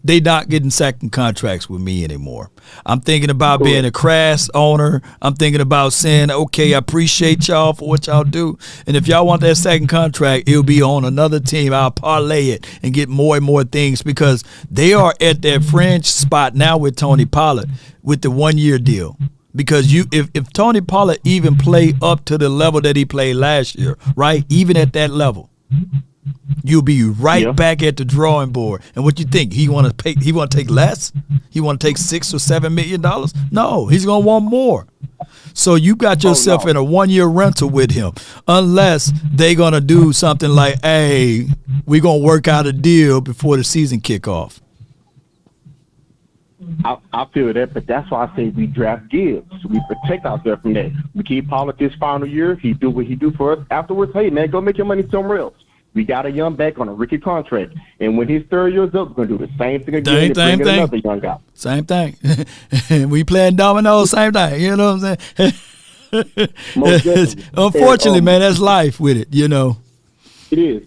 they not getting second contracts with me anymore. I'm thinking about being a crass owner. I'm thinking about saying, okay, I appreciate y'all for what y'all do. And if y'all want that second contract, it'll be on another team. I'll parlay it and get more and more things because they are at that fringe spot now with Tony Pollard with the 1 year deal. Because if Tony Pollard even play up to the level that he played last year, right, even at that level, you'll be right back at the drawing board. And what you think? He want to take less? He want to take $6 or $7 million? No, he's gonna want more. So you got yourself in a 1 year rental with him, unless they gonna do something like, hey, we're gonna work out a deal before the season kick off. I feel that, but that's why I say we draft Gibbs. We protect ourselves from that. We keep Pollard this final year. He do what he do for us. Afterwards, hey, man, go make your money somewhere else. We got a young back on a rookie contract. And when his 3rd year's up, we're going to do the same thing again and bring in another young guy. Same thing. We playing dominoes, same thing. You know what I'm saying? Unfortunately, man, that's life with it, It is.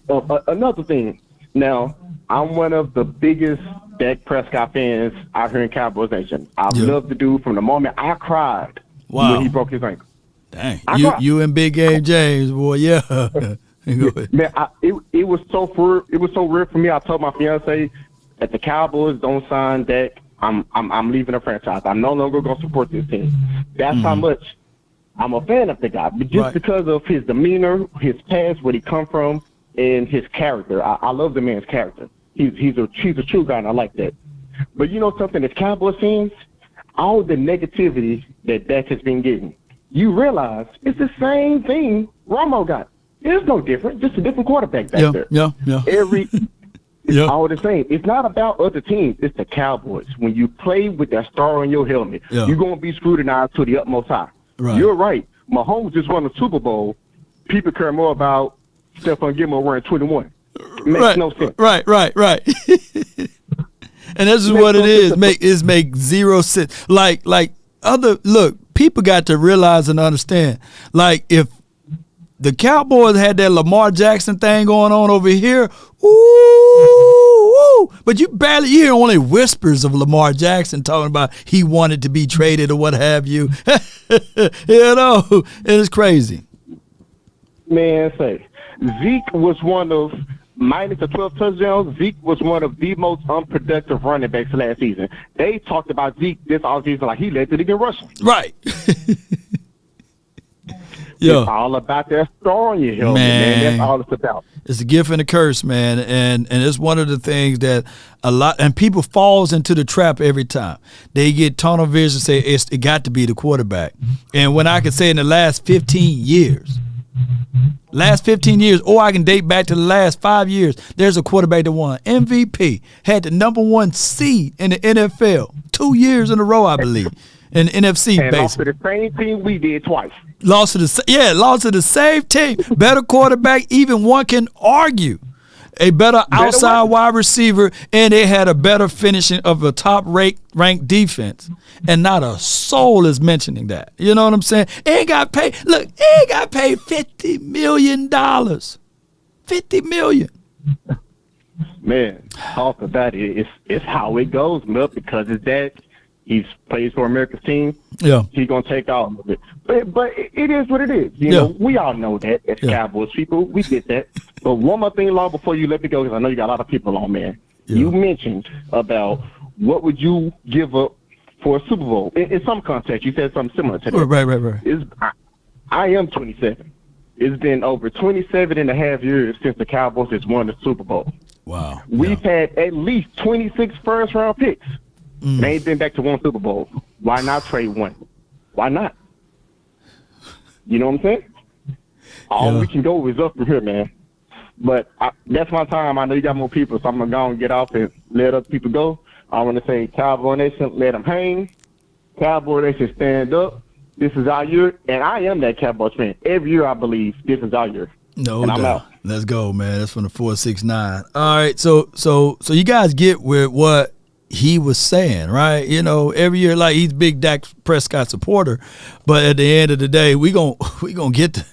Another thing. Now, I'm one of the biggest Dak Prescott fans out here in Cowboys Nation. I've loved the dude from the moment I cried when he broke his ankle. Dang, you and Big Game James, boy, yeah. Man, it was so real for me. I told my fiance that the Cowboys don't sign Dak, I'm leaving the franchise. I'm no longer going to support this team. That's how much I'm a fan of the guy, but just because of his demeanor, his past, where he come from, and his character. I love the man's character. He's a true guy, and I like that. But you know something, as Cowboys fans, all the negativity that Dak has been getting, you realize it's the same thing Romo got. It's no different, just a different quarterback back there. Yeah. It's all the same. It's not about other teams. It's the Cowboys. When you play with that star on your helmet, you're going to be scrutinized to the utmost high. Right. You're right. Mahomes just won a Super Bowl. People care more about Stephon Gilmore wearing 21. Makes no sense. Right. And this is what it is. Make zero sense. People got to realize and understand. Like, if the Cowboys had that Lamar Jackson thing going on over here, but you hear only whispers of Lamar Jackson talking about he wanted to be traded or what have you. It is crazy. Man, say Zeke was one of minus the 12 touchdowns, Zeke was one of the most unproductive running backs last season. They talked about Zeke this offseason like he led the league in rushing. Right. It's all about that star on your helmet, man. That's all it's about. It's a gift and a curse, man, and it's one of the things that a lot and people falls into the trap every time. They get tunnel vision, say it got to be the quarterback. And when I can say in the last 15 years, or I can date back to the last 5 years, there's a quarterback that won MVP, had the #1 seed in the NFL 2 years in a row, I believe, in the NFC. And lost to the same team we did twice. Lost to the same team. Better quarterback, even one can argue. A better outside wide receiver, and they had a better finishing of a top-ranked defense. And not a soul is mentioning that. You know what I'm saying? Ain't got paid. Look, ain't got paid $50 million. $50 million. Man, talk about it. It's how it goes, Milt, because it's that. He plays for America's team. Yeah. He's going to take all of it. But it is what it is. You know, we all know that as Cowboys people. We get that. But one more thing, Long, before you let me go, because I know you got a lot of people on, man. Yeah. You mentioned about what would you give up for a Super Bowl. In some context, you said something similar to that. Right. I am 27. It's been over 27 and a half years since the Cowboys has won the Super Bowl. Wow. We've had at least 26 first-round picks. They ain't been back to one Super Bowl. Why not trade one? Why not? You know what I'm saying? All we can go is up from here, man. But that's my time. I know you got more people, so I'm going to go and get off and let other people go. I want to say, Cowboy Nation, let them hang. Cowboy Nation, stand up. This is our year, and I am that Cowboys fan. Every year, I believe, this is our year. No doubt. I'm out. Let's go, man. That's from the 469. All right, so you guys get with what he was saying, right? You know, every year, like, he's a big Dak Prescott supporter, but at the end of the day, we gonna get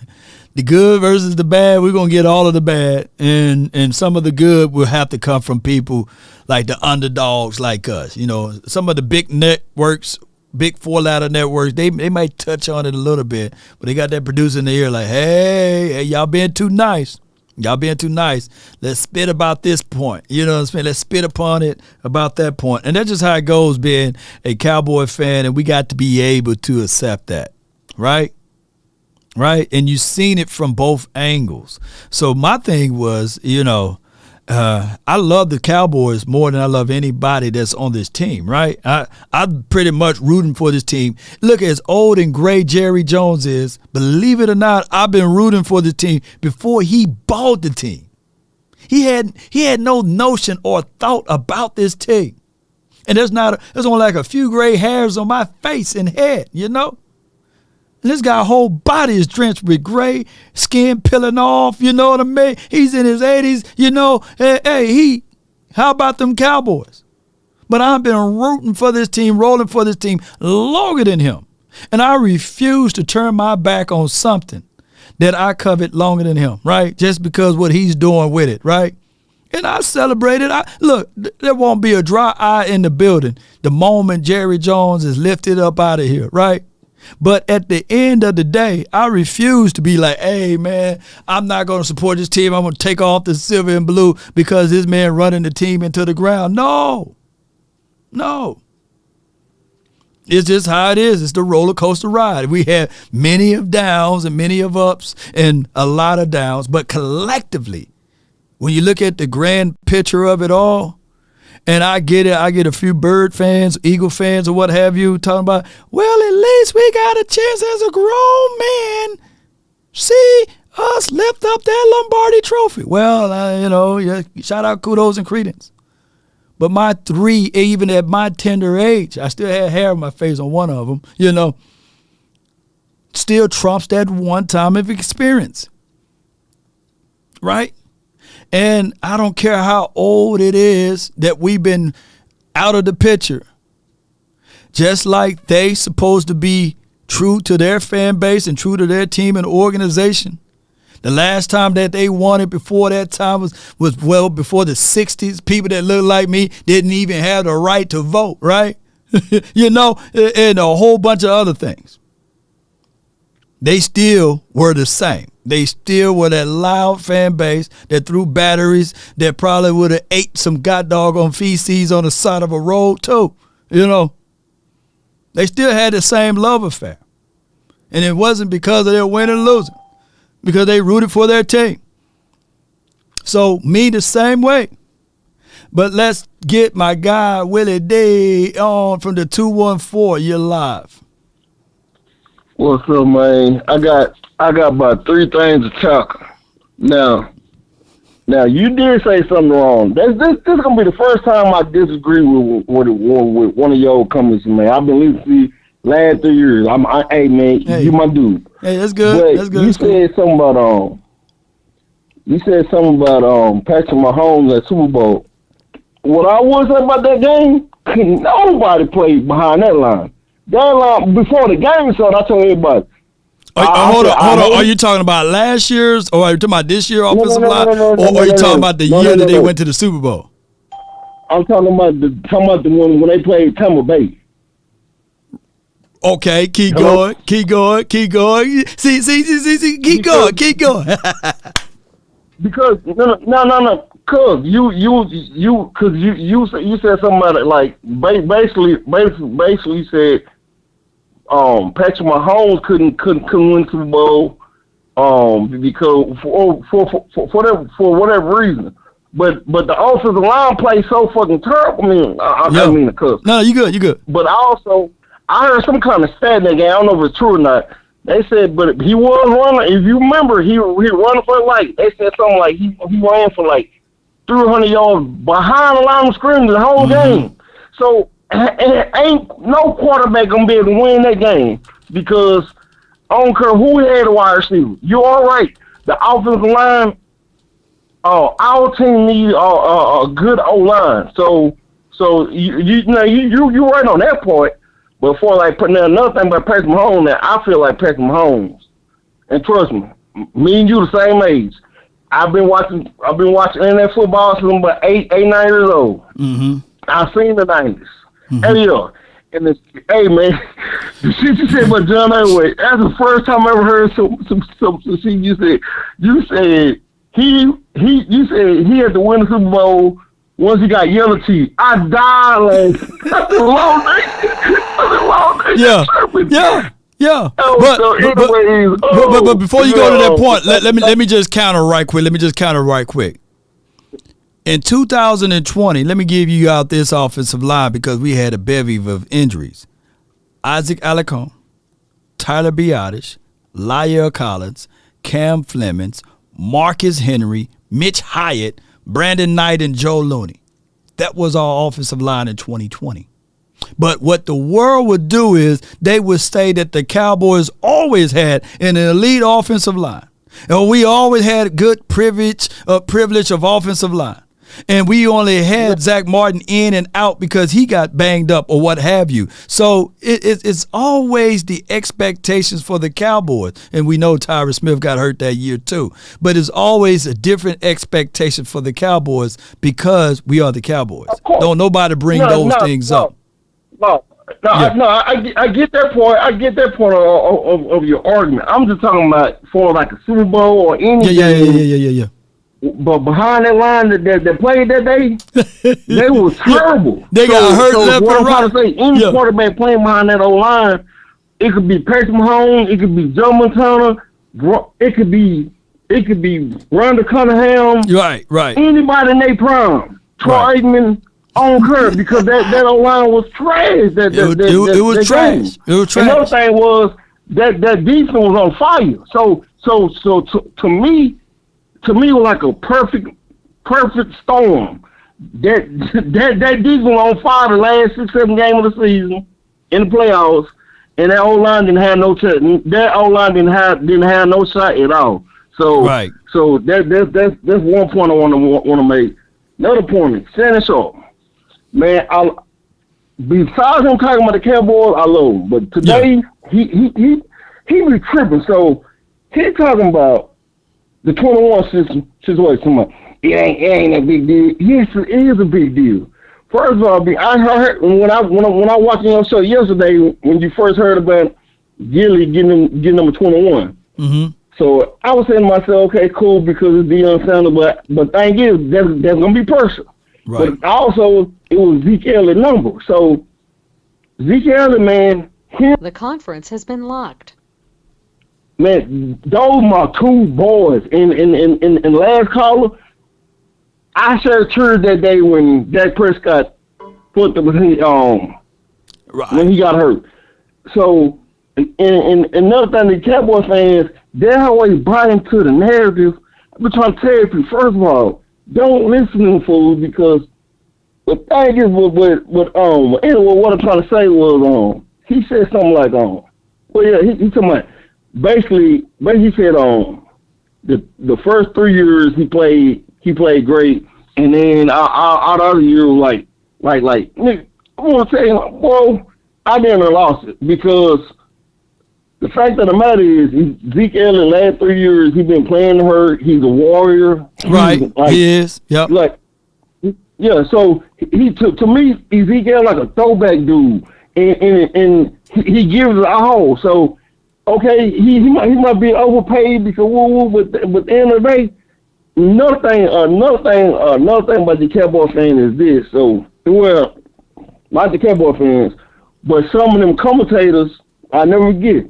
the good versus the bad. We're gonna get all of the bad, and some of the good will have to come from people like the underdogs like us. You know, some of the big networks, big four-ladder networks, they might touch on it a little bit, but they got that producer in the ear like, hey, y'all being too nice. Y'all being too nice. Let's spit about this point. You know what I'm saying? Let's spit upon it about that point. And that's just how it goes being a Cowboy fan, and we got to be able to accept that, right? Right? And you've seen it from both angles. So my thing was, you know, I love the Cowboys more than I love anybody that's on this team, right? I'm pretty much rooting for this team. Look, as old and gray Jerry Jones is, believe it or not, I've been rooting for the team before he bought the team. He had no notion or thought about this team. And there's only like a few gray hairs on my face and head, you know? And this guy's whole body is drenched with gray, skin peeling off, you know what I mean? He's in his 80s, you know. How about them Cowboys? But I've been rooting for this team, rolling for this team longer than him. And I refuse to turn my back on something that I covet longer than him, right? Just because what he's doing with it, right? And I celebrated. Look, there won't be a dry eye in the building the moment Jerry Jones is lifted up out of here, right? But at the end of the day, I refuse to be like, hey, man, I'm not going to support this team. I'm going to take off the silver and blue because this man running the team into the ground. No. It's just how it is. It's the roller coaster ride. We have many of downs and many of ups and a lot of downs. But collectively, when you look at the grand picture of it all, and I get it, I get a few Bird fans, Eagle fans, or what have you, talking about, well, at least we got a chance as a grown man. See us lift up that Lombardi trophy. Well, you know, yeah, shout out, kudos, and credence. But my three, even at my tender age, I still had hair on my face on one of them, you know, still trumps that one time of experience. Right? And I don't care how old it is that we've been out of the picture. Just like they supposed to be true to their fan base and true to their team and organization. The last time that they won it before that time was well before the 60s. People that look like me didn't even have the right to vote, right? You know, and a whole bunch of other things. they still were the same. They still were that loud fan base that threw batteries that probably would have ate some doggone feces on the side of a road too. You know, they still had the same love affair. And it wasn't because of their winning and losing, because they rooted for their team. So me the same way. But let's get my guy Willie D on from the 214. You're live. What's up, man? I got about 3 things to talk. Now you did say something wrong. This gonna be the first time I disagree with one of your comments, man. I've been listening to you last 3 years. Hey man, you my dude. Hey, that's good. But that's good. You said something about Patrick Mahomes at Super Bowl. What I would say about that game, nobody played behind that line. That line before the game started, I told everybody. Hold on. Are you talking about last year's, or are you talking about this year offensive line, or are you talking about the year that they went to the Super Bowl? I'm talking about the one when they played Tampa Bay. Okay, keep going. See, keep going. Because no. Cause you said something about it, like basically you said Patrick Mahomes couldn't win Super Bowl because for whatever reason. But the offensive line plays so fucking terrible. I mean, I don't mean to cuss. No, you good. But I heard some kind of stat in that game. I don't know if it's true or not. They said, but he was running. If you remember, he running for they said something like he ran for like 300 yards behind the line of scrimmage the whole game. So ain't no quarterback gonna be able to win that game because I don't care who had the wide receiver. You're all right. The offensive line, our team needs a good O-line. So you right on that point. But for like putting another thing about Patrick Mahomes, that I feel like Patrick Mahomes, and trust me, me and you the same age. I've been watching internet football since I'm about 9 years old. Mm-hmm. I've seen the 90s. Mm-hmm. Hey man, the shit you said about John Elway, that's the first time I ever heard some shit you said. You said you said he had to win the Super Bowl once he got yellow teeth. I died last. That's a long day. Yeah. But before you go to that point, let me just counter right quick. In 2020, let me give you out this offensive line because we had a bevy of injuries. Isaac Alarcon, Tyler Biadasz, La'el Collins, Cam Flemings, Marcus Henry, Mitch Hyatt, Brandon Knight, and Joe Looney. That was our offensive line in 2020. But what the world would do is they would say that the Cowboys always had an elite offensive line. And we always had good privilege of offensive line. And we only had Zach Martin in and out because he got banged up or what have you. So it's always the expectations for the Cowboys. And we know Tyron Smith got hurt that year too. But it's always a different expectation for the Cowboys because we are the Cowboys. Don't nobody bring those things up. I get that point. I get that point of your argument. I'm just talking about for like a Super Bowl or any game. Yeah. But behind that line that played that day, they were terrible. They got hurt left and right. I'm trying to say, any quarterback playing behind that O-line, it could be Patrick Mahomes, it could be Joe Montana, it could be Rondell Cunningham. Right. Anybody in their prime. Troy Aikman on curve because that O-line was trash. It was trash. Another thing was that defense was on fire. So to me, it was like a perfect storm. That defense was on fire the last 6-7 games of the season in the playoffs, and that O-line didn't have no shot. That O-line didn't have no shot at all. So that's one point I want to make. Another point, Shannon Sharp, man. Besides him talking about the Cowboys, I love him, but today he be tripping. So he talking about the 21 situation. It ain't a big deal. Yes, it is a big deal. First of all, I heard when I watched your show yesterday when you first heard about Gilly get number 21. Mm-hmm. So I was saying to myself, okay, cool, because it's Deion Sanders, but thing is, that's gonna be personal. Right. But also, it was Ezekiel Elliott number. So Ezekiel Elliott, man, The conference has been locked. man, those my two boys. In last caller, I sure cheered that day when Dak Prescott when he got hurt. So, and another thing, the Cowboy fans, they're always brought into the narrative. I've been trying to tell you, first of all, don't listen to them fools, because the thing is, anyway, what I'm trying to say was, he said something like, he talking about, basically he said, the first 3 years he played great, and then all the other years, like, nigga, I want to tell you, well, I didn't lost it, because the fact of the matter is, Ezekiel in the last 3 years, he's been playing hurt. He's a warrior. Right, he is. Yep. Like, yeah. So he to me, Ezekiel like a throwback dude, and he gives it all. So okay, he might be overpaid because but at the end of the day, another thing about the Cowboy fan is this. So not the Cowboy fans, but some of them commentators, I never forget.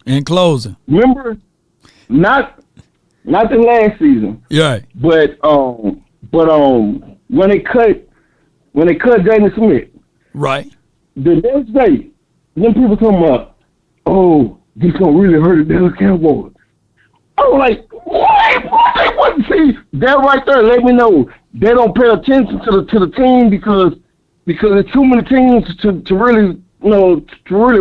In closing, remember, not the last season. Right. But when they cut Jaden Smith. Right. The next day, then people talking about, this gonna really hurt the Dallas Cowboys. I was like, what? See, that right there let me know they don't pay attention to the team because there's too many teams to really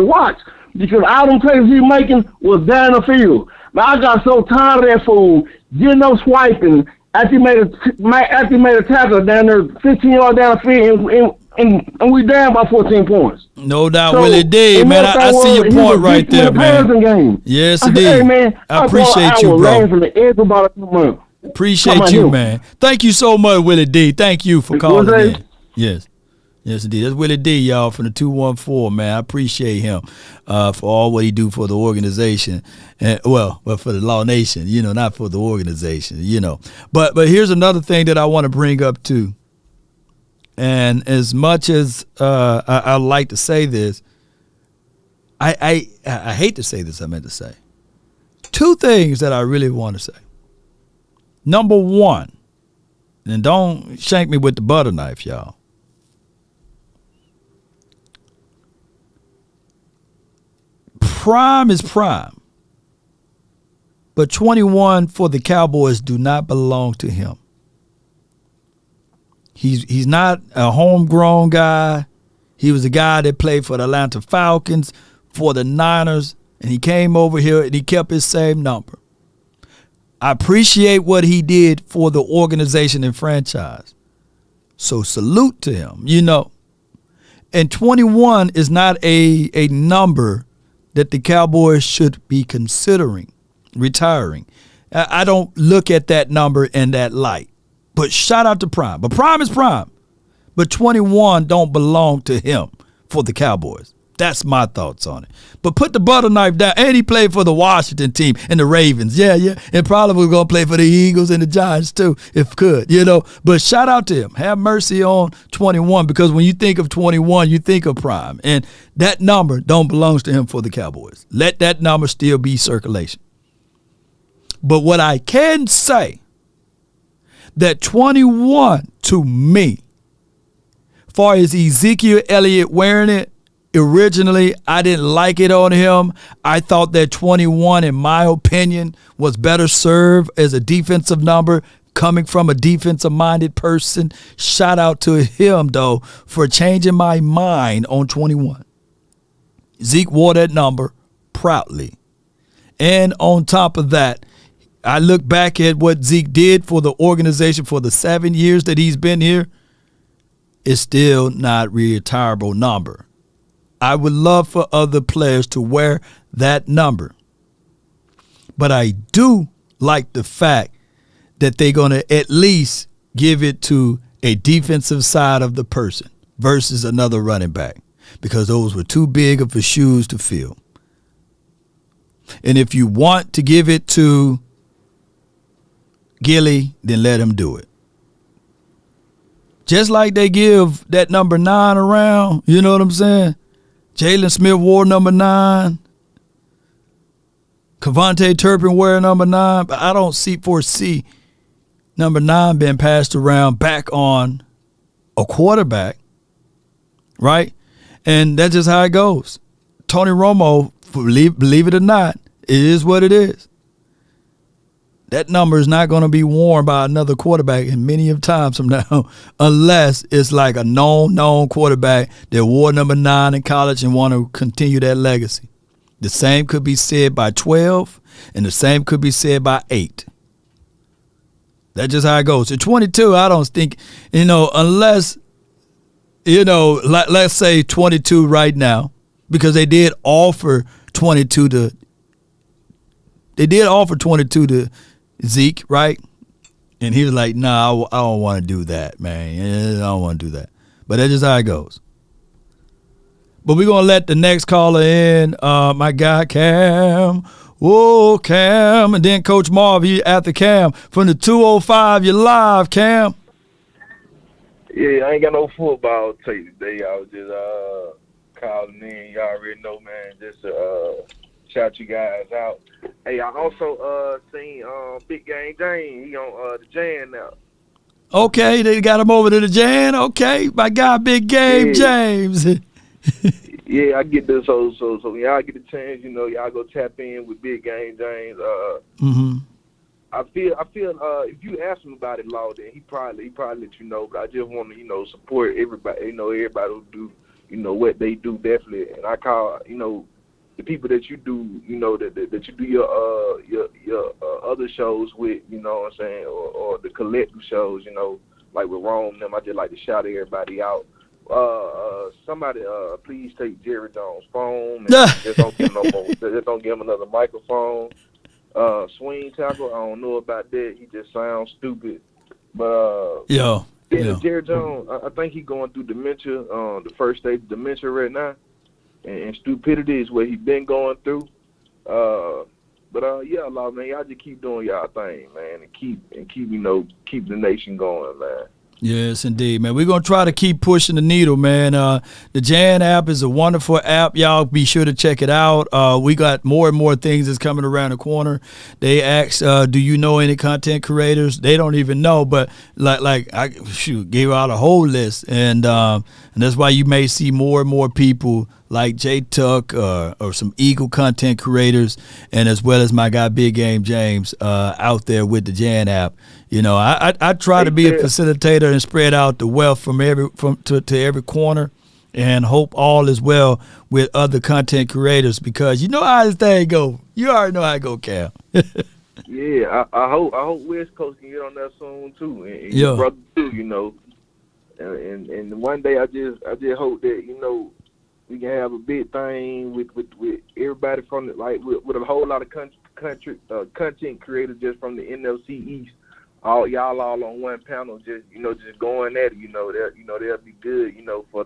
watch. Because all them plays he making was down the field. But I got so tired of that fool getting no swiping after he made a tackle down there 15 yards down the field and we down by 14 points. No doubt, Willie D, man. I see your point right there, man. Game. Yes, indeed. Hey, man, I appreciate you, bro. Appreciate you, man. Thank you so much, Willie D. Thank you for calling in. Yes. Yes, indeed. That's Willie D, y'all, from the 214, man. I appreciate him for all what he do for the organization. But for the Law Nation, not for the organization, But here's another thing that I want to bring up, too. And as much as I like to say this, I hate to say this, I meant to say. Two things that I really want to say. Number one, and don't shank me with the butter knife, y'all. Prime is prime, but 21 for the Cowboys do not belong to him. He's not a homegrown guy. He was a guy that played for the Atlanta Falcons, for the Niners, and he came over here and he kept his same number. I appreciate what he did for the organization and franchise. So salute to him, And 21 is not a number that the Cowboys should be considering retiring. I don't look at that number in that light. But shout out to Prime. But Prime is Prime. But 21 don't belong to him for the Cowboys. That's my thoughts on it. But put the butter knife down. And he played for the Washington team and the Ravens. Yeah. And probably going to play for the Eagles and the Giants too, if could, But shout out to him. Have mercy on 21, because when you think of 21, you think of Prime. And that number don't belong to him for the Cowboys. Let that number still be circulation. But what I can say, that 21 to me, far as Ezekiel Elliott wearing it, originally, I didn't like it on him. I thought that 21, in my opinion, was better served as a defensive number coming from a defensive-minded person. Shout out to him, though, for changing my mind on 21. Zeke wore that number proudly. And on top of that, I look back at what Zeke did for the organization for the 7 years that he's been here. It's still not a retirable number. I would love for other players to wear that number. But I do like the fact that they're going to at least give it to a defensive side of the person versus another running back. because those were too big of a shoes to fill. And if you want to give it to Gilly, then let him do it. Just like they give that number 9 around, you know what I'm saying? Jalen Smith wore number 9. Kevontae Turpin wear number 9, but I don't foresee number 9 being passed around back on a quarterback, right? And that's just how it goes. Tony Romo, believe it or not, it is what it is. That number is not going to be worn by another quarterback in many of times from now, unless it's like a known quarterback that wore number 9 in college and want to continue that legacy. The same could be said by 12, and the same could be said by 8. That's just how it goes. At 22, I don't think, unless, let's say 22 right now, because they did offer 22 to Zeke, right? And he was like, nah, I don't want to do that, man. I don't want to do that. But that's just how it goes. But we're going to let the next caller in, my guy Cam. Whoa, Cam. And then Coach Marv, he after Cam. From the 205, you're live, Cam. Yeah, I ain't got no football tape today. I was just calling in. Y'all already know, man, just to shout you guys out. Hey, I also seen Big Game James. He on the Jan now. Okay, they got him over to the Jan. Okay, my guy Big Game James. Yeah, I get this. So when y'all get the chance, y'all go tap in with Big Game James. I feel if you ask him about it, Law, then he probably let you know. But I just want to support everybody. Everybody will do what they do definitely. And I call the people that you do that you do your other shows with. You know what I'm saying, or the collective shows. Like with Rome and them. I just like to shout everybody out. Somebody please take Jerry Jones' phone and just don't give him no more. Just don't give him another microphone. Swing tackle, I don't know about that. He just sounds stupid. But Jerry Jones, I think he's going through dementia, the first stage of dementia right now, and stupidity is what he's been going through. But Law, man, y'all just keep doing y'all thing, man, and keep the nation going, man. Yes, indeed, man. We're going to try to keep pushing the needle, man. The Jan app is a wonderful app. Y'all be sure to check it out. We got more and more things that's coming around the corner. They asked, do you know any content creators? They don't even know, but I gave out a whole list. And that's why you may see more and more people like Jay Tuck or some Eagle content creators, and as well as my guy Big Game James out there with the Jan app. I try to be a facilitator and spread out the wealth to every corner, and hope all is well with other content creators, because you know how this thing go. You already know how it go, Cal. Yeah, I hope West Coast can get on that soon too, and your brother too. And one day I just hope that we can have a big thing with everybody from with a whole lot of content creators just from the NFC East. Y'all all on one panel, just going at it. They'll be good. For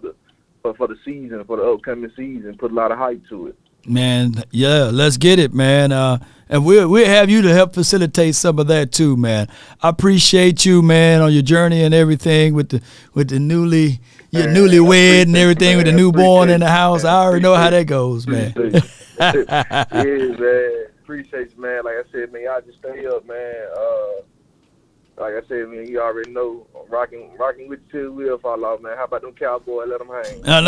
the season, for the upcoming season, put a lot of hype to it. Man, yeah, let's get it, man. And we'll have you to help facilitate some of that too, man. I appreciate you, man, on your journey and everything with the newlywed and everything, with the newborn in the house. I already know how that goes, man. Yeah, man. Appreciate you, man. Like I said, man, y'all just stay up, man. Like I said, man, you already know, rocking with you till we'll fall off, man. How about them Cowboys? Let them hang. No.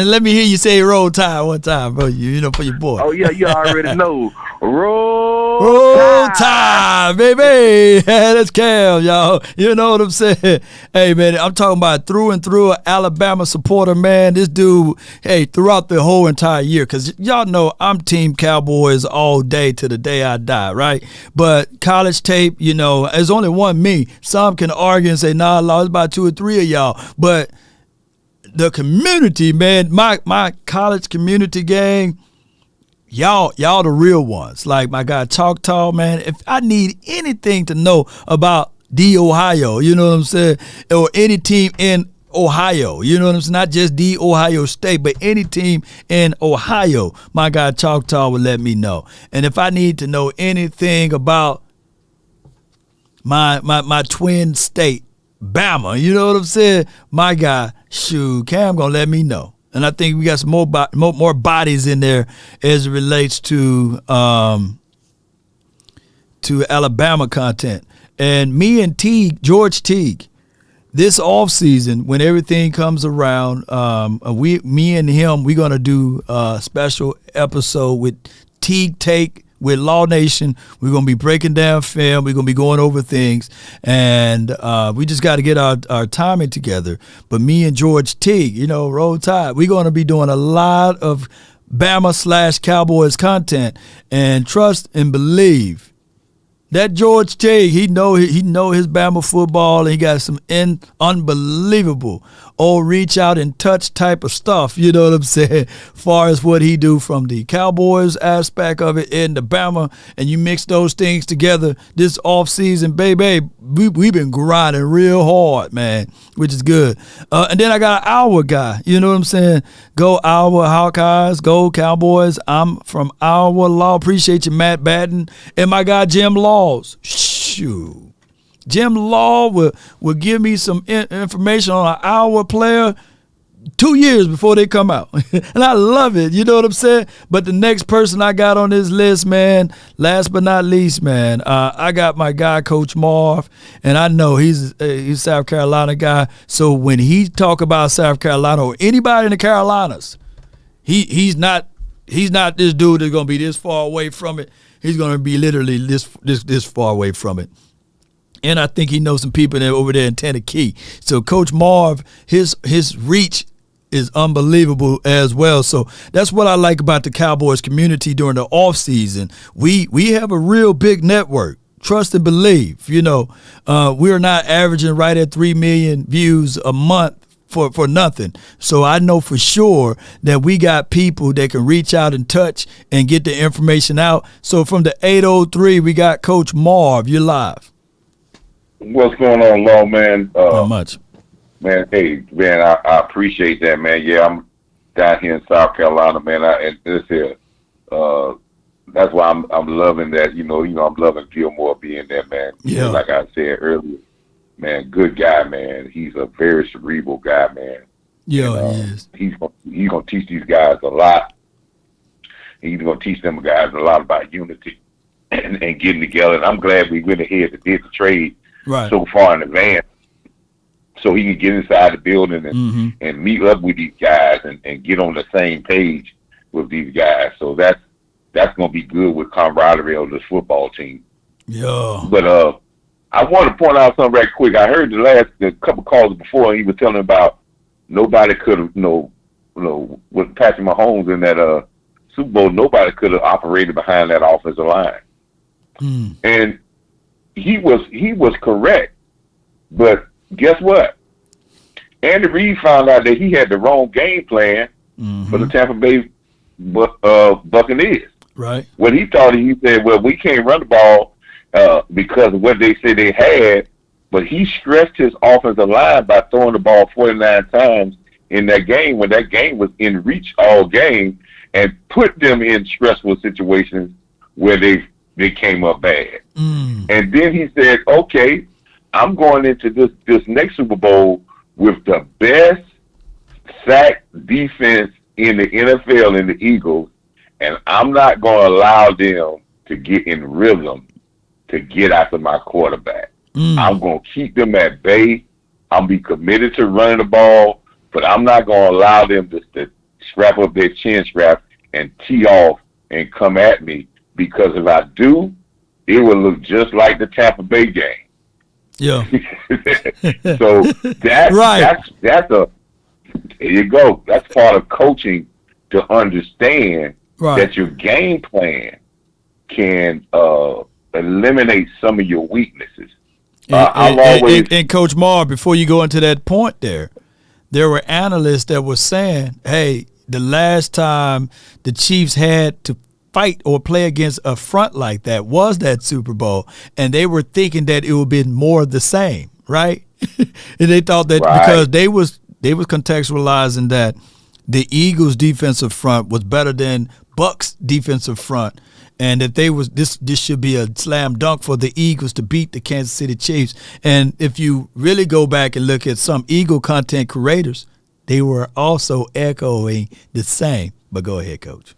Let me hear you say roll tide one time, bro. For your boy. Oh, yeah, you already know. Roll tide, baby. That's Cam, y'all. You know what I'm saying? Hey, man, I'm talking about through and through an Alabama supporter, man. This dude, throughout the whole entire year, because y'all know I'm Team Cowboys all day to the day I die, right? But college tape, there's only one me. Some can argue and say, nah, it's about 2 or 3 of y'all. But the community, man, my college community gang, y'all the real ones. Like my guy Choctaw, man, if I need anything to know about the Ohio, you know what I'm saying, or any team in Ohio. You know what I'm saying? Not just the Ohio State, but any team in Ohio. My guy Choctaw would let me know. And if I need to know anything about my twin state, Bama, you know what I'm saying? My guy, Cam gonna let me know. And I think we got some more bodies in there as it relates to Alabama content. And me and George Teague, this offseason, when everything comes around, me and him, we're going to do a special episode with Teague Take with Law Nation. We're going to be breaking down film. We're going to be going over things. And we just got to get our timing together. But me and George Teague, Roll Tide, we're going to be doing a lot of Bama/Cowboys content. And trust and believe, that George Teague, he know his Bama football, and he got some unbelievable reach out and touch type of stuff, you know what I'm saying, far as what he do from the Cowboys aspect of it and the Bama, and you mix those things together this offseason, baby, we've been grinding real hard, man, which is good. And then I got our guy, you know what I'm saying, go our Hawkeyes, go Cowboys. I'm from our Law. Appreciate you, Matt Batten, and my guy Jim Laws. Shoot. Jim Law will give me some information on our player 2 years before they come out. And I love it. You know what I'm saying? But the next person I got on this list, man, last but not least, man, I got my guy, Coach Marv, and I know he's a South Carolina guy. So when he talk about South Carolina or anybody in the Carolinas, he's not this dude that's going to be this far away from it. He's going to be literally this far away from it. And I think he knows some people over there in Tennessee. So Coach Marv, his reach is unbelievable as well. So that's what I like about the Cowboys community during the offseason. We have a real big network. Trust and believe. We're not averaging right at 3 million views a month for nothing. So I know for sure that we got people that can reach out and touch and get the information out. So from the 803, we got Coach Marv. You're live. What's going on, Law, man? Not much. Man, hey, man, I appreciate that, man. Yeah, I'm down here in South Carolina, man. That's why I'm loving that. I'm loving Gilmore being there, man. Yeah. Like I said earlier, man, good guy, man. He's a very cerebral guy, man. Yeah, he is. He's gonna teach these guys a lot. He's gonna teach them guys a lot about unity and getting together. And I'm glad we went ahead and did the trade so far in advance, so he can get inside the building and meet up with these guys and get on the same page with these guys. So that's going to be good with camaraderie of this football team. Yeah. But I want to point out something right quick. I heard the couple calls before, and he was telling about nobody could have, with Patrick Mahomes in that Super Bowl, nobody could have operated behind that offensive line. And he was correct, but guess what? Andy Reid found out that he had the wrong game plan for the Tampa Bay Buccaneers. Right. What he thought, he said, well, we can't run the ball because of what they said they had, but he stretched his offensive line by throwing the ball 49 times in that game when that game was in reach all game, and put them in stressful situations where they came up bad. And then he said, okay, I'm going into this next Super Bowl with the best sack defense in the NFL in the Eagles, and I'm not going to allow them to get in rhythm to get after my quarterback. I'm going to keep them at bay. I'll be committed to running the ball, but I'm not going to allow them to strap up their chin strap and tee off and come at me, because if I do, it will look just like the Tampa Bay game. Yeah. So that's there you go. That's part of coaching, to understand that your game plan can eliminate some of your weaknesses. And Coach Marr, before you go into that point there were analysts that were saying, hey, the last time the Chiefs had to fight or play against a front like that was that Super Bowl, and they were thinking that it would be more of the same, right? And they thought that because They were contextualizing that the Eagles' defensive front was better than Bucs' defensive front, and that this should be a slam dunk for the Eagles to beat the Kansas City Chiefs. And if you really go back and look at some Eagle content creators, they were also echoing the same. But go ahead, Coach.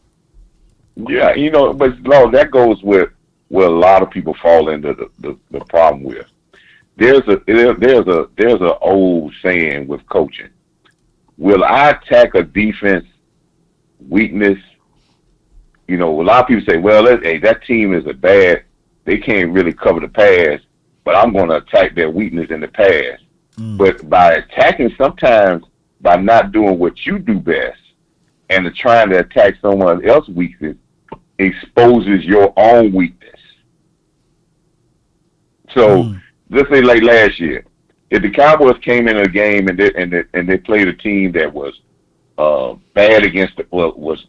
Yeah, but no, that goes with where a lot of people fall into the problem with. There's a old saying with coaching. Will I attack a defense weakness? A lot of people say, well, that team is they can't really cover the pass, but I'm going to attack their weakness in the pass. But by attacking, sometimes by not doing what you do best and trying to attack someone else's weakness, exposes your own weakness. So let's say like last year, if the Cowboys came into a game and they played a team that was bad against let's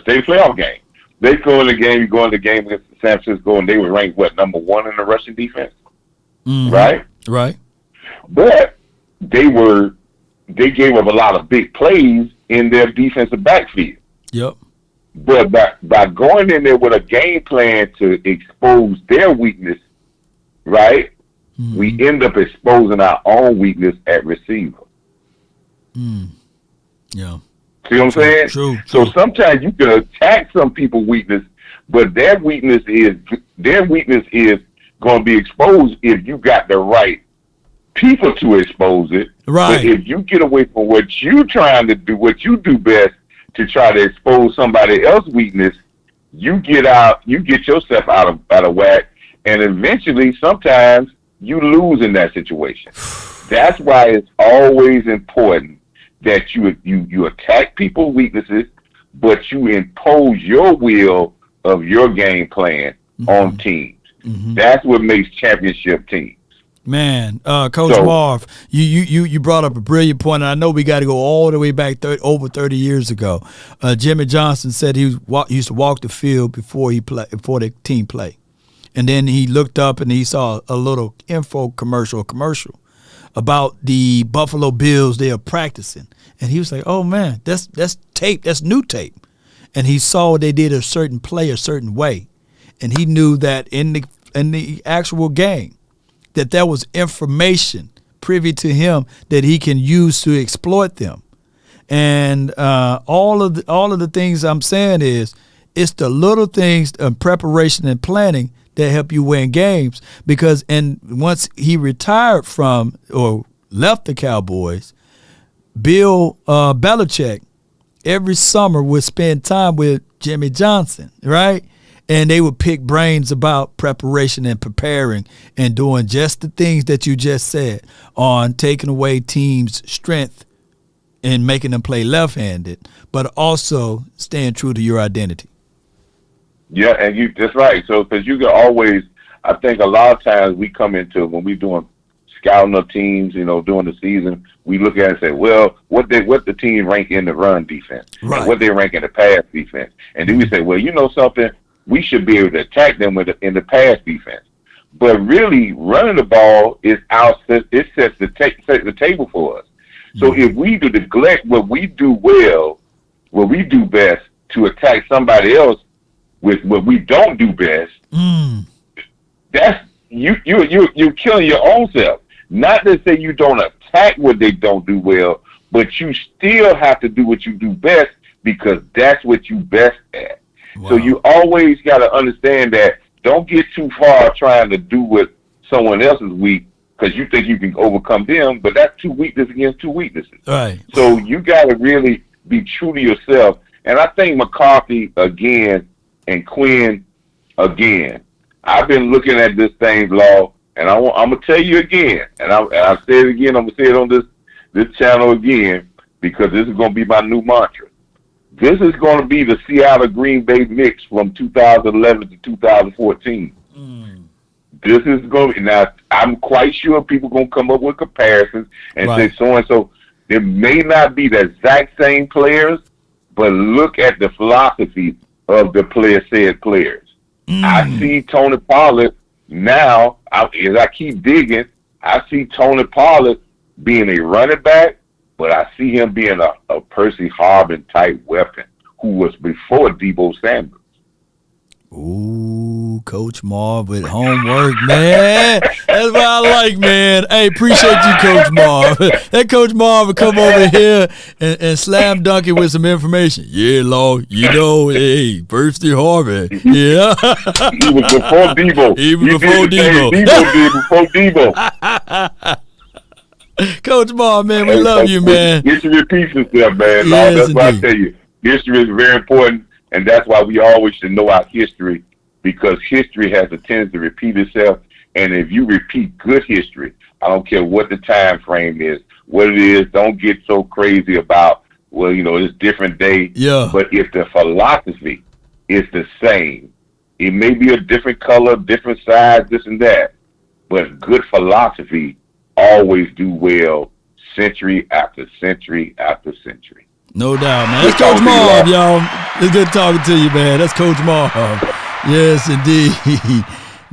say playoff game. They go in the game, against San Francisco, and they were ranked number 1 in the rushing defense, right? Right. But they gave up a lot of big plays in their defensive backfield. Yep. But by going in there with a game plan to expose their weakness, right? We end up exposing our own weakness at receiver. Yeah. See what I'm saying? True. So sometimes you can attack some people's weakness, but their weakness is going to be exposed if you got the right people to expose it. Right. But if you get away from what you're trying to do, what you do best to try to expose somebody else's weakness, you get yourself out of whack, and eventually sometimes you lose in that situation. That's why it's always important that you attack people's weaknesses, but you impose your will of your game plan on teams. That's what makes championship teams. Man, Coach Marv, you brought up a brilliant point, and I know we got to go all the way back over 30 years ago. Jimmy Johnson said he used to walk the field before the team played. And then he looked up and he saw a little commercial about the Buffalo Bills they are practicing. And he was like, oh, man, that's tape. That's new tape. And he saw they did a certain play a certain way. And he knew that in the actual game that there was information privy to him that he can use to exploit them. And all of the things I'm saying is it's the little things in preparation and planning that help you win games. Because once he retired from or left the Cowboys, Bill Belichick every summer would spend time with Jimmy Johnson, right? And they would pick brains about preparation and preparing and doing just the things that you just said on taking away teams' strength and making them play left-handed, but also staying true to your identity. Yeah, and that's right. So, because you can always, I think a lot of times we come into when we're doing scouting of teams, during the season, we look at it and say, well, what the team rank in the run defense, right, and what they rank in the pass defense, and then we say, well, something, we should be able to attack them in the pass defense. But really, running the ball sets the table for us. So if we neglect what we do well, what we do best to attack somebody else with what we don't do best, that's you're killing your own self. Not to say you don't attack what they don't do well, but you still have to do what you do best because that's what you best at. Wow. So you always got to understand that. Don't get too far trying to do what someone else is weak because you think you can overcome them, but that's two weaknesses against two weaknesses. Right. So you got to really be true to yourself. And I think McCarthy again and Quinn again. I've been looking at this thing, Law, and I'm gonna tell you again, and I say it again. I'm gonna say it on this channel again because this is gonna be my new mantra. This is going to be the Seattle Green Bay mix from 2011 to 2014. This is going to be, now, I'm quite sure people are going to come up with comparisons and say so-and-so. It may not be the exact same players, but look at the philosophy of the said players. I see Tony Pollard now, as I keep digging, I see Tony Pollard being a running back but I see him being a Percy Harvin type weapon who was before Debo Samuel. Ooh, Coach Marv with homework, man. That's what I like, man. Hey, appreciate you, Coach Marv. That Coach Marv will come over here and slam dunk it with some information. Yeah, Law, hey, Percy Harvin. Yeah. He was before Debo. Even before Debo. Debo did before Debo. Coach Marv, man, we love you, man. History repeats itself, man. Yes, that's why I indeed. tell you, history is very important. And that's why we always should know our history, because history has a tendency to repeat itself. And if you repeat good history, I don't care what the time frame is, what it is, don't get so crazy about, well, it's different day. Yeah. But if the philosophy is the same, it may be a different color, different size, this and that, but good philosophy always do well century after century after century. No doubt, man. That's Coach Marv, y'all. It's good talking to you, man. That's Coach Marv. Yes, indeed.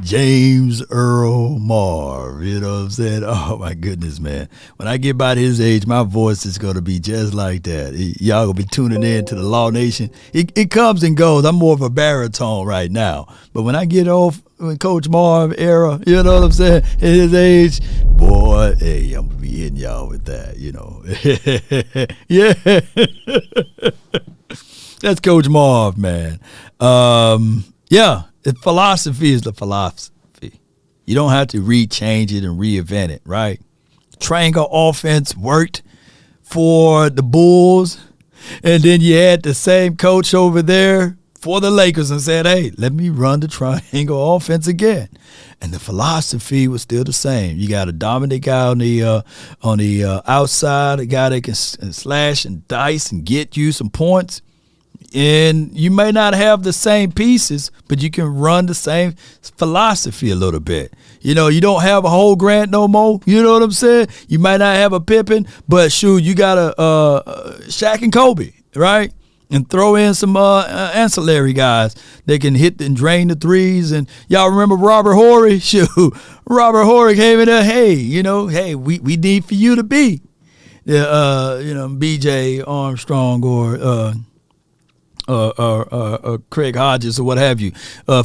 James Earl Marv. You know what I'm saying? Oh, my goodness, man. When I get about his age, my voice is going to be just like that. Y'all going to be tuning in to the Law Nation. It comes and goes. I'm more of a baritone right now. But when I get off when Coach Marv era, you know what I'm saying, at his age, boy, hey, I'm going to be hitting y'all with that, Yeah. That's Coach Marv, man. Yeah, the philosophy is the philosophy. You don't have to rechange it and reinvent it, right? Triangle offense worked for the Bulls, and then you had the same coach over there for the Lakers and said, hey, let me run the triangle offense again. And the philosophy was still the same. You got a dominant guy on the outside, a guy that can slash and dice and get you some points. And you may not have the same pieces, but you can run the same philosophy a little bit. You don't have a whole Grant no more. You know what I'm saying? You might not have a Pippen, but shoot, you got a Shaq and Kobe, right? And throw in some ancillary guys that can hit and drain the threes. And y'all remember Robert Horry? Shoot, Robert Horry came in there. Hey, we need for you to be, B.J. Armstrong or Craig Hodges or what have you,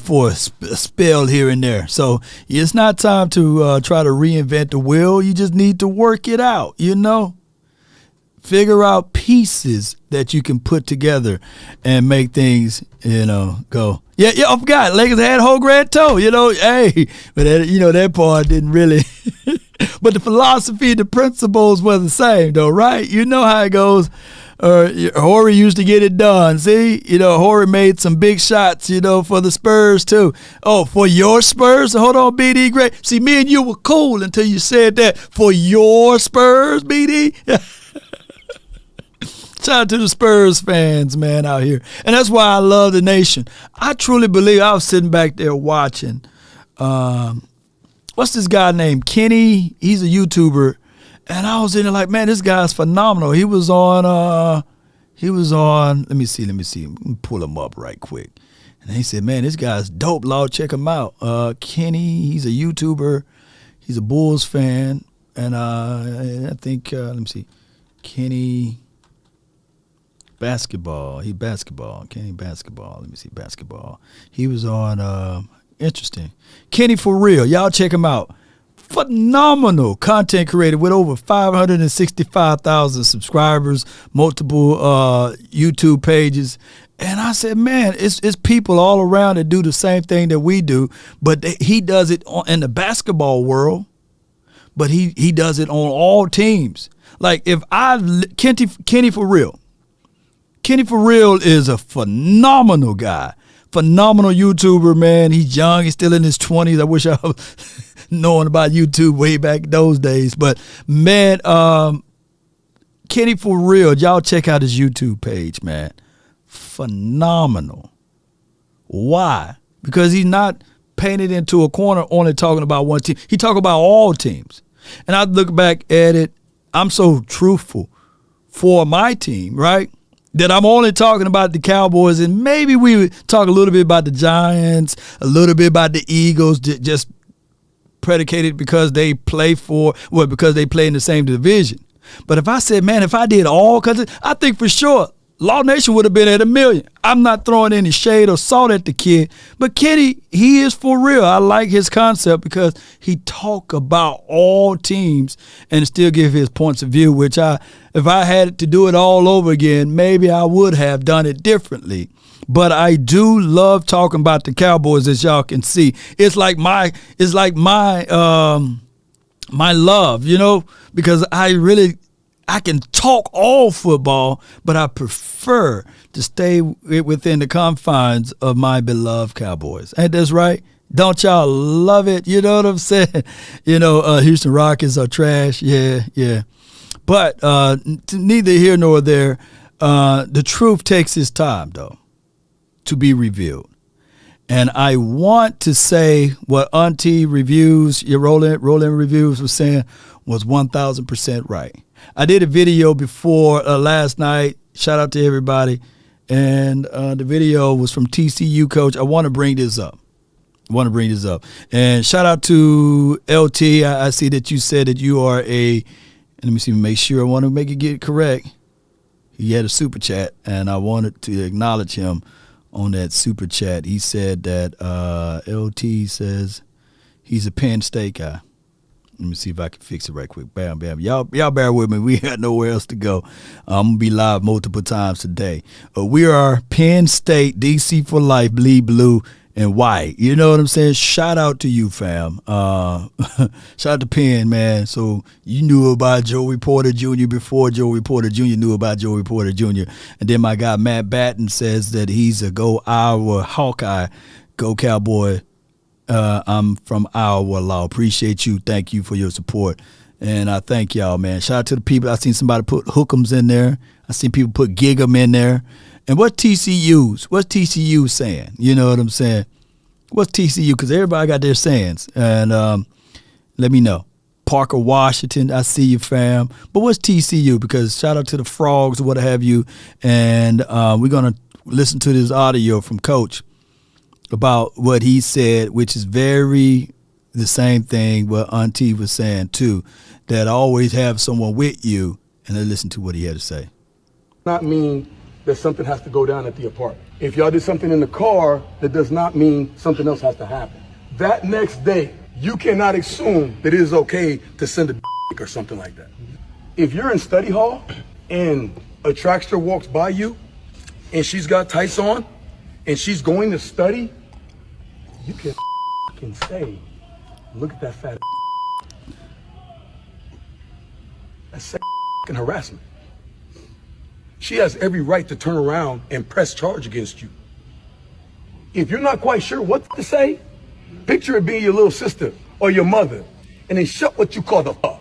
for a spell here and there. So it's not time to try to reinvent the wheel. You just need to work it out, Figure out pieces that you can put together and make things, go. Yeah, I forgot. Lakers had whole Grant toe, Hey, but that part didn't really. But the philosophy, the principles were the same, though, right? You know how it goes. Horry used to get it done. See, Horry made some big shots, for the Spurs too. Oh, for your Spurs? Hold on, BD, great. See, me and you were cool until you said that. For your Spurs, BD? Shout out to the Spurs fans, man, out here. And that's why I love the nation. I truly believe, I was sitting back there watching, what's this guy named Kenny? He's a YouTuber. And I was in there like, man, this guy's phenomenal. He was on, let me see. Let me pull him up right quick. And he said, man, this guy's dope, Law. Check him out. Kenny, he's a YouTuber. He's a Bulls fan. And I think, let me see, Kenny basketball. Kenny basketball. Let me see, basketball. He was on, interesting. Kenny for real. Y'all check him out. Phenomenal content creator with over 565,000 subscribers, multiple YouTube pages. And I said, man, it's people all around that do the same thing that we do, but he does it in the basketball world, but he does it on all teams. Like Kenny for real. Kenny for real is a phenomenal guy. Phenomenal YouTuber, man. He's young. He's still in his 20s. I wish I was knowing about YouTube way back those days. But, man, Kenny for real, y'all check out his YouTube page, man. Phenomenal. Why? Because he's not painted into a corner only talking about one team. He talk about all teams. And I look back at it, I'm so truthful for my team, right? That I'm only talking about the Cowboys, and maybe we would talk a little bit about the Giants, a little bit about the Eagles, just predicated because they play in the same division. But if I said, man, if I did all countries, I think for sure Law Nation would have been at 1 million. I'm not throwing any shade or salt at the kid, but Kenny, he is for real. I like his concept because he talk about all teams and still give his points of view, which if I had to do it all over again, maybe I would have done it differently. But I do love talking about the Cowboys, as y'all can see. It's like my love, because I can talk all football, but I prefer to stay within the confines of my beloved Cowboys. Ain't that right? Don't y'all love it? You know what I'm saying? Houston Rockets are trash. Yeah. But neither here nor there. The truth takes its time, though, to be revealed. And I want to say what Auntie Reviews, your Roland Reviews was saying was 1,000% right. I did a video before last night. Shout out to everybody. And the video was from TCU coach. I want to bring this up. And shout out to LT. I see that you said that you are let me see, make sure I want to get it correct. He had a super chat, and I wanted to acknowledge him on that super chat. He said that LT says he's a Penn State guy. Let me see if I can fix it right quick. Bam, bam. Y'all bear with me. We got nowhere else to go. I'm going to be live multiple times today. We are Penn State, DC for life, bleed blue and white. You know what I'm saying? Shout out to you, fam. Shout out to Penn, man. So you knew about Joey Porter Jr. before Joey Porter Jr. knew about Joey Porter Jr. And then my guy Matt Batten says that he's a go Iowa Hawkeye, go Cowboy. I'm from Iowa Law. Appreciate you. Thank you for your support. And I thank y'all, man. Shout out to the people. I seen somebody put Hook'ems in there. I seen people put Gig'em in there. And what's TCU saying? You know what I'm saying? What's TCU? Because everybody got their sayings. And let me know. Parker Washington, I see you, fam. But what's TCU? Because shout out to the Frogs or what have you. And we're going to listen to this audio from Coach about what he said, which is very the same thing what Auntie was saying too, that always have someone with you, and then listen to what he had to say. Not mean that something has to go down at the apartment. If y'all did something in the car, that does not mean something else has to happen. That next day, you cannot assume that it is okay to send a or something like that. If you're in study hall and a trackster walks by you and she's got tights on and she's going to study, you can say, look at that fat. That's harassment. She has every right to turn around and press charge against you. If you're not quite sure what to say, picture it being your little sister or your mother, and then shut what you call the fuck.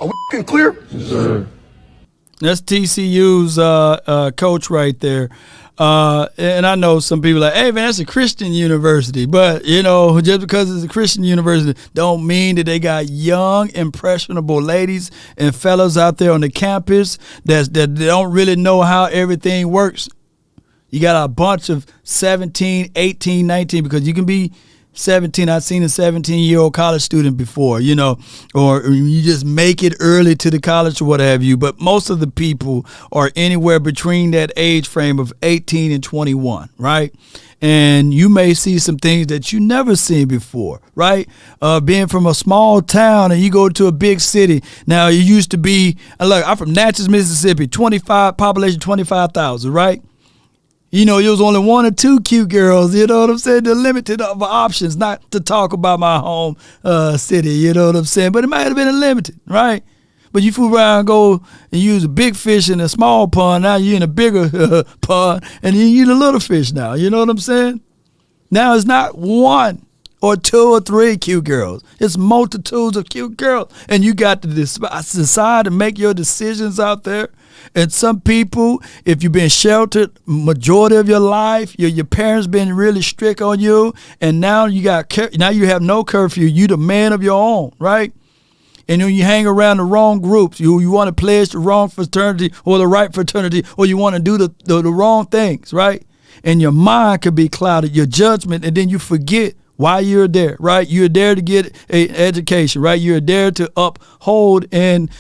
Are we clear? Yes, sir. That's TCU's coach right there. And I know some people are like, hey, man, that's a Christian university. But, just because it's a Christian university don't mean that they got young, impressionable ladies and fellas out there on the campus that don't really know how everything works. You got a bunch of 17, 18, 19, because you can be 17. I've seen a 17-year-old college student before, or you just make it early to the college or what have you. But most of the people are anywhere between that age frame of 18 and 21, right? And you may see some things that you never seen before, right? Being from a small town and you go to a big city. Now, you used to be, look, I'm from Natchez, Mississippi, population 25,000, right? It was only one or two cute girls, you know what I'm saying? They're limited of options, not to talk about my home city, you know what I'm saying? But it might have been limited, right? But you fool around and go and use a big fish in a small pond, now you're in a bigger pond, and you eat a little fish now, you know what I'm saying? Now it's not one or two or three cute girls. It's multitudes of cute girls. And you got to decide to make your decisions out there. And some people, if you've been sheltered majority of your life, your parents been really strict on you, and now you have no curfew. You the man of your own, right? And when you hang around the wrong groups, you want to pledge the wrong fraternity or the right fraternity, or you want to do the wrong things, right? And your mind could be clouded, your judgment, and then you forget why you're there, right? You're there to get an education, right? You're there to uphold and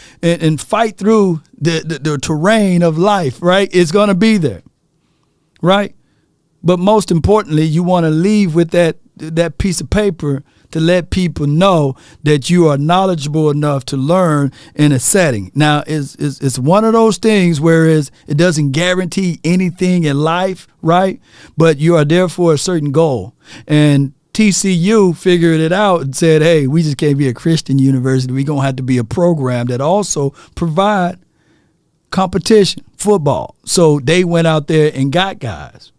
fight through the terrain of life, right? It's going to be there, right? But most importantly, you want to leave with that piece of paper to let people know that you are knowledgeable enough to learn in a setting. Now, it's one of those things whereas it doesn't guarantee anything in life, right? But you are there for a certain goal. And TCU figured it out and said, hey, we just can't be a Christian university. We're going to have to be a program that also provide competition, football. So they went out there and got guys.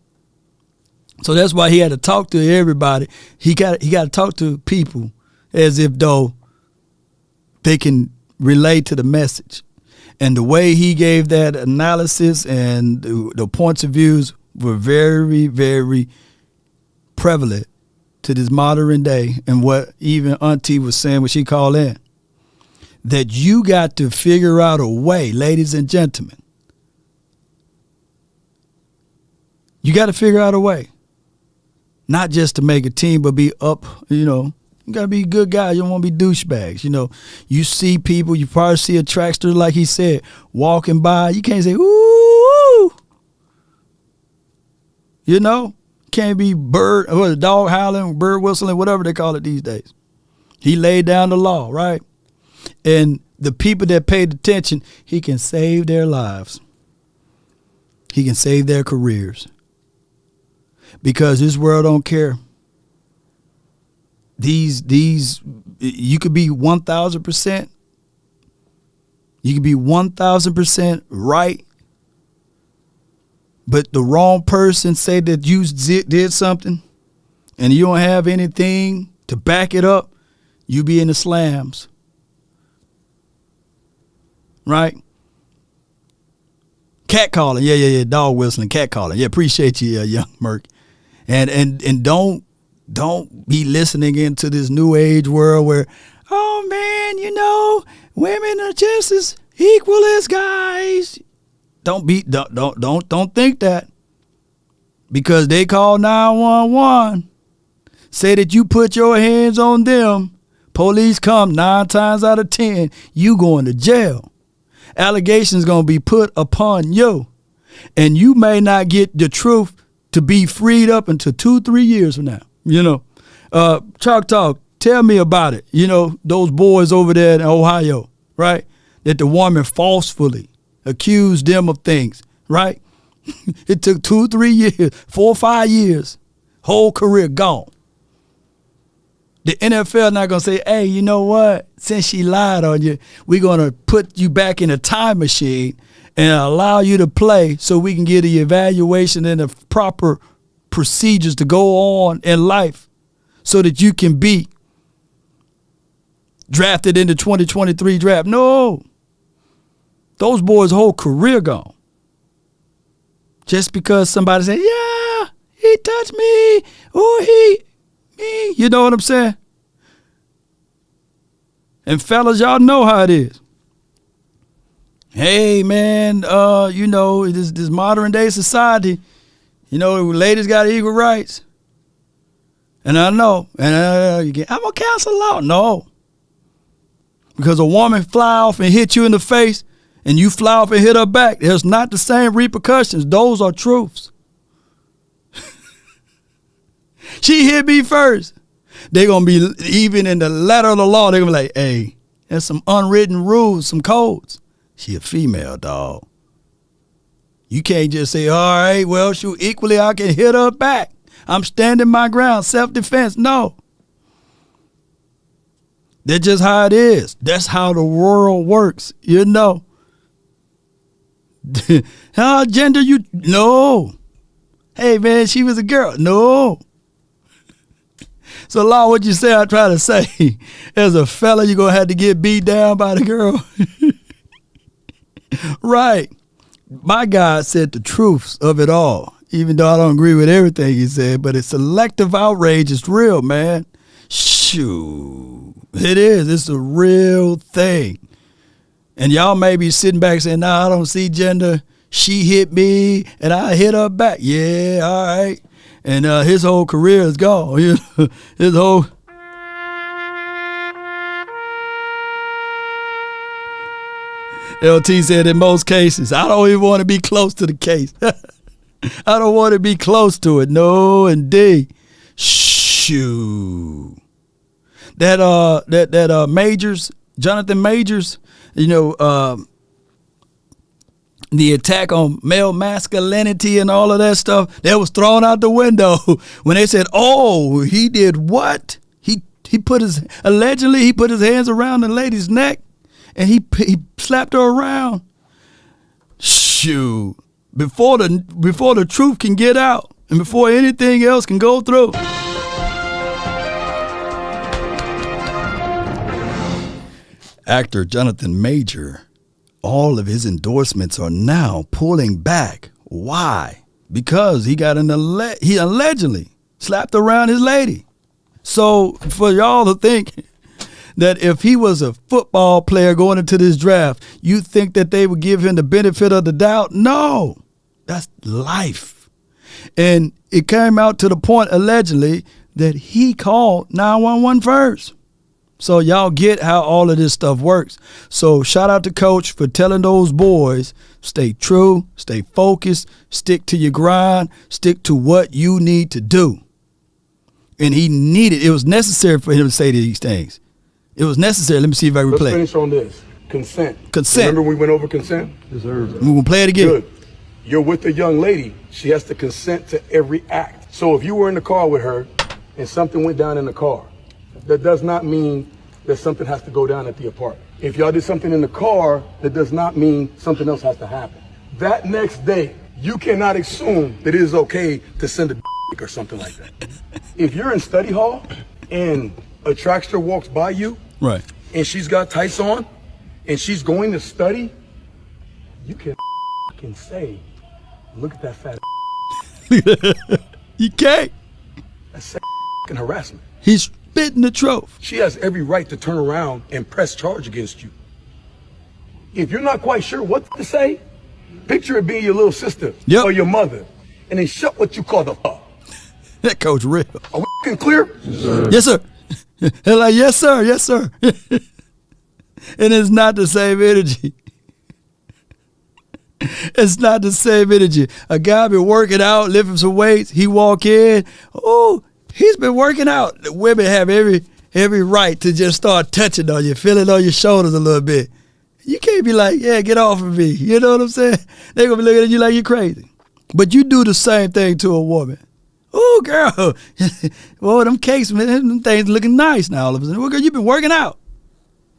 So that's why he had to talk to everybody. He got to talk to people as if though they can relate to the message. And the way he gave that analysis and the points of views were very, very prevalent to this modern day, and what even Auntie was saying when she called in, that you got to figure out a way, ladies and gentlemen. You got to figure out a way. Not just to make a team, but be up, you got to be good guys. You don't want to be douchebags. You see people, you probably see a trackster, like he said, walking by. You can't say, ooh. Can't be dog howling, bird whistling, whatever they call it these days. He laid down the law, right? And the people that paid attention, he can save their lives. He can save their careers. Because this world don't care. These you could be 1,000%. You could be 1,000% right. But the wrong person say that you did something and you don't have anything to back it up, you be in the slams. Right? Cat calling. Yeah. Dog whistling, cat calling. Yeah, appreciate you, young Merc. And don't be listening into this new age world where, oh man, women are just as equal as guys. Don't think that. Because they call 911. Say that you put your hands on them. Police come 9 times out of 10. You going to jail. Allegations going to be put upon you. And you may not get the truth to be freed up until 2-3 years from now. Chalk Talk, tell me about it. Those boys over there in Ohio, right? That the woman falsely accused them of things, right? It took 2-3 years, 4 or 5 years, whole career gone. The NFL not going to say, hey, you know what? Since she lied on you, we're going to put you back in a time machine and allow you to play so we can get the evaluation and the proper procedures to go on in life so that you can be drafted in the 2023 draft. No. Those boys' whole career gone. Just because somebody said, yeah, he touched me, or me. You know what I'm saying? And fellas, y'all know how it is. Hey, man, this modern day society, ladies got equal rights. And I know, I'm going to cancel out. No. Because a woman fly off and hit you in the face and you fly off and hit her back, there's not the same repercussions. Those are truths. She hit me first. They're going to be, even in the letter of the law, they're going to be like, hey, there's some unwritten rules, some codes. She a female, dog. You can't just say, all right, well, shoot, equally I can hit her back. I'm standing my ground, self-defense. No. That's just how it is. That's how the world works, How gender you? No. Hey, man, she was a girl. No. So, Law, what you say I try to say? As a fella, you're going to have to get beat down by the girl. Right. My God said the truths of it all, even though I don't agree with everything he said, but it's selective outrage. It's real, man. Shoot. It is. It's a real thing. And y'all may be sitting back saying, I don't see gender. She hit me and I hit her back. Yeah, all right. And his whole career is gone. You know, his whole. LT said in most cases, I don't even want to be close to the case. I don't want to be close to it. No, indeed. Shoo. That Majors, Jonathan Majors, you know, the attack on male masculinity and all of that stuff, that was thrown out the window when they said, oh, he did what? He allegedly put his hands around the lady's neck and he slapped her around. Shoot. Before the truth can get out and before anything else can go through. Actor Jonathan Major, all of his endorsements are now pulling back. Why? Because he got he allegedly slapped around his lady. So for y'all to think that if he was a football player going into this draft, you think that they would give him the benefit of the doubt? No, that's life. And it came out to the point allegedly that he called 911 first. So y'all get how all of this stuff works. So shout out to Coach for telling those boys, stay true, stay focused, stick to your grind, stick to what you need to do. And it was necessary for him to say these things. It was necessary. Let me see if I replay. Let's finish on this. Consent. Remember we went over consent? Deserves it. We're going to play it again. Good. You're with a young lady. She has to consent to every act. So if you were in the car with her and something went down in the car, that does not mean that something has to go down at the apartment. If y'all did something in the car, that does not mean something else has to happen. That next day, you cannot assume that it is okay to send a or something like that. If you're in study hall and a trackster walks by you, right, and she's got tights on, and she's going to study, you can say, look at that fat. You can't. That's harassment. He's spitting the truth. She has every right to turn around and press charge against you. If you're not quite sure what to say, picture it being your little sister or your mother, and then shut what you call the fuck. That coach real. Are we clear? Yes, sir. They're like, yes, sir. Yes, sir. And it's not the same energy. It's not the same energy. A guy been working out, lifting some weights. He walk in. Oh, he's been working out. The women have every right to just start touching on you, feeling on your shoulders a little bit. You can't be like, yeah, get off of me. You know what I'm saying? They're going to be looking at you like you're crazy. But you do the same thing to a woman. Oh, girl. Well, them cakes, man, them things looking nice now all of a sudden. Well, girl, you've been working out.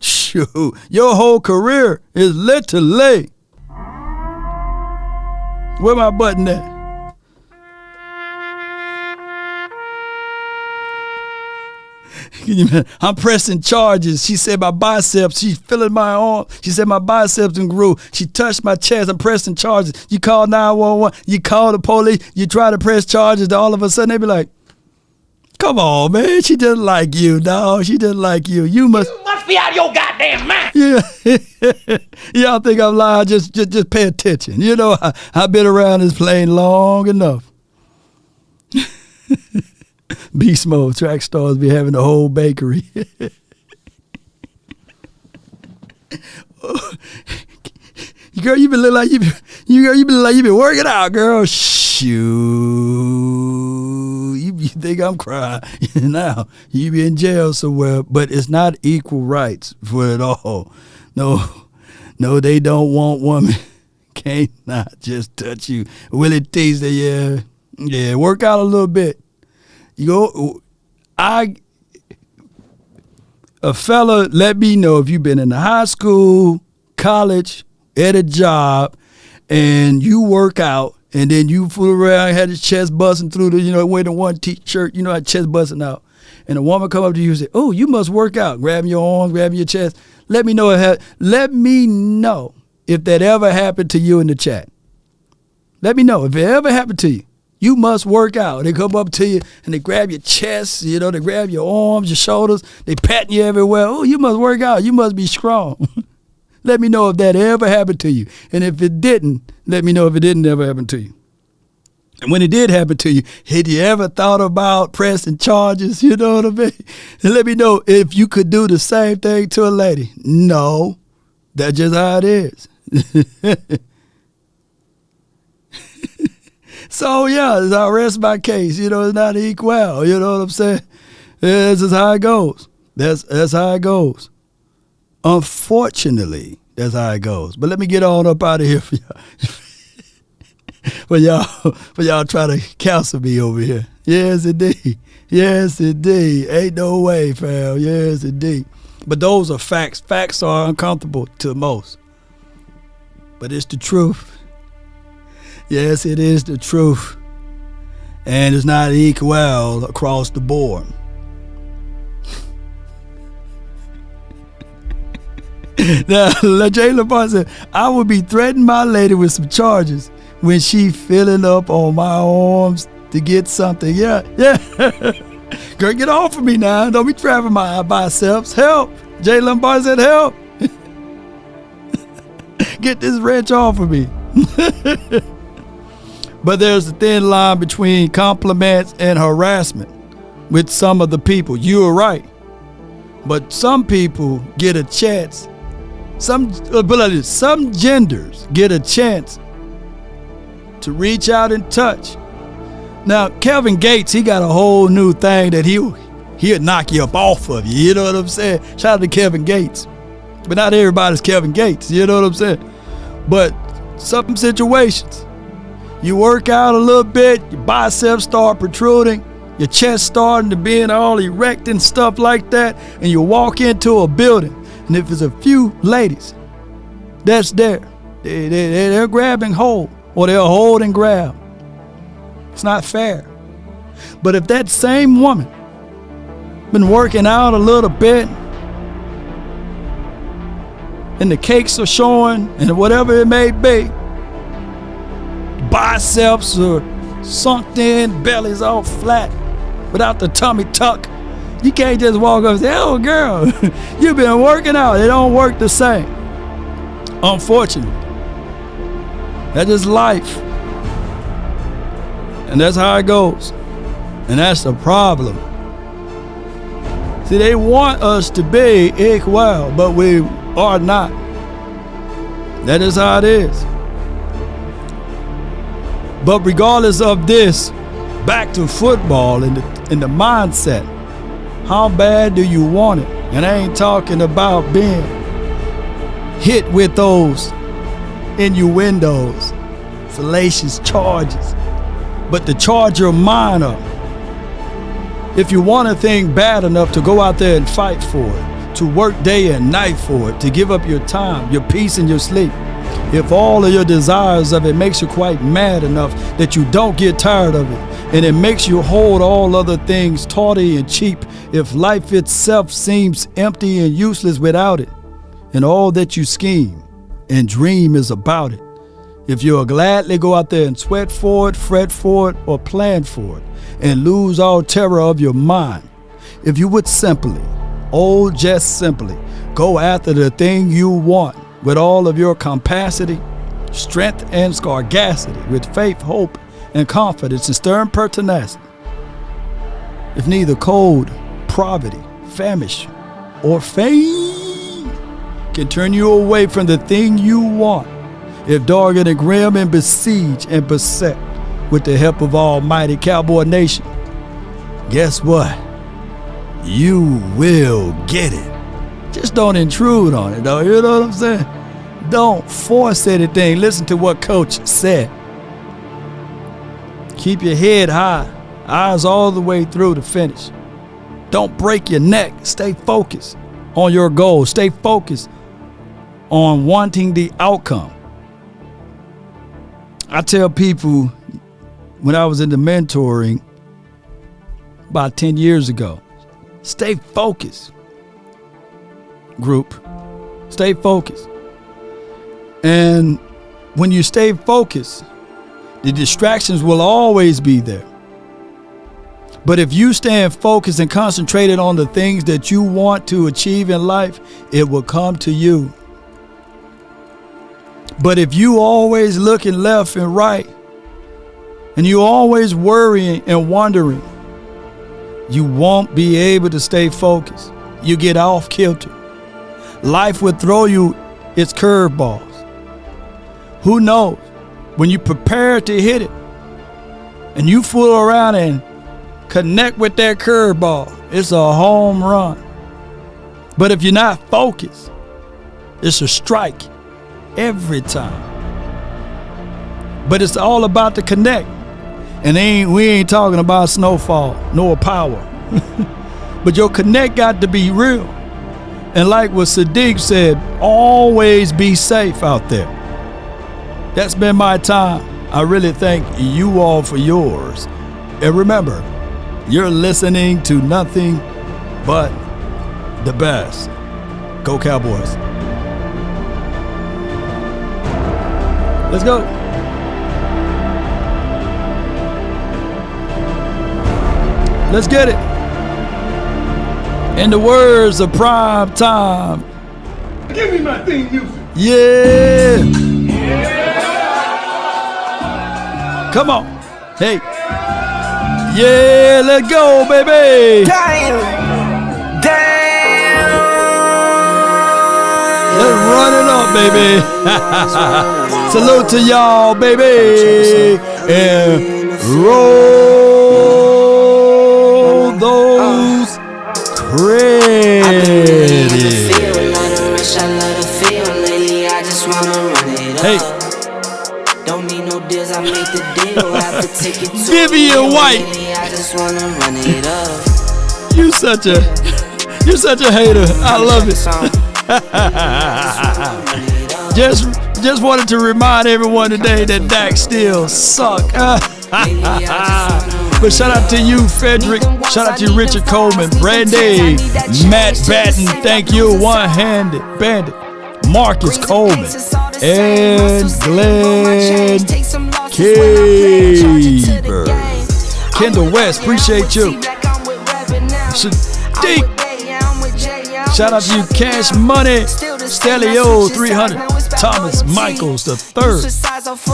Shoot. Your whole career is literally. Where my button at? I'm pressing charges. She said my biceps. She's feeling my arm. She said my biceps and grew. She touched my chest. I'm pressing charges. You call 911. You call the police. You try to press charges. Then all of a sudden they be like, "Come on, man. She doesn't like you, dog. She doesn't like you. You must be out of your goddamn mind." Yeah. Y'all think I'm lying? Just pay attention. You know, I've been around this plane long enough. Beast mode, track stars be having the whole bakery. Girl, you been looking like you been working out, girl. Shoo. You think I'm crying. Now, you be in jail somewhere, but it's not equal rights for it all. No, they don't want women. Can't not just touch you. Willie T said, yeah, work out a little bit. A fella, let me know if you've been in the high school, college, at a job, and you work out, and then you fool around, had his chest busting through the, wearing one t-shirt, had chest busting out, and a woman come up to you and say, "Oh, you must work out," grabbing your arms, grabbing your chest. Let me know if that ever happened to you in the chat. Let me know if it ever happened to you. You must work out. They come up to you and they grab your chest, they grab your arms, your shoulders, they patting you everywhere. Oh, you must work out. You must be strong. Let me know if that ever happened to you. And if it didn't, let me know if it didn't ever happen to you. And when it did happen to you, had you ever thought about pressing charges? You know what I mean? And let me know if you could do the same thing to a lady. No, that's just how it is. So, yeah, I rest my case. You know, it's not equal. You know what I'm saying? This is how it goes. That's how it goes. Unfortunately, that's how it goes. But let me get on up out of here for y'all. for y'all try to counsel me over here. Yes, indeed. Yes, indeed. Ain't no way, fam. Yes, indeed. But those are facts. Facts are uncomfortable to most. But it's the truth. Yes, it is the truth. And it's not equal across the board. Now, Jalen Barr said, I would be threatening my lady with some charges when she filling up on my arms to get something. Yeah. Girl, get off of me now. Don't be trapping my biceps. Help. Jalen Barr said, help. Get this wrench off of me. But there's a thin line between compliments and harassment with some of the people. You are right. But some people get a chance. Some genders get a chance to reach out and touch. Now, Kevin Gates, he got a whole new thing that he'll knock you up off of you. You know what I'm saying? Shout out to Kevin Gates. But not everybody's Kevin Gates. You know what I'm saying? But some situations, you work out a little bit, your biceps start protruding, your chest starting to being all erect and stuff like that, and you walk into a building, and if there's a few ladies that's there, they're grabbing hold, or they'll hold and grab. It's not fair. But if that same woman been working out a little bit, and the cakes are showing, and whatever it may be, biceps are sunk in, belly's all flat, without the tummy tuck. You can't just walk up and say, oh girl, you've been working out. It don't work the same. Unfortunately. That's just life. And that's how it goes. And that's the problem. See, they want us to be equal, but we are not. That is how it is. But regardless of this, back to football and the mindset. How bad do you want it? And I ain't talking about being hit with those innuendos, salacious charges, but to charge your mind up. If you want a thing bad enough to go out there and fight for it, to work day and night for it, to give up your time, your peace, and your sleep, if all of your desires of it makes you quite mad enough that you don't get tired of it, and it makes you hold all other things tawdry and cheap, if life itself seems empty and useless without it, and all that you scheme and dream is about it, if you'll gladly go out there and sweat for it, fret for it, or plan for it, and lose all terror of your mind, if you would simply, just simply, go after the thing you want with all of your capacity, strength, and sagacity, with faith, hope, and confidence, and stern pertinacity, if neither cold, poverty, famish, or fame can turn you away from the thing you want, if dogged and grim and besieged and beset with the help of Almighty Cowboy Nation, guess what? You will get it. Just don't intrude on it, though. You know what I'm saying? Don't force anything. Listen to what Coach said. Keep your head high, eyes all the way through to finish. Don't break your neck. Stay focused on your goal. Stay focused on wanting the outcome. I tell people when I was in the mentoring about 10 years ago, stay focused, group. Stay focused. And when you stay focused, the distractions will always be there. But if you stand focused and concentrated on the things that you want to achieve in life, it will come to you. But if you always looking left and right, and you're always worrying and wondering, you won't be able to stay focused. You get off kilter. Life will throw you its curveballs. Who knows? When you prepare to hit it and you fool around and connect with that curveball, it's a home run. But if you're not focused, it's a strike every time. But it's all about the connect. And we ain't talking about snowfall nor power. But your connect got to be real. And like what Sadiq said, always be safe out there. That's been my time. I really thank you all for yours. And remember, you're listening to nothing but the best. Go Cowboys. Let's go. Let's get it. In the words of Prime Time. Give me my theme music. Yeah. Come on. Hey. Yeah, let's go, baby. Damn. Let's run it up, baby. Salute to y'all, baby. And roll those credits. Hey. Don't need no deals, I make the deal. Have to take it to Vivian White. I just wanna run it up. You're such a hater. I love it. Just wanted to remind everyone today that Dak still suck. But shout out to you, Frederick. Shout out to you, Richard Coleman, Brandy, Matt Batten. Thank you, One-Handed Bandit, Marcus Coleman, and Glenn Keeper. Kendall West, appreciate you. Sadiq. Shout out to you, Cash Money, Stelio 300, Thomas Michaels the third,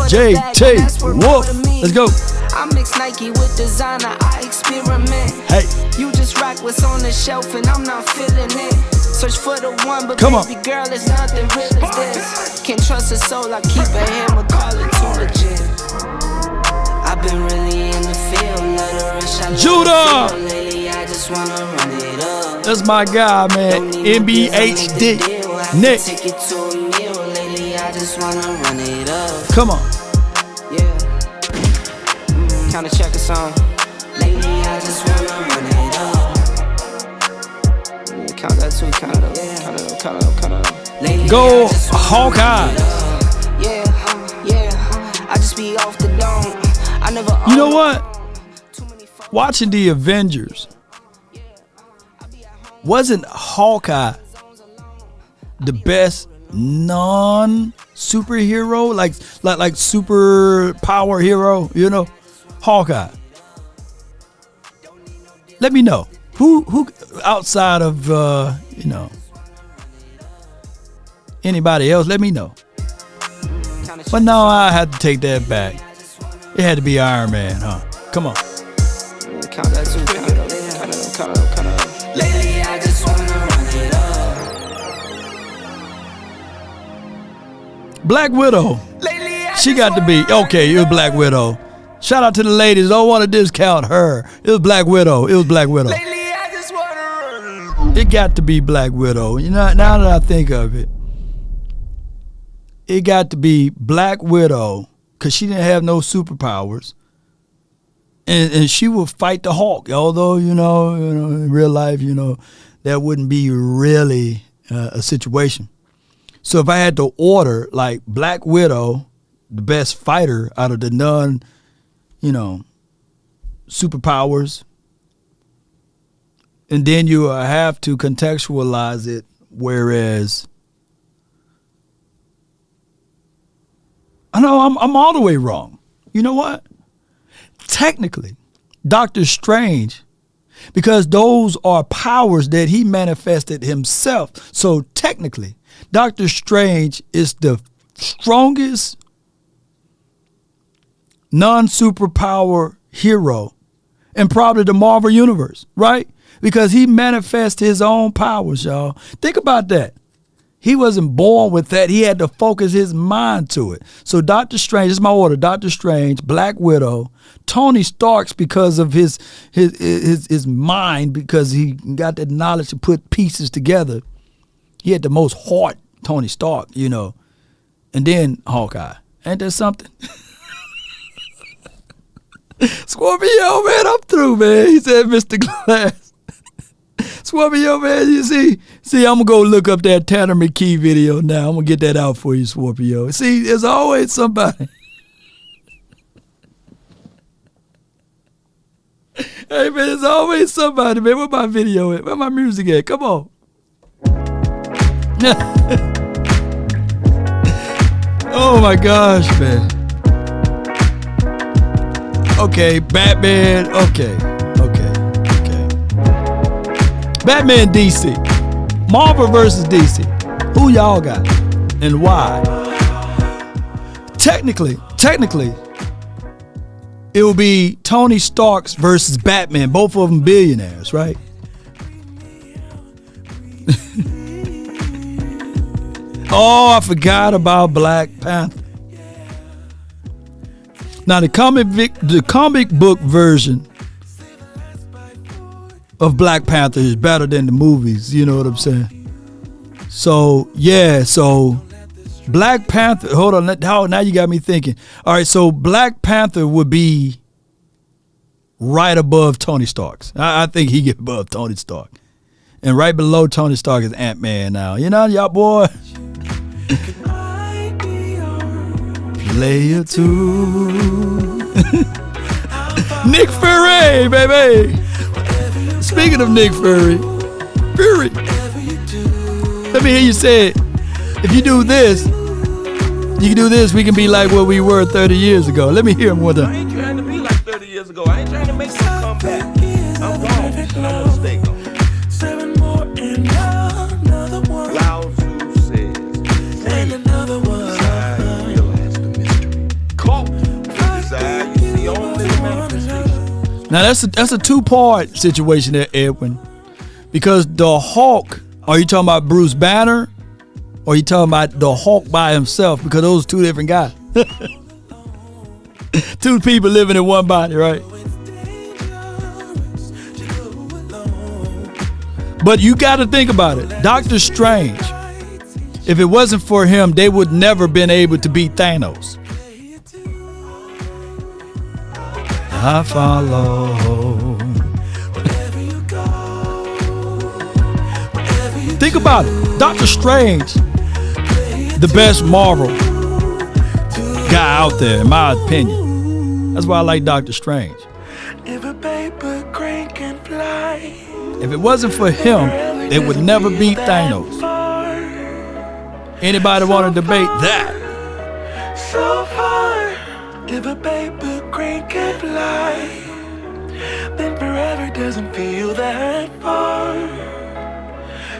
JT Wolf. Let's go. I mix Nike with designer, I experiment. Hey. You just rock what's on the shelf and I'm not feeling it. Search for the one, but come baby girl, it's nothing real as this. Can't trust a soul, I keep a hammer, call it too legit. I've been really in the field, let her rush, I Judah! Lately, I just wanna run it up. That's my guy, man. MBHD. Nick. Take it to a meal, lately, I just wanna run it up. Come on. Yeah. Counter check a song. Lately, I just wanna run it up. Count that too, count it up, count it up. Lately, go Hawkeye. Yeah. I just be off the dome. I never. You know what? Watching the Avengers, wasn't Hawkeye the best non-superhero, like super power hero? You know, Hawkeye. Let me know who outside of anybody else. Let me know. But no, I had to take that back. It had to be Iron Man, huh? Come on. Count that too, count it up. Lately, I just wanna run it up. Black Widow. She got to be okay. It was Black Widow. Shout out to the ladies. Don't want to discount her. It was Black Widow. It got to be Black Widow. You know, now that I think of it, it got to be Black Widow because she didn't have no superpowers, and she would fight the Hulk. Although you know, in real life, that wouldn't be really a situation. So if I had to order like Black Widow, the best fighter out of the superpowers, and then you have to contextualize it, whereas I know I'm all the way wrong. You know what? Technically, Doctor Strange, because those are powers that he manifested himself. So technically, Doctor Strange is the strongest non-superpower hero in probably the Marvel Universe, right? Because he manifests his own powers, y'all. Think about that. He wasn't born with that. He had to focus his mind to it. So Doctor Strange, this is my order, Doctor Strange, Black Widow, Tony Stark's because of his mind, because he got that knowledge to put pieces together. He had the most heart, Tony Stark, you know. And then Hawkeye. Ain't that something? Scorpio, man, I'm through, man. He said, Mr. Glass. Scorpio, man, you see, I'm going to go look up that Tanner McKee video now. I'm going to get that out for you, Scorpio. See, there's always somebody. Hey, man, there's always somebody, man. Where my video at? Where my music at? Come on. Oh, my gosh, man. Okay, Batman. Okay. Batman DC. Marvel versus DC. Who y'all got and why? Technically, it will be Tony Stark's versus Batman. Both of them billionaires, right? Oh, I forgot about Black Panther. Now the comic book version of Black Panther is better than the movies, you know what I'm saying? So, yeah, Black Panther, hold on, now you got me thinking. All right, so Black Panther would be right above Tony Stark's. I think he get above Tony Stark. And right below Tony Stark is Ant-Man now. You know, y'all boy. Player 2. Nick Fury, baby. Speaking of Nick Fury, let me hear you say it. If you do this, you can do this, we can be like what we were 30 years ago. Let me hear him one time. I ain't trying to be like 30 years ago. I ain't trying to make some comeback. I'm gone. I'm gonna stay gone. Lao Tzu says, and another one. Desire, realize the mystery. Cloak, desire, you see only the manifestation. Now that's a two-part situation there, Edwin, because the Hulk. Are you talking about Bruce Banner, or are you talking about the Hulk by himself? Because those are two different guys. Two people living in one body, right? But you got to think about it. Doctor Strange. If it wasn't for him, they would never been able to beat Thanos. I follow. Think about it. Doctor Strange, the best Marvel guy out there, in my opinion. That's why I like Doctor Strange. If it wasn't for him, they would never beat Thanos. Anybody want to debate that? So far, if a paper crane can fly, then forever doesn't feel that far.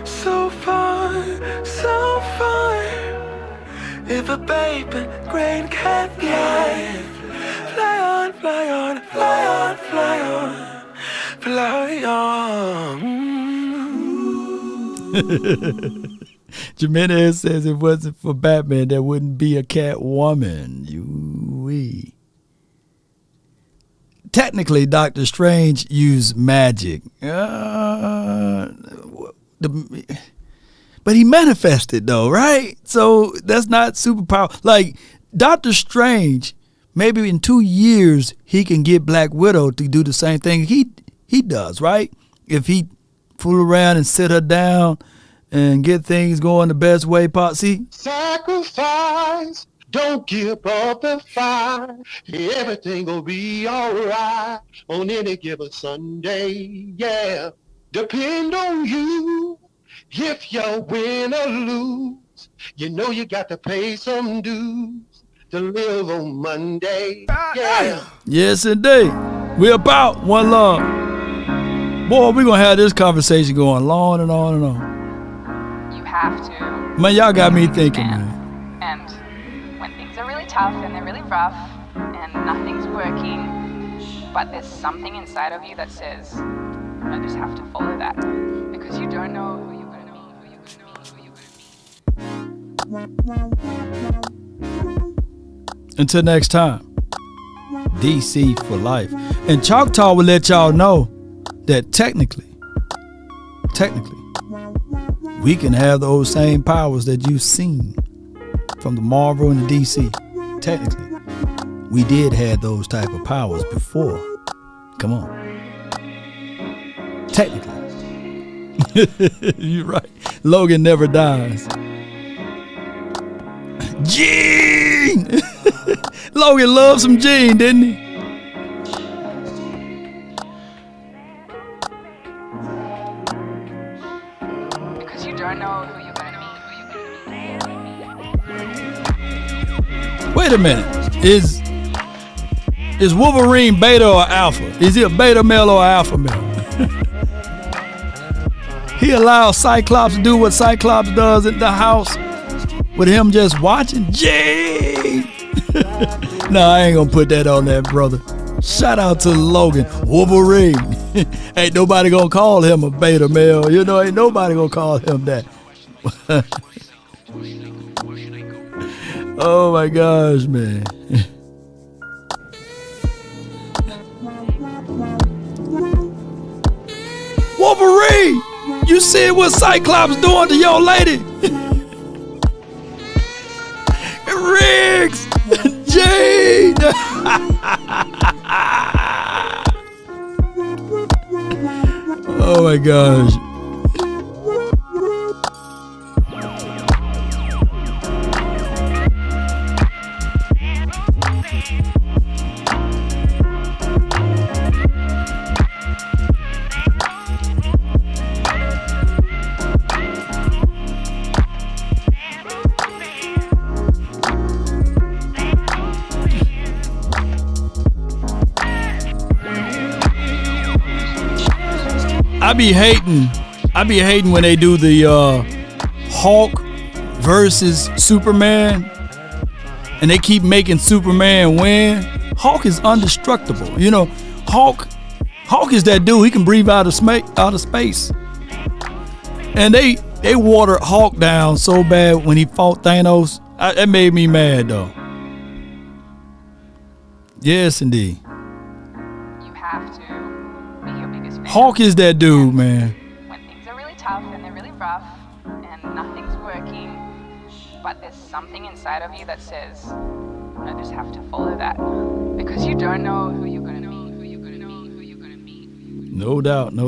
So far, so far. If a paper crane can fly, fly on, fly on, fly on, fly on, fly on. Jimenez says it wasn't for Batman, there wouldn't be a Catwoman. You-wee. Technically, Doctor Strange used magic. But he manifested, though, right? So that's not superpower. Like, Doctor Strange, maybe in 2 years, he can get Black Widow to do the same thing he does, right? If he fool around and sit her down and get things going the best way possible. See? Sacrifice, don't give up the fight. Everything will be alright on any given Sunday, yeah. Depend on you if you win or lose. You know you got to pay some dues to live on Monday, yeah. Yes, indeed. We're about one love. Boy, we're going to have this conversation going on and on and on. You have to. Man, y'all got me thinking, man. And when things are really tough and they're really rough and nothing's working, but there's something inside of you that says, I just have to follow that. Because you don't know who you're going to be. Until next time, DC for life. And Choctaw will let y'all know that technically, we can have those same powers that you've seen from the Marvel and the DC. Technically, we did have those type of powers before. Come on. Technically. You're right. Logan never dies. Gene! Logan loved some Gene, didn't he? Because you don't know who you're going to be. Wait a minute. Is Wolverine beta or alpha? Is he a beta male or alpha male? He allows Cyclops to do what Cyclops does in the house with him just watching. Gee! No, I ain't gonna put that on that, brother. Shout out to Logan. Wolverine. Ain't nobody gonna call him a beta male. You know, ain't nobody gonna call him that. Oh my gosh, man. Wolverine! You see what Cyclops doing to your lady? Riggs! Jane! Oh my gosh. I be hating when they do the Hulk versus Superman and they keep making Superman win. Hulk is indestructible. You know, Hulk is that dude. He can breathe out of space. And they watered Hulk down so bad when he fought Thanos. That made me mad though. Yes, indeed. You have to be your biggest fan. Hulk is that dude, man. When things are really tough and they're really rough and nothing's working, but there's something inside of you that says, I just have to follow that. Because you don't know who you're going to be. No doubt, no doubt.